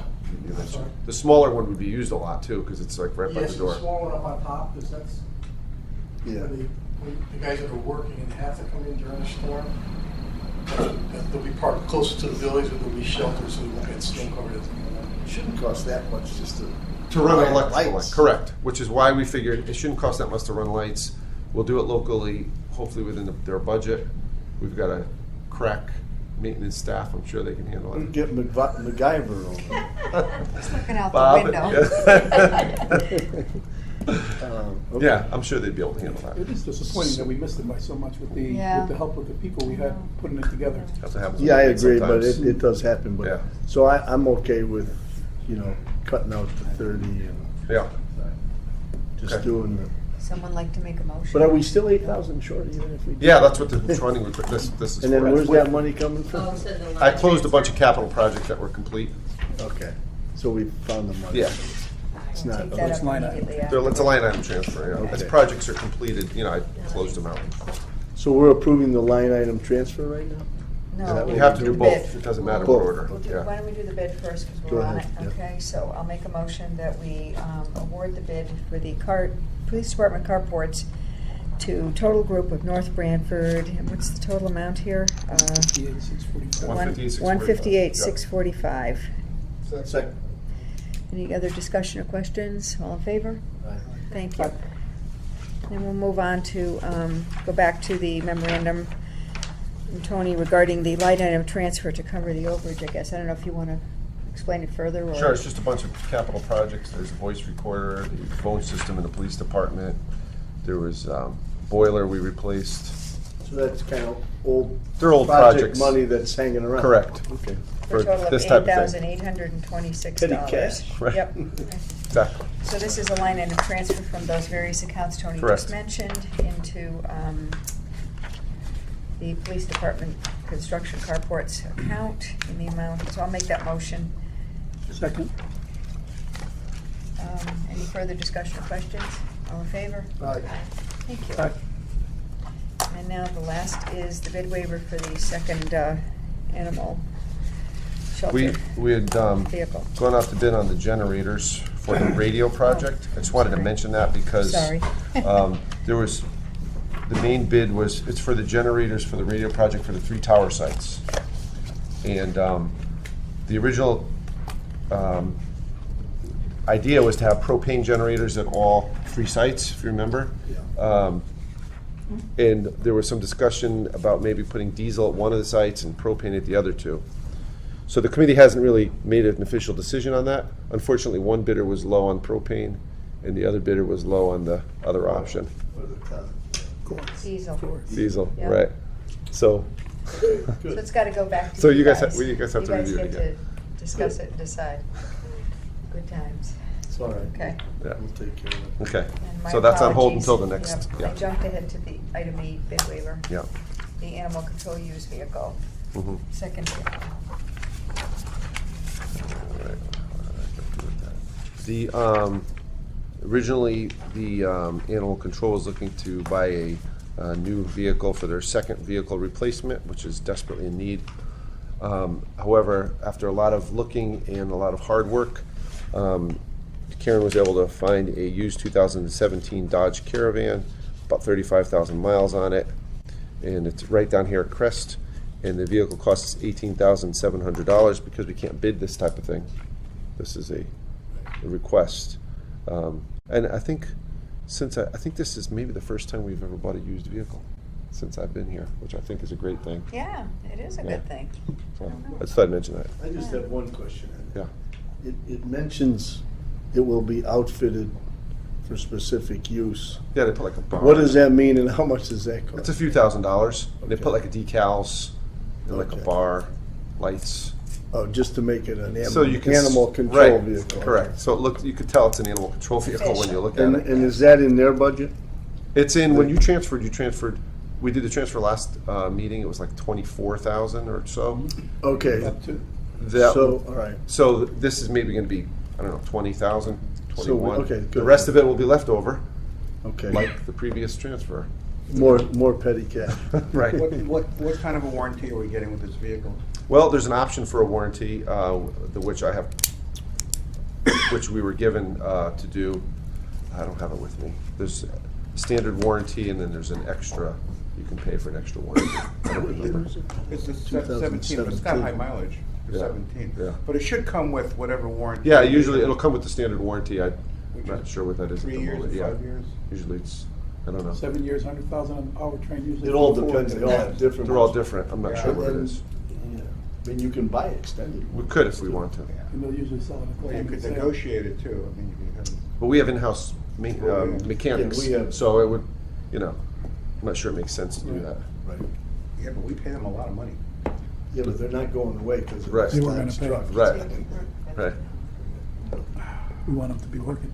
The smaller one would be used a lot too, because it's like right by the door. Yes, the small one up on top, because that's yeah. the guys that are working and have to come in during a storm. They'll be parked closer to the buildings, or they'll be sheltered so we won't get snow covered. It shouldn't cost that much just to run an electrical line. Correct, which is why we figured it shouldn't cost that much to run lights. We'll do it locally, hopefully within their budget. We've got a crack maintenance staff. I'm sure they can handle it. Get MacGyver over. Just looking out Bob, the window. Yeah, I'm sure they'd be able to handle that. It is disappointing that we missed it by so much with the help of the people we had putting it together. That's what happens. Yeah, I agree, but sometimes. it does happen. But so I'm okay with cutting out the 30 and just doing the. Someone like to make a motion? But are we still 8,000 short even if we? Yeah, that's what the running. This is. And then where's that money coming from? I closed a bunch of capital projects that were complete. Okay, so we found the money. Yeah. It's not. Take that up immediately after. It's a line item transfer. Okay. As projects are completed, I closed them out. So we're approving the line item transfer right now? No, You have to do the both. bid. It doesn't matter what order. Why don't we do the bid first, because Go we're on it, ahead, yeah. okay? So I'll make a motion that we award the bid for the police department carports to Total Group of North Branford, and what's the total amount here? 158,645. 158,645. Second. Any other discussion or questions? All in favor? Thank you. Then we'll move on to, go back to the memorandum from Tony regarding the line item transfer to cover the overage, I guess. I don't know if you want to explain it further, or? Sure, it's just a bunch of capital projects. There's a voice recorder, the phone system in the police department. There was boiler we replaced. So that's kind of old. They're old project projects. money that's hanging around. Correct. Okay. For a total of this type of thing. $8,826. Petty cash. Right. Yep. Exactly. So this is a line item transfer from those various accounts Tony Correct. just mentioned into the police department construction carports account in the amount, so I'll make that motion. Second. Any further discussion or questions? All in favor? Aye. Thank you. Aye. And now the last is the bid waiver for the second animal shelter We had vehicle. gone out to bid on the generators for the radio project. I just wanted to mention that because Sorry. there was, the main bid was, it's for the generators for the radio project for the 3 tower sites. And the original idea was to have propane generators at all 3 sites, if you remember. And there was some discussion about maybe putting diesel at one of the sites and propane at the other 2. So the committee hasn't really made an official decision on that. Unfortunately, one bidder was low on propane, and the other bidder was low on the other option. Diesel. Diesel, Yeah. right. So. So it's got to go back to So you you guys guys. have to review it You guys again. get to discuss it and decide. Good times. It's all right. Okay. Yeah. We'll take care of it. Okay. And my So that's on hold apologies. until the next, Yep. yeah. I jumped ahead to the item 8 bid waiver. Yeah. The animal control use vehicle. Mhm. Second. The, originally, the animal control was looking to buy a new vehicle for their second vehicle replacement, which is desperately in need. However, after a lot of looking and a lot of hard work, Karen was able to find a used 2017 Dodge Caravan, about 35,000 miles on it, and it's right down here at Crest, and the vehicle costs $18,700 because we can't bid this type of thing. This is a request. And I think I think this is maybe the first time we've ever bought a used vehicle since I've been here, which I think is a great thing. Yeah, it is a good thing. So I just thought I'd mention that. I just have one question. Yeah. It mentions it will be outfitted for specific use. Yeah, they put like a bar. What does that mean and how much does that cost? It's a few $1,000s. They put like a decals, and like a bar, lights. Oh, just to make it an So you can animal control right, vehicle. Correct. So you could tell it's an animal control vehicle when you look at it. And is that in their budget? It's in, when you transferred, we did the transfer last meeting, it was like 24,000 or so. Okay. That- So, all right. So this is maybe gonna be, I don't know, 20,000, So, 21. okay, The good. rest of it will be left over, Okay. like the previous transfer. More petty cash. Right. What kind of a warranty are we getting with this vehicle? Well, there's an option for a warranty, which we were given to do. I don't have it with me. There's standard warranty, and then there's an extra. You can pay for an extra warranty. I don't remember. It's a 17, but it's got high mileage for Yeah. 17. Yeah. But it should come with whatever warranty. Yeah, usually it'll come with the standard warranty. I'm not sure what that is. 3 at the years, moment. Yeah. 5 years? Usually it's, I don't know. 7 years, 100,000 on powertrain usually. It all 24. depends, they all have different. They're all ones. different. I'm not Yeah. sure what it And- is. yeah. I mean, you can buy extended. We could if we want to. And they'll usually sell it at Well, you could negotiate it too. I mean, you could have. But we have in-house mechanics, Yeah, we have- so it would, I'm not sure it makes sense to do that. Right. Yeah, but we pay them a lot of money. Yeah, but they're not going away because of Right. the They were gonna pay. truck. Right. Right. We want them to be working.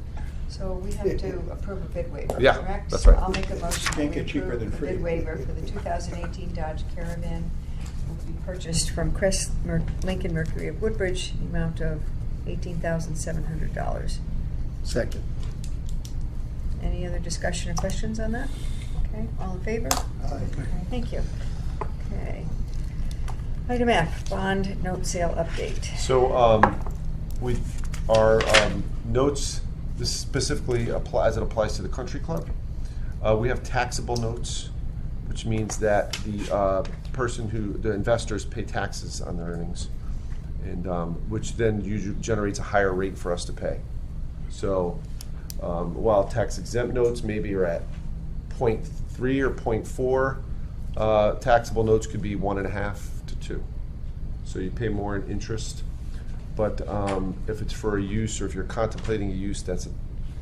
So we have to approve a bid waiver, Yeah, correct? that's right. I'll make a motion that Can't we get cheaper approve than the free. bid waiver for the 2018 Dodge Caravan. Will be purchased from Lincoln Mercury of Woodbridge, the amount of $18,700. Second. Any other discussion or questions on that? Okay, all in favor? Aye. Thank you. Okay. Item F, bond note sale update. So our notes, this specifically applies to the country club. We have taxable notes, which means that the the investors pay taxes on their earnings, and which then usually generates a higher rate for us to pay. So while tax exempt notes maybe are at 0.3 or 0.4, taxable notes could be 1.5 to 2. So you pay more in interest. But if it's for a use, or if you're contemplating a use that's a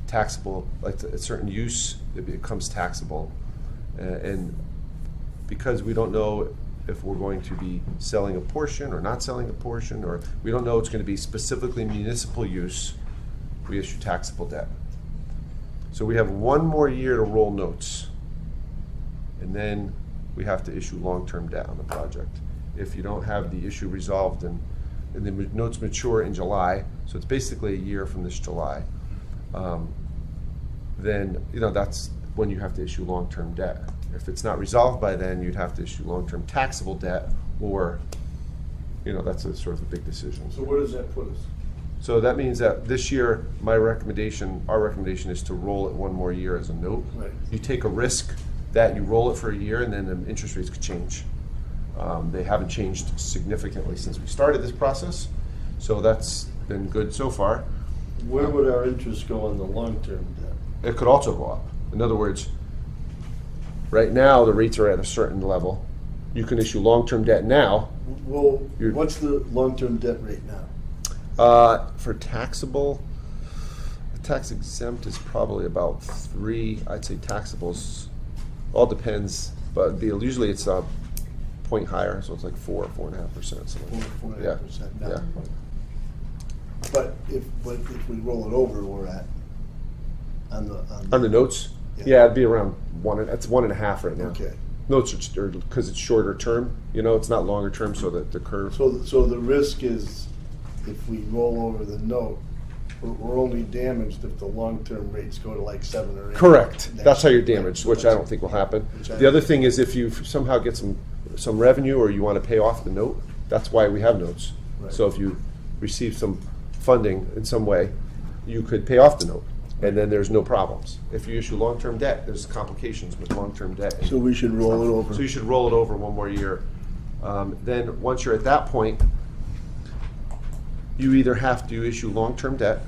taxable, like a certain use, it becomes taxable. And because we don't know if we're going to be selling a portion or not selling a portion, or we don't know it's going to be specifically municipal use, we issue taxable debt. So we have 1 more year to roll notes, and then we have to issue long-term debt on the project. If you don't have the issue resolved, and the notes mature in July, so it's basically a year from this July, then that's when you have to issue long-term debt. If it's not resolved by then, you'd have to issue long-term taxable debt, or that's a sort of a big decision. So where does that put us? So that means that this year, our recommendation is to roll it 1 more year as a note. Right. You take a risk that you roll it for a year, and then the interest rates could change. They haven't changed significantly since we started this process, so that's been good so far. Where would our interest go on the long-term debt? It could also go up. In other words, right now the rates are at a certain level. You can issue long-term debt now. Well, what's the long-term debt rate now? For taxable, tax exempt is probably about 3. I'd say taxables, all depends, but usually it's a point higher, so it's like 4.5%. 4.5% now. Yeah. But if we roll it over, we're at on the notes. Yeah, it'd be around 1. It's 1.5 right now. Okay. Notes are because it's shorter term. It's not longer term, so that the curve. So the risk is, if we roll over the note, we're only damaged if the long-term rates go to like 7 or 8. Correct. That's how you're damaged, which I don't think will happen. The other thing is, if you somehow get some revenue, or you want to pay off the note, that's why we have notes. Right. So if you receive some funding in some way, you could pay off the note, and then there's no problems. If you issue long-term debt, there's complications with long-term debt. So we should roll it over. So you should roll it over 1 more year. Then once you're at that point, you either have to issue long-term debt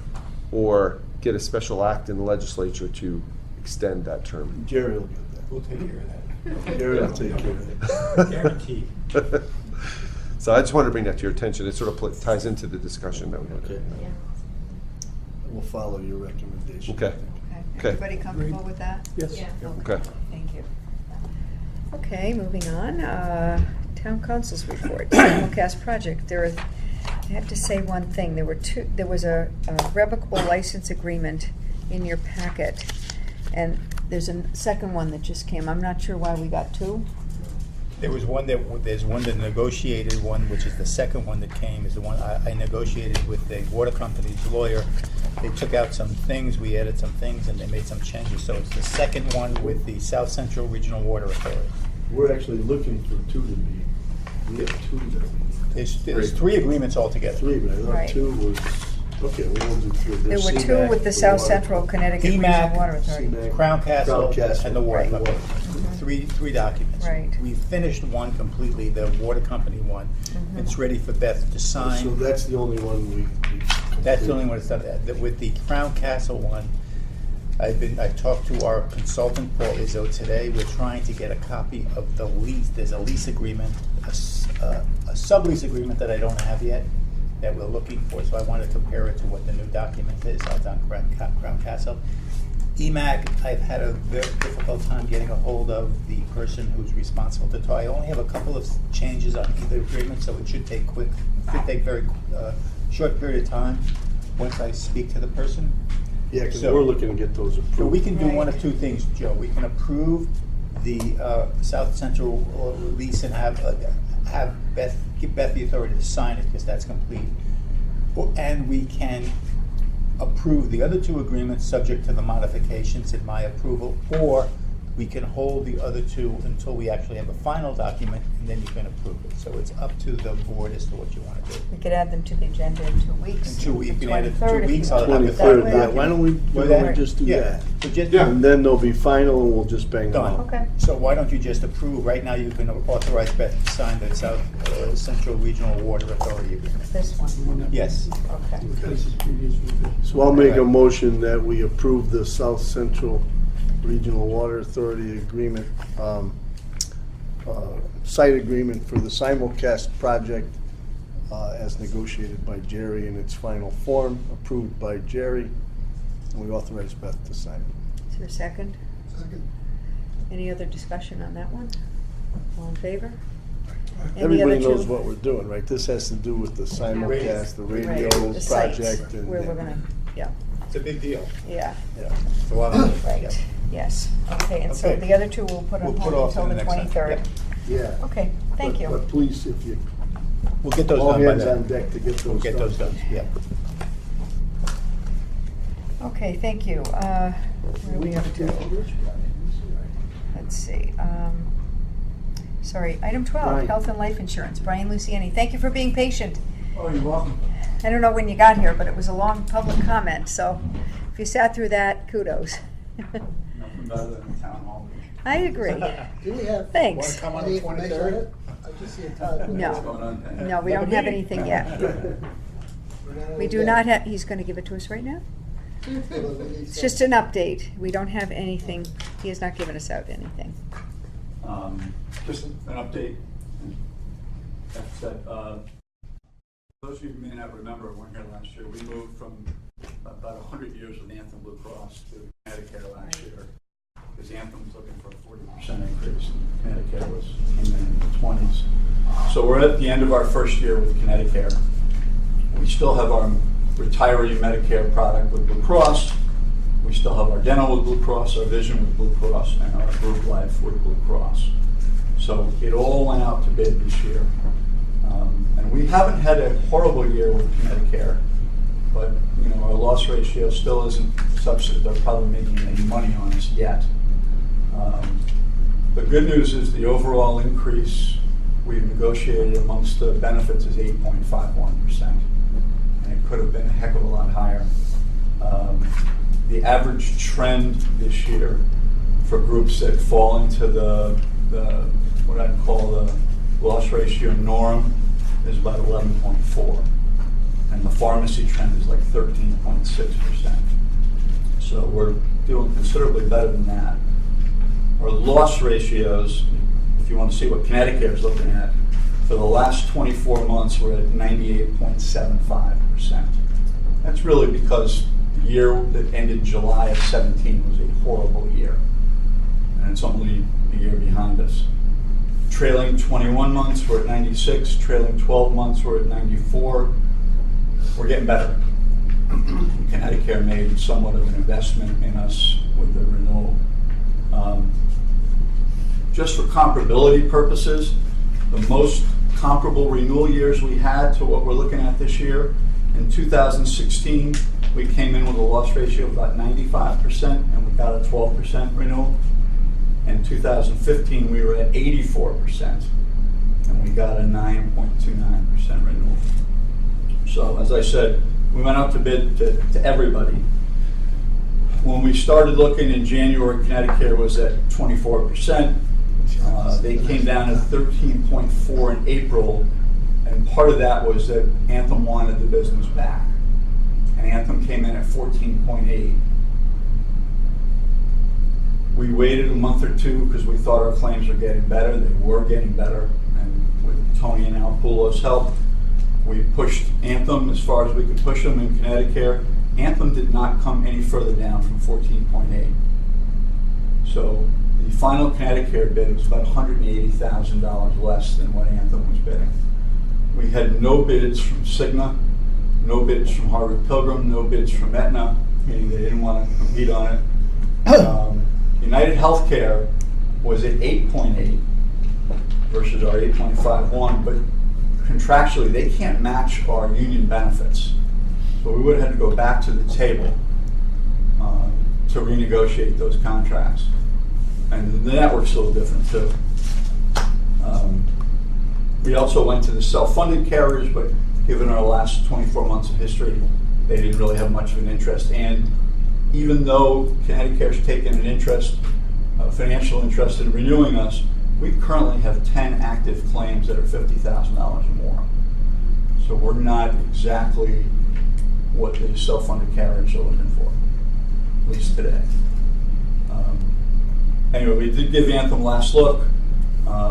or get a special act in the legislature to extend that term. Jerry will get that. We'll take care of that. Jerry will take care of it. Guaranteed. So I just wanted to bring that to your attention. It sort of ties into the discussion that we had. Okay. We'll follow your recommendation. Okay. Okay. Everybody comfortable with that? Yes. Yeah. Okay. Thank you. Okay, moving on. Town Council's report, simulcast project. I have to say one thing. There was a revocable license agreement in your packet, and there's a second one that just came. I'm not sure why we got 2. There's one that negotiated one, which is the second one that came, is the one I negotiated with the water company's lawyer. They took out some things, we added some things, and they made some changes. So it's the second one with the South Central Regional Water Authority. We're actually looking for 2 to be. We have 2 that we. There's 3 agreements altogether. 3, but I thought Right. 2 was. Okay, we'll do 3. There were 2 with the South Central Connecticut Regional Water Authority. Crown Castle, and the water Right. company. Three documents. Right. We finished one completely, the water company one. It's ready for Beth to sign. So that's the only one we That's the only one that's done that. With the Crown Castle one, I've talked to our consultant, Paul Izzo, today. We're trying to get a copy of the lease. There's a lease agreement, a sublease agreement that I don't have yet, that we're looking for. So I want to compare it to what the new document is out on Crown Castle. EMAC, I've had a very difficult time getting a hold of the person who's responsible to talk. I only have a couple of changes on either agreement, so it should take very short period of time once I speak to the person. Yeah, because we're looking to get those approved. So we can do one of 2 things, Joe. We can approve the South Central lease and have give Beth the authority to sign it, because that's complete. And we can approve the other 2 agreements subject to the modifications in my approval, or we can hold the other two until we actually have a final document, and then you can approve it. So it's up to the board as to what you want to do. We could add them to the agenda in 2 weeks. In 2 weeks, you can add it 23rd, 2 if you weeks. want I'll have to it do it that 23rd, way. yeah, why don't we just do Yeah. that? So just, And then they'll be final and we'll just bang them Done. out. Okay. So why don't you just approve, right now you can authorize Beth to sign the South Central Regional Water Authority agreement. This one. Yes. Okay. So I'll make a motion that we approve the South Central Regional Water Authority agreement, site agreement for the simulcast project as negotiated by Jerry in its final form, approved by Jerry, and we authorize Beth to sign it. Is there a second? Second. Any other discussion on that one? All in favor? Any Everybody other knows two? what we're doing, right? This has to do with the simulcast, the radio Right, the sites, project. And where we're gonna, yeah, It's a big deal. yeah, Yeah. It's a lot of money. right, Yep. yes. Okay, and so Okay. the other two we'll put on We'll put hold off to until the the next time. 23rd. Yeah. Okay, thank But- you. But please, if you, We'll get those all done by hands on then. deck to get those done. We'll get those done, yeah. Okay, thank you. Where are we up to? Let's see. Sorry, item 12, Brian. health and life insurance. Brian Luciani, thank you for being patient. Oh, you're welcome. I don't know when you got here, but it was a long public comment, so if you sat through that, kudos. Nothing better than a town hall. I agree. Do we have? Thanks. Come on the 23rd? I just see a title. No, no, we don't have anything yet. We do not have, he's gonna give it to us right now? It's just an update. We don't have anything, he has not given us out anything. Just an update. That's that, those of you who may not remember, weren't here last year, we moved from about 100 years with Anthem Blue Cross to Medicare last year. Because Anthem was looking for a 40% increase, and Medicare was in the 20s. So we're at the end of our first year with Connecticut. We still have our retiree Medicare product with Blue Cross. We still have our dental with Blue Cross, our vision with Blue Cross, and our group life with Blue Cross. So it all went out to bid this year. And we haven't had a horrible year with Connecticut, but you know, our loss ratio still isn't such that they're probably making any money on us yet. The good news is the overall increase we've negotiated amongst the benefits is 8.51%. And it could have been a heck of a lot higher. The average trend this year for groups that fall into the what I'd call the loss ratio norm is about 11.4. And the pharmacy trend is like 13.6%. So we're doing considerably better than that. Our loss ratios, if you want to see what Connecticut is looking at, for the last 24 months we're at 98.75%. That's really because the year that ended July of 17 was a horrible year. And it's only a year behind us. Trailing 21 months we're at 96, trailing 12 months we're at 94. We're getting better. Connecticut made somewhat of an investment in us with the renewal. Just for comparability purposes, the most comparable renewal years we had to what we're looking at this year, in 2016, we came in with a loss ratio of about 95%, and we got a 12% renewal. In 2015, we were at 84%, and we got a 9.29% renewal. So, as I said, we went out to bid to everybody. When we started looking in January, Connecticut was at 24%. They came down to 13.4 in April, and part of that was that Anthem wanted the business back. And Anthem came in at 14.8. We waited a month or two because we thought our claims were getting better. They were getting better, and with Tony and Al Poulos' help, we pushed Anthem as far as we could push them in Connecticut. Anthem did not come any further down from 14.8. So the final Connecticut bid was about $180,000 less than what Anthem was bidding. We had no bids from Cigna, no bids from Harvard Pilgrim, no bids from Aetna, meaning they didn't want to compete on it. United Healthcare was at 8.8 versus our 8.51, but contractually they can't match our union benefits. So we would have had to go back to the table to renegotiate those contracts. And the network's a little different too. We also went to the self-funded carriers, but given our last 24 months of history, they didn't really have much of an interest. And even though Connecticut's taken an interest, financial interest in renewing us, we currently have 10 active claims that are $50,000 or more. So we're not exactly what the self-funded carriers are looking for, at least today. Anyway, we did give Anthem last look.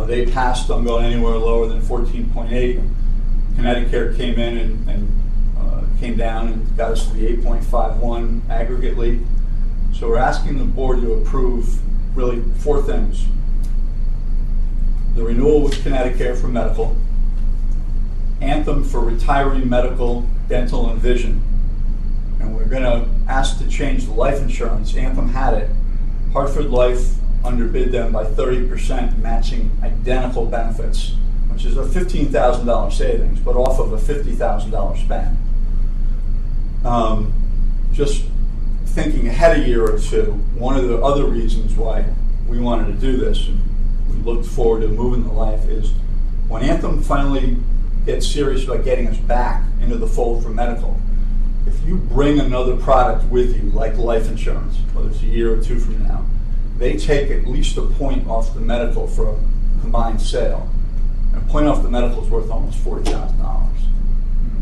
They passed on going anywhere lower than 14.8. Connecticut came in and came down and got us to the 8.51 aggregately. So we're asking the board to approve really 4 things. The renewal with Connecticut for medical, Anthem for retiree medical, dental, and vision. And we're going to ask to change the life insurance. Anthem had it. Hartford Life underbid them by 30%, matching identical benefits, which is a $15,000 savings, but off of a $50,000 spend. Just thinking ahead a year or two, one of the other reasons why we wanted to do this, and we looked forward to moving the life, is when Anthem finally gets serious about getting us back into the fold for medical, if you bring another product with you, like life insurance, whether it's a year or 2 from now, they take at least a point off the medical for a combined sale. And a point off the medical is worth almost $40,000.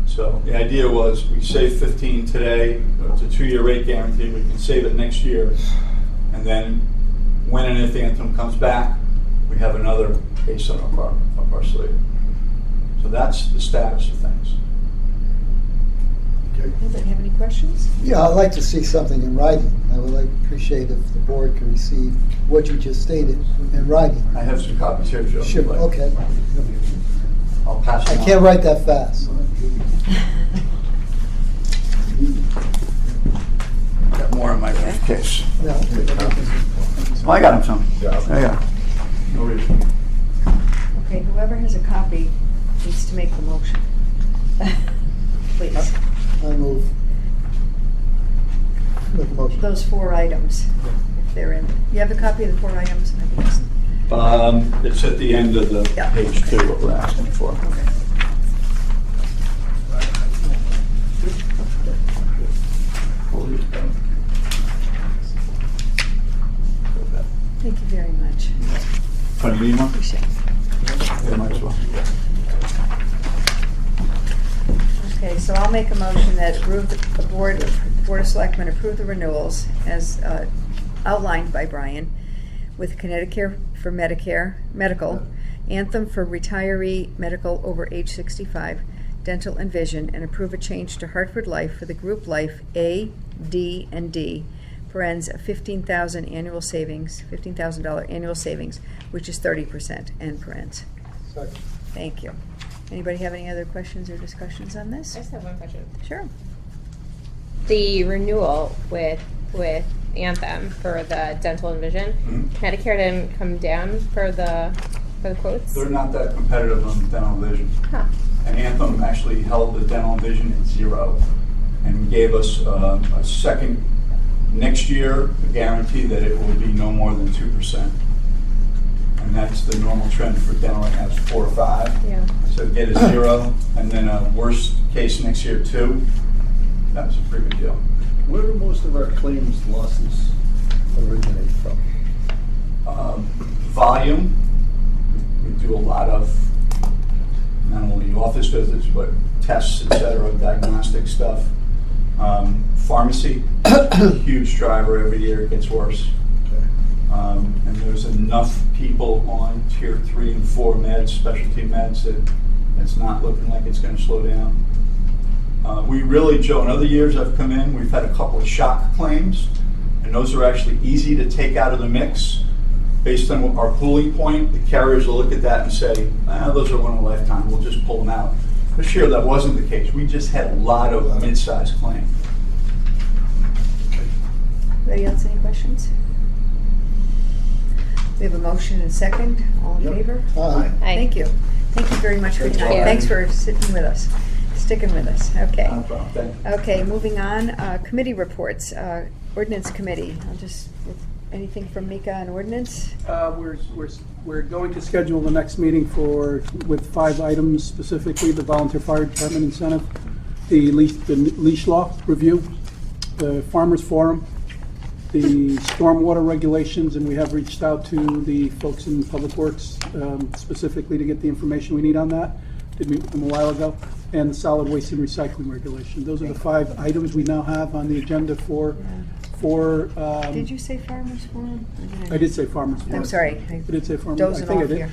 So the idea was we save $15,000 today, it's a 2-year rate guarantee, we can save it next year, and then when and if Anthem comes back, we have another ace on our sleeve. So that's the status of things. Anybody have any questions? Yeah, I'd like to see something in writing. I would appreciate if the board could receive what you just stated in writing. I have some copies here, Joe. Sure, okay. I'll pass them I on. can't write that fast. Got more in my briefcase. No. Well, I got them some. There you go. No reason. Okay, whoever has a copy needs to make the motion. Please. I move. Make a motion. Those 4 items, if they're in. You have a copy of the 4 items? I think it's- It's at the end of the page 2, what we're asking for. Thank you very much. Funny, you need one? Appreciate it. Yeah, might as well. Okay, so I'll make a motion that the Board of Selectmen approve the renewals as outlined by Brian with Connecticut for medical, Anthem for retiree medical over age 65, dental and vision, and approve a change to Hartford Life for the group life A, D, and D, parens a $15,000 annual savings, $15,000 annual savings, which is 30%, end parens. Second. Thank you. Anybody have any other questions or discussions on this? I just have one question. Sure. The renewal with Anthem for the dental and vision, Connecticut didn't come down for the quotes? They're not that competitive on dental and vision. Huh. And Anthem actually held the dental and vision at 0 and gave us a second next year a guarantee that it will be no more than 2%. And that's the normal trend for dental, it has 4 or 5. Yeah. So get a 0 and then a worst case next year 2. That's a pretty good deal. Where do most of our claims losses originate from? Volume. We do a lot of not only office visits, but tests, etc., diagnostic stuff. Pharmacy, huge driver every year, it gets worse. And there's enough people on tier 3 and 4 meds, specialty meds, that it's not looking like it's going to slow down. We really, Joe, in other years I've come in, we've had a couple of shock claims, and those are actually easy to take out of the mix. Based on our pooling point, the carriers will look at that and say, those are one in a lifetime, we'll just pull them out. This year that wasn't the case. We just had a lot of mid-sized claims. Anybody else, any questions? We have a motion and a second. All in favor? Aye. Thank you. Thank you very much for your Thank time. you. Thanks for sitting with us, sticking with us. Okay. No problem. Thank you. Okay, moving on. Committee reports. Ordinance Committee. I'll just Anything from Mika on ordinance? We're going to schedule the next meeting with 5 items, specifically the volunteer fire department incentive, the leash law review, the farmers forum, the stormwater regulations, and we have reached out to the folks in Public Works specifically to get the information we need on that. Did meet with them a while ago, and the solid waste and recycling regulation. Those are the 5 items we now have on the agenda for. Did you say farmers forum? I did say farmers forum. I'm sorry. I did say farmers. Dozing I think off I did. here.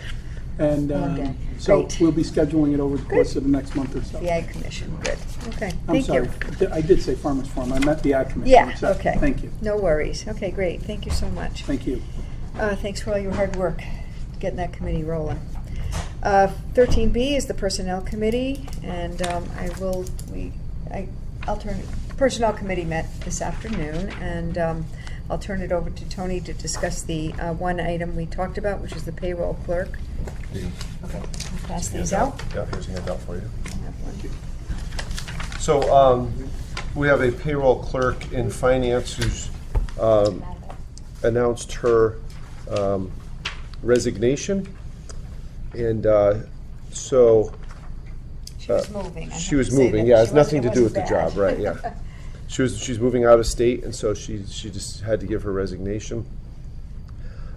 And Okay. so Great. we'll be scheduling it over the course of the next month or so. The Ag Commission, good. Okay, I'm thank sorry. you. I did say farmers forum. I meant the Ag Commission. Yeah, itself. okay. Thank you. No worries. Okay, great. Thank you so much. Thank you. Thanks for all your hard work getting that committee rolling. 13B is the Personnel Committee, and Personnel Committee met this afternoon, and I'll turn it over to Tony to discuss the one item we talked about, which is the payroll clerk. Okay, I'll pass these out. Yeah, here's a handout for you. So we have a payroll clerk in finance who's announced her resignation, and so She was moving. I She have was to say moving. that Yeah, it has she nothing to do with wasn't the bad. job, right? Yeah, she's moving out of state, and so she just had to give her resignation.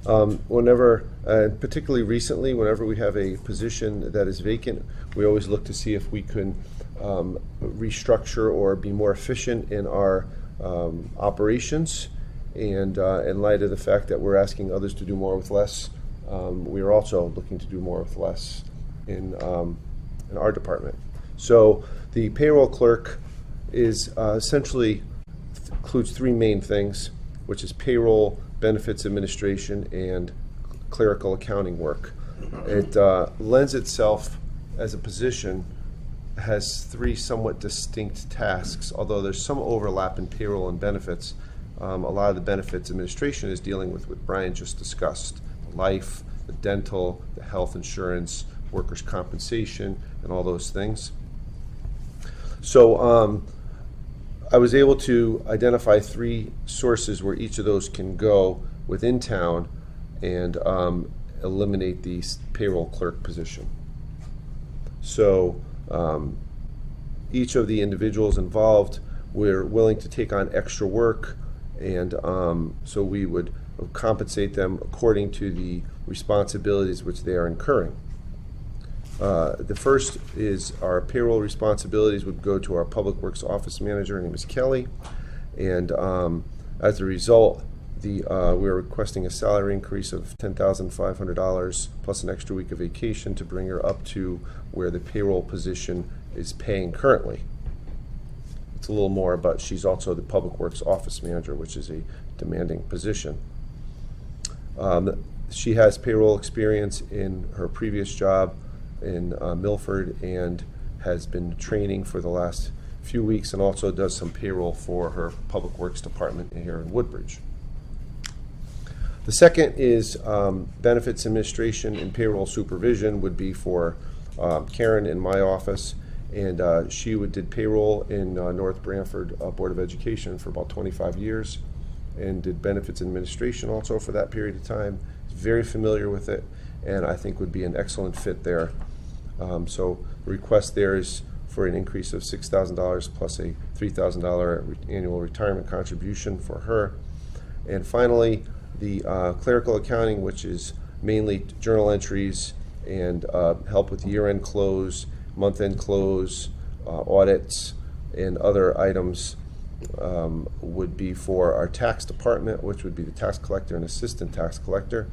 Particularly recently, whenever we have a position that is vacant, we always look to see if we can restructure or be more efficient in our operations. And in light of the fact that we're asking others to do more with less, we are also looking to do more with less in our department. So the payroll clerk is essentially includes 3 main things, which is payroll, benefits administration, and clerical accounting work. It lends itself as a position, has 3 somewhat distinct tasks, although there's some overlap in payroll and benefits. A lot of the benefits administration is dealing with what Brian just discussed: the life, the dental, the health insurance, workers' compensation, and all those things. So I was able to identify 3 sources where each of those can go within town and eliminate the payroll clerk position. So each of the individuals involved were willing to take on extra work, and so we would compensate them according to the responsibilities which they are incurring. The first is our payroll responsibilities would go to our Public Works Office Manager. Her name is Kelly, and as a result, we're requesting a salary increase of $10,500 plus an extra week of vacation to bring her up to where the payroll position is paying currently. It's a little more, but she's also the Public Works Office Manager, which is a demanding position. She has payroll experience in her previous job in Milford and has been training for the last few weeks, and also does some payroll for her Public Works Department here in Woodbridge. The second is benefits administration and payroll supervision would be for Karen in my office, and she did payroll in North Branford Board of Education for about 25 years and did benefits administration also for that period of time. Very familiar with it, and I think would be an excellent fit there. So the request there is for an increase of $6,000 plus a $3,000 annual retirement contribution for her. And finally, the clerical accounting, which is mainly journal entries and help with year-end close, month-end close, audits, and other items, would be for our tax department, which would be the tax collector and assistant tax collector.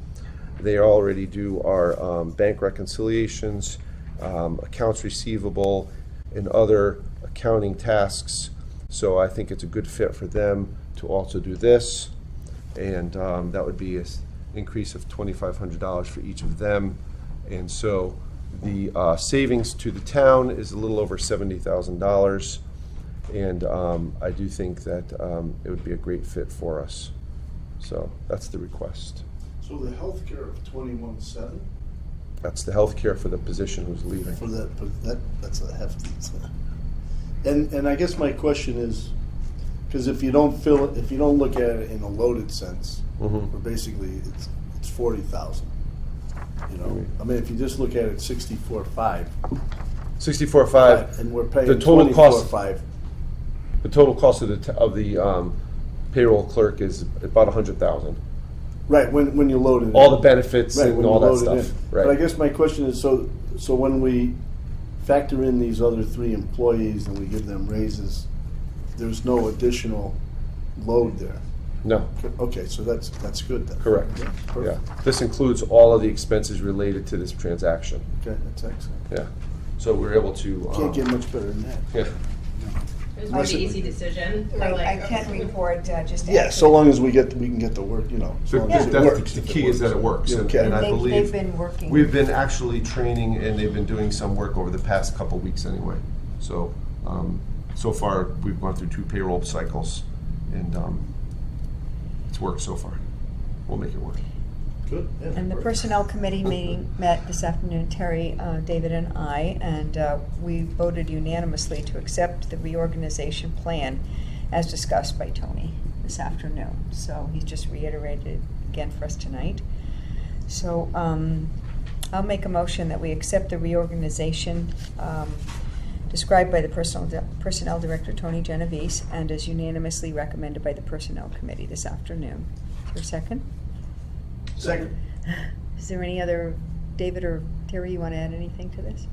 They already do our bank reconciliations, accounts receivable, and other accounting tasks. So I think it's a good fit for them to also do this. And that would be an increase of $2,500 for each of them. And so the savings to the town is a little over $70,000. And I do think that it would be a great fit for us. So that's the request. So the healthcare of 21.7? That's the healthcare for the position who's leaving. For that's a hefty. And I guess my question is, Because if you don't look at it in a loaded sense, Mhm. where basically it's 40,000. You know, I mean, if you just look at it 64.5. 64.5. And we're paying the total cost. 24.5. The total cost of the payroll clerk is about 100,000. Right, when you load it in. All the benefits Right, and when you all that load it stuff. in. Right. But I guess my question is, so when we factor in these other 3 employees and we give them raises, there's no additional load there? No. Okay, so that's good then. Correct. Yeah, Yeah. perfect. This includes all of the expenses related to this transaction. Okay, that's excellent. Yeah. So we're able to. Can't get much better than that. Yeah. It was a pretty easy decision. Right, I can report just Yeah, after. so long as we can get the work, you know. So as long as it that's works, the if it key is that it works. works. Okay. And I They've believe been working. we've been actually training and they've been doing some work over the past couple weeks anyway. So, so far we've gone through 2 payroll cycles and it's worked so far. We'll make it work. Good. Yeah, And the perfect. Personnel Committee meeting met this afternoon, Terry, David, and I, and we voted unanimously to accept the reorganization plan as discussed by Tony this afternoon. So he's just reiterated it again for us tonight. So I'll make a motion that we accept the reorganization described by the Personnel Director, Tony Genovese, and is unanimously recommended by the Personnel Committee this afternoon. Is there a second? Second. Is there any other, David or Terry, you want to add anything to this?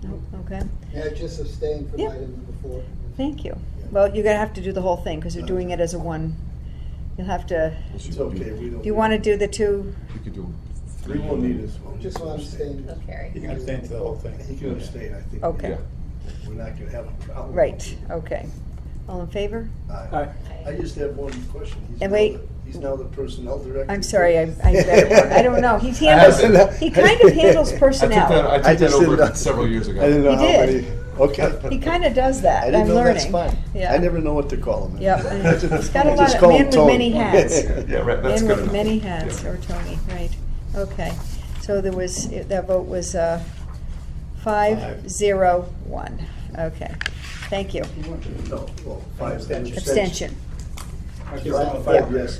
No? Okay. Yeah, just abstain from Yeah. item number 4. Thank you. Well, you're going to have to do the whole thing because you're doing it as a one. You'll have to, It's okay, we don't. do you want to do the 2? You could do 3 will need us. Just want to abstain. Okay. You can abstain to the whole thing. He can abstain, I think. Okay. Yeah. We're not gonna have a problem. Right, okay. All in favor? Aye. I just have one question. And wait. He's now the personnel director. I'm sorry, I don't know. He handles, he kind of handles personnel. I took that just over didn't know. several years ago. I didn't know He how did. many. Okay. He kind of does that. I didn't I'm know learning. that's fine. Yeah. I never know what to call him. Yep. He's got a I lot just of, call man him with Tony. many hats. Yeah, right, that's Man good with enough. many hats, Yeah. or Tony, right. Okay. So there was, that vote was 5-0-1. Okay. Thank you. No, well, 5 Abstention. Five Yeah. yes.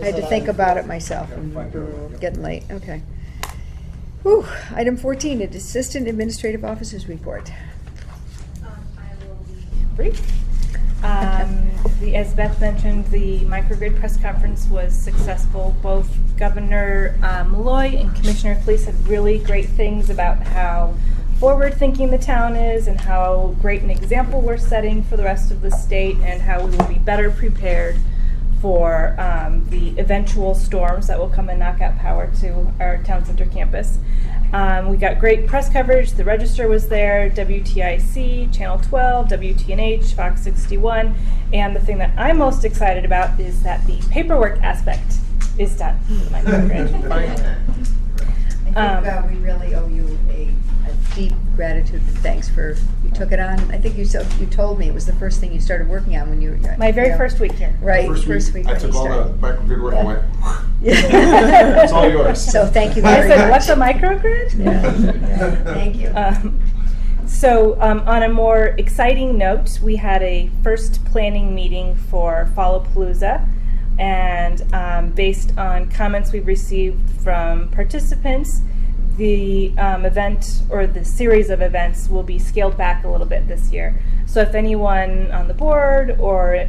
I had to think about it myself. We're getting late. Okay. Whew. Item 14, Assistant Administrative Officer's Report. Brief. As Beth mentioned, the microgrid press conference was successful. Both Governor Malloy and Commissioner Fleece had really great things about how forward-thinking the town is and how great an example we're setting for the rest of the state and how we will be better prepared for the eventual storms that will come and knock out power to our town center campus. We got great press coverage. The Register was there, WTIC, Channel 12, WTNH, Fox 61, and the thing that I'm most excited about is that the paperwork aspect is done. I think we really owe you a deep gratitude and thanks for, you took it on. I think you told me it was the first thing you started working on when you were My very first week here. Right, first week I when you took all the started. microgrid work and went, Yeah. it's all yours. So thank you I very said, much. what's a microgrid? Yeah. Thank you. So on a more exciting note, we had a first planning meeting for Fallapalooza, and based on comments we've received from participants, the event or the series of events will be scaled back a little bit this year. So if anyone on the board or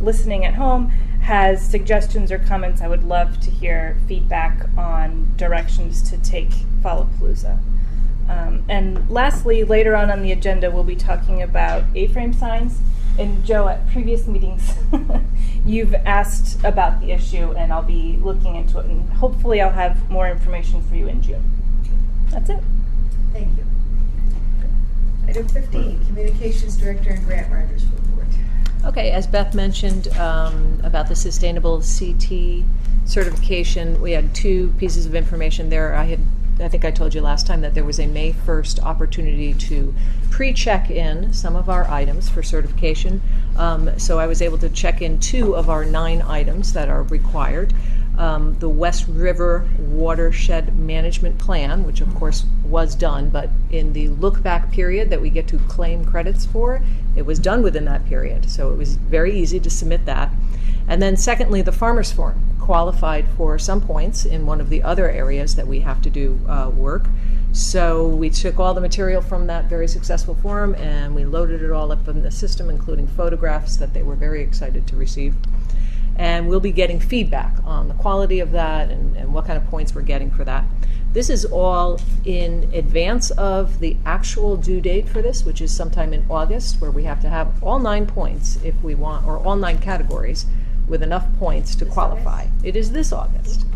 listening at home has suggestions or comments, I would love to hear feedback on directions to take Fallapalooza. And lastly, later on the agenda, we'll be talking about A-frame signs. And Joe, at previous meetings, you've asked about the issue, and I'll be looking into it, and hopefully I'll have more information for you in June. That's it. Thank you. Item 15, Communications Director and Grant Writers Report. Okay, as Beth mentioned about the Sustainable CT certification, we had 2 pieces of information there. I think I told you last time that there was a May 1st opportunity to pre-check in some of our items for certification. So I was able to check in 2 of our 9 items that are required. The West River Watershed Management Plan, which of course was done, but in the look-back period that we get to claim credits for, It was done within that period, so it was very easy to submit that. And then secondly, the Farmers Forum qualified for some points in one of the other areas that we have to do work. So we took all the material from that very successful forum and we loaded it all up in the system, including photographs that they were very excited to receive. And we'll be getting feedback on the quality of that and what kind of points we're getting for that. This is all in advance of the actual due date for this, which is sometime in August, where we have to have all 9 points if we want, or all 9 categories with enough points to qualify. It is this August.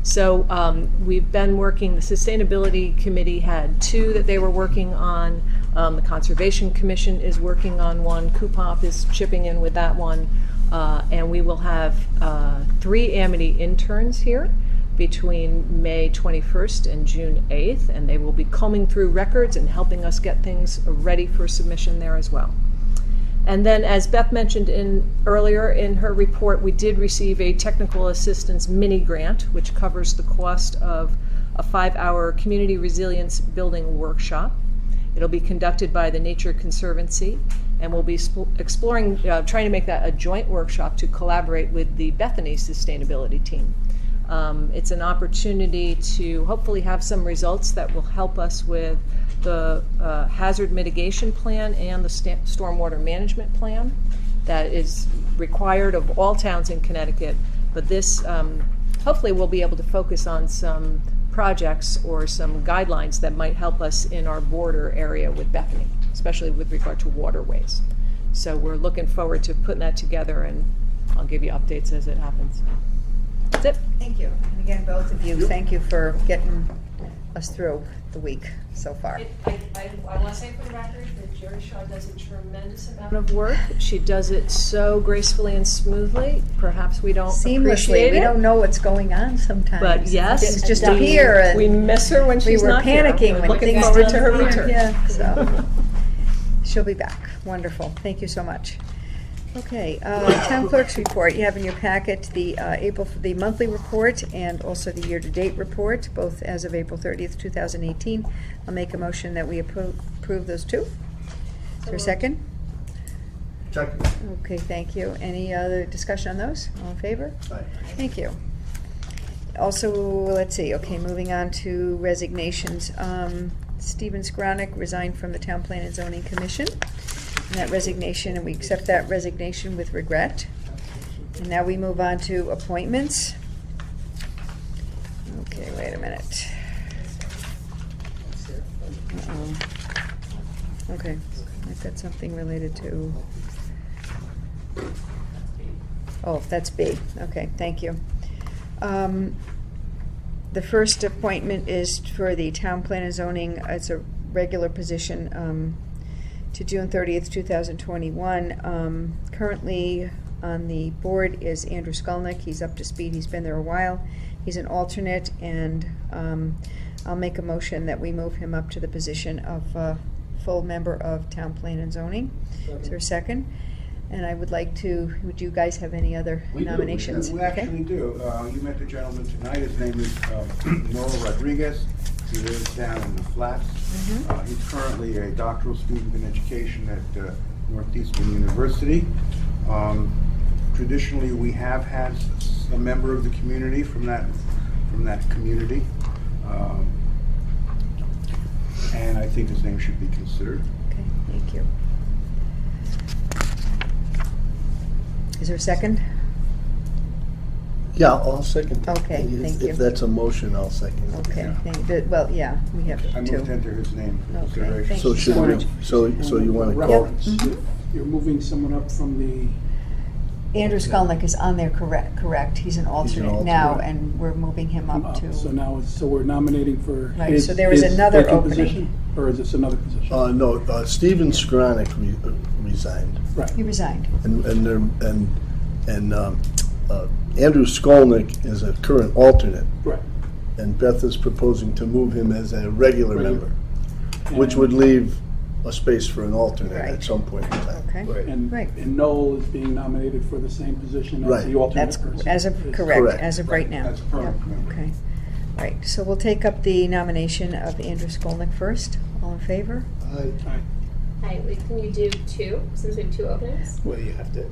So we've been working, the Sustainability Committee had 2 that they were working on. The Conservation Commission is working on one. CUPOP is chipping in with that one. And we will have 3 Amity interns here between May 21st and June 8th, and they will be combing through records and helping us get things ready for submission there as well. And then, as Beth mentioned earlier in her report, we did receive a technical assistance mini grant, which covers the cost of a 5-hour community resilience building workshop. It'll be conducted by the Nature Conservancy, and we'll be exploring, trying to make that a joint workshop to collaborate with the Bethany sustainability team. It's an opportunity to hopefully have some results that will help us with the hazard mitigation plan and the stormwater management plan that is required of all towns in Connecticut. But this, hopefully we'll be able to focus on some projects or some guidelines that might help us in our border area with Bethany, especially with regard to waterways. So we're looking forward to putting that together, and I'll give you updates as it happens. That's it. Thank you. And again, both of you, thank you for getting us through the week so far. I want to say for the record that Jerry Shaw does a tremendous amount of work. She does it so gracefully and smoothly. Perhaps we don't appreciate it. We don't know what's going on sometimes. But yes, it's just here. And we miss her when she's not here. We were panicking when looking things forward to didn't her come. return. Yeah, so she'll be back. Wonderful. Thank you so much. Okay, town clerk's report. You have in your packet the monthly report and also the year-to-date report, both as of April 30th, 2018. I'll make a motion that we approve those 2. Is there a second? Second. Okay, thank you. Any other discussion on those? All in favor? Aye. Thank you. Also, let's see. Okay, moving on to resignations. Stephen Skronik resigned from the Town Plan and Zoning Commission. And that resignation, and we accept that resignation with regret. And now we move on to appointments. Okay, wait a minute. Uh-oh. Okay, I've got something related to. Oh, that's B. Okay, thank you. The first appointment is for the Town Plan and Zoning. It's a regular position. To June 30th, 2021. Currently on the board is Andrew Skolnick. He's up to speed. He's been there a while. He's an alternate, and I'll make a motion that we move him up to the position of full member of Town Plan and Zoning. Is there a second? And I would like to, would you guys have any other nominations? We actually do. You met the gentleman tonight. His name is Noah Rodriguez. He lives down in the Flats. He's currently a doctoral student in education at Northeastern University. Traditionally, we have had a member of the community from that community, and I think his name should be considered. Okay, thank you. Is there a second? Yeah, I'll second. Okay, thank you. If that's a motion, I'll second. Okay, thank you. Well, yeah, we have I moved to enter his name. Okay, thank So you should so we, much. so you want to call? You're moving someone up from the. Andrew Skolnick is on there, correct. He's an alternate now, and we're moving him up to. So now, we're nominating for. Right, so there is another vacant opening. position, or is this another position? No, Stephen Skronik resigned. Right. He resigned. And Andrew Skolnick is a current alternate. Right. And Beth is proposing to move him as a regular member, which would leave a space for an alternate at some point in time. Okay. And Noel is being nominated for the same position as the alternate That's person. as of correct, as of right now. That's permanent member. Okay. Right. So we'll take up the nomination of Andrew Skolnick first. All in favor? Aye. Hi, can you do two, since we have two openings? Well, you have to.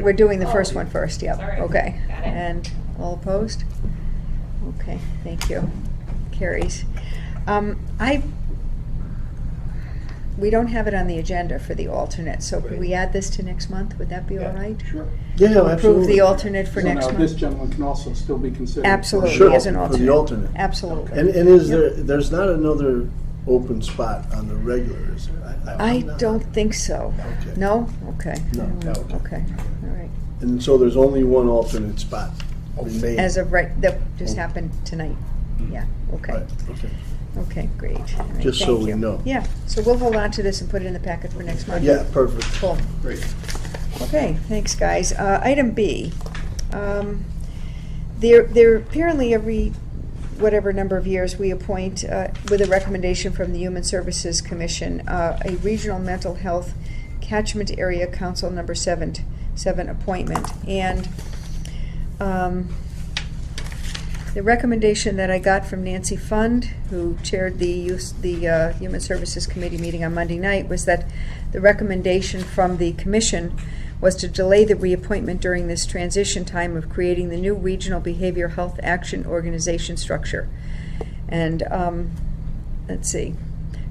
We're doing the first one first, yep, Sorry. okay. Got it. And all opposed? Okay, thank you. Carries. We don't have it on the agenda for the alternate, so could we add this to next month? Would that be all right? Sure. Yeah, Approve absolutely. the alternate for So next now month? this gentleman can also still be considered. Absolutely, Sure, as an for alternate. the alternate. Absolutely. And is there's not another open spot on the regular, is there? I don't think so. Okay. No? Okay. No. Okay, all right. And so there's only one alternate spot remaining? As of right, that just happened tonight. Yeah, okay. Right, okay. Okay, great. All right, Just so thank we you. know. Yeah, so we'll hold on to this and put it in the packet for next month. Yeah, perfect. Cool. Great. Okay, thanks, guys. Item B. There apparently every whatever number of years we appoint, with a recommendation from the Human Services Commission, a regional mental health catchment area council number 7 appointment. And the recommendation that I got from Nancy Fund, who chaired the Human Services Committee meeting on Monday night, was that the recommendation from the commission was to delay the reappointment during this transition time of creating the new Regional Behavioral Health Action Organization structure. And let's see,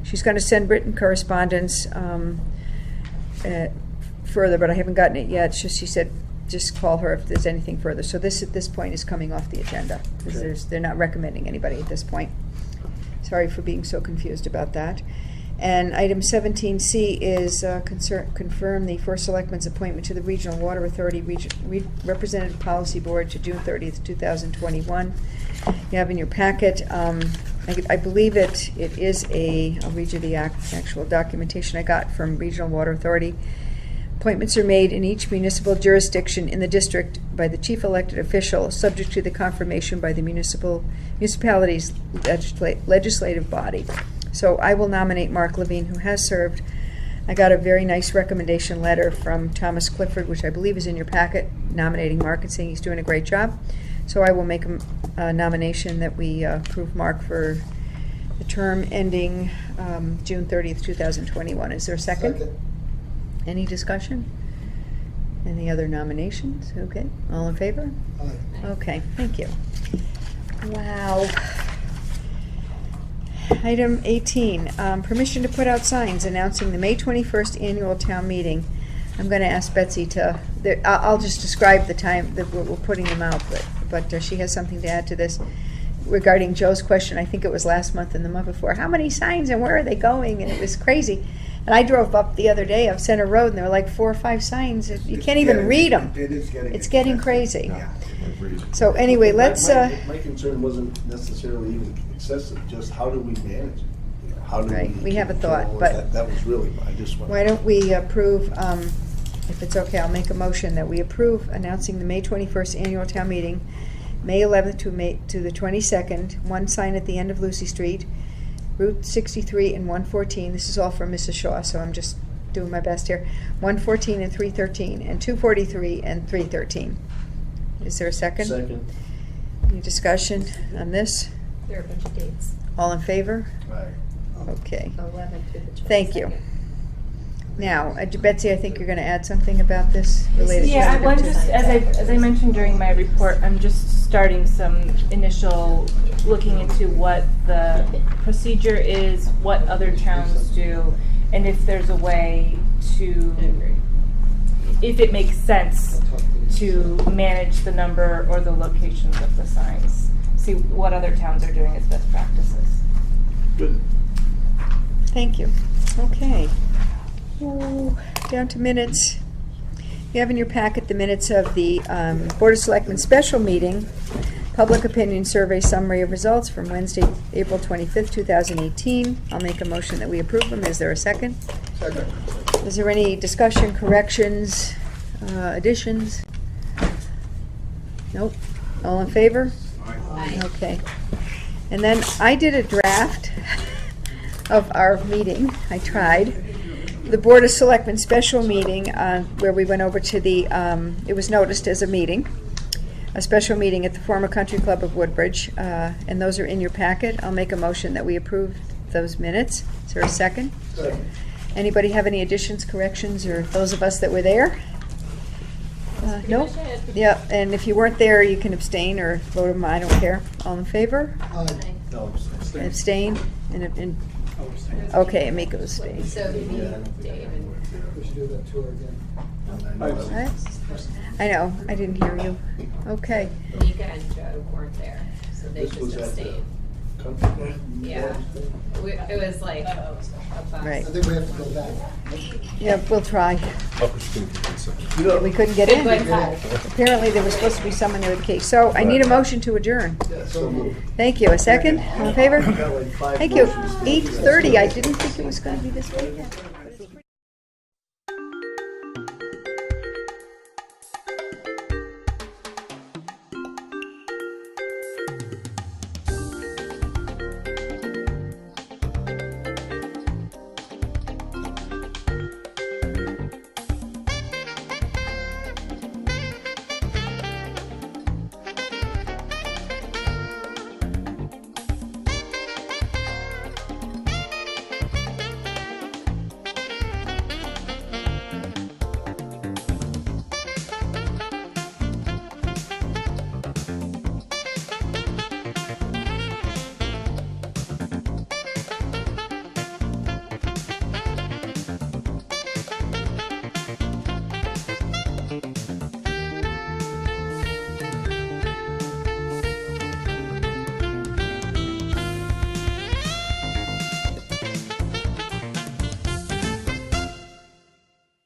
she's going to send written correspondence further, but I haven't gotten it yet. She said, just call her if there's anything further. So this at this point is coming off the agenda because they're not recommending anybody at this point. Sorry for being so confused about that. And item 17C is confirm the first selectman's appointment to the Regional Water Authority Representative Policy Board to June 30th, 2021. You have in your packet, I believe it is I'll read you the actual documentation I got from Regional Water Authority. Appointments are made in each municipal jurisdiction in the district by the chief elected official, subject to the confirmation by the municipality's legislative body. So I will nominate Mark Levine, who has served. I got a very nice recommendation letter from Thomas Clifford, which I believe is in your packet, nominating Mark and saying he's doing a great job. So I will make a nomination that we approve Mark for the term ending June 30th, 2021. Is there a second? Any discussion? Any other nominations? Okay, all in favor? Aye. Okay, thank you. Wow. Item 18, permission to put out signs announcing the May 21st annual town meeting. I'm going to ask Betsy to, I'll just describe the time that we're putting them out, but she has something to add to this regarding Joe's question. I think it was last month and the month before. How many signs and where are they going? And it was crazy. And I drove up the other day up Center Road, and there were like 4 or 5 signs. You can't even read them. It's getting crazy. Yeah. So anyway, let's. My concern wasn't necessarily even excessive. Just how do we manage it? You know, how do we have a thought, control but it? That was really I just wanted. Why don't we approve? If it's okay, I'll make a motion that we approve announcing the May 21st annual town meeting, May 11th to the 22nd. One sign at the end of Lucy Street, Route 63 and 114. This is all from Mrs. Shaw, so I'm just doing my best here. 114 and 313, and 243 and 313. Is there a second? Second. Any discussion on this? There are a bunch of dates. All in favor? Right. Okay. 11 through the 22nd. Thank you. Now, Betsy, I think you're going to add something about this related Yeah, to I'm just, as I mentioned during my report, I'm just starting some initial looking into what the procedure is, what other towns do, and if there's a way to, if it makes sense to manage the number or the locations of the signs. See what other towns are doing as best practices. Good. Thank you. Okay. Down to minutes. You have in your packet the minutes of the Board of Selectmen special meeting, public opinion survey summary of results from Wednesday, April 25th, 2018. I'll make a motion that we approve them. Is there a second? Second. Is there any discussion, corrections, additions? Nope. All in favor? Aye. Okay. And then I did a draft of our meeting. I tried. The Board of Selectmen special meeting where we went over to the, it was noticed as a meeting, a special meeting at the former Country Club of Woodbridge, and those are in your packet. I'll make a motion that we approve those minutes. Is there a second? Second. Anybody have any additions, corrections, or those of us that were there? No? Yeah, and if you weren't there, you can abstain or vote them, I don't care. All in favor? No, Abstain? And okay, and Miko abstain. So me, Dave, and We should do that tour again. What? I know, I didn't hear you. Okay. Mika and Joe weren't there, so they just abstained. Yeah, it was like a bus. Right. I think we have to go back. Yeah, we'll try. Oh, We couldn't get in. Good time. Apparently, there was supposed to be someone there with a case. So I need a motion to adjourn. Thank you. A second? All in favor? Thank you. 8:30. I didn't think it was going to be this late yet.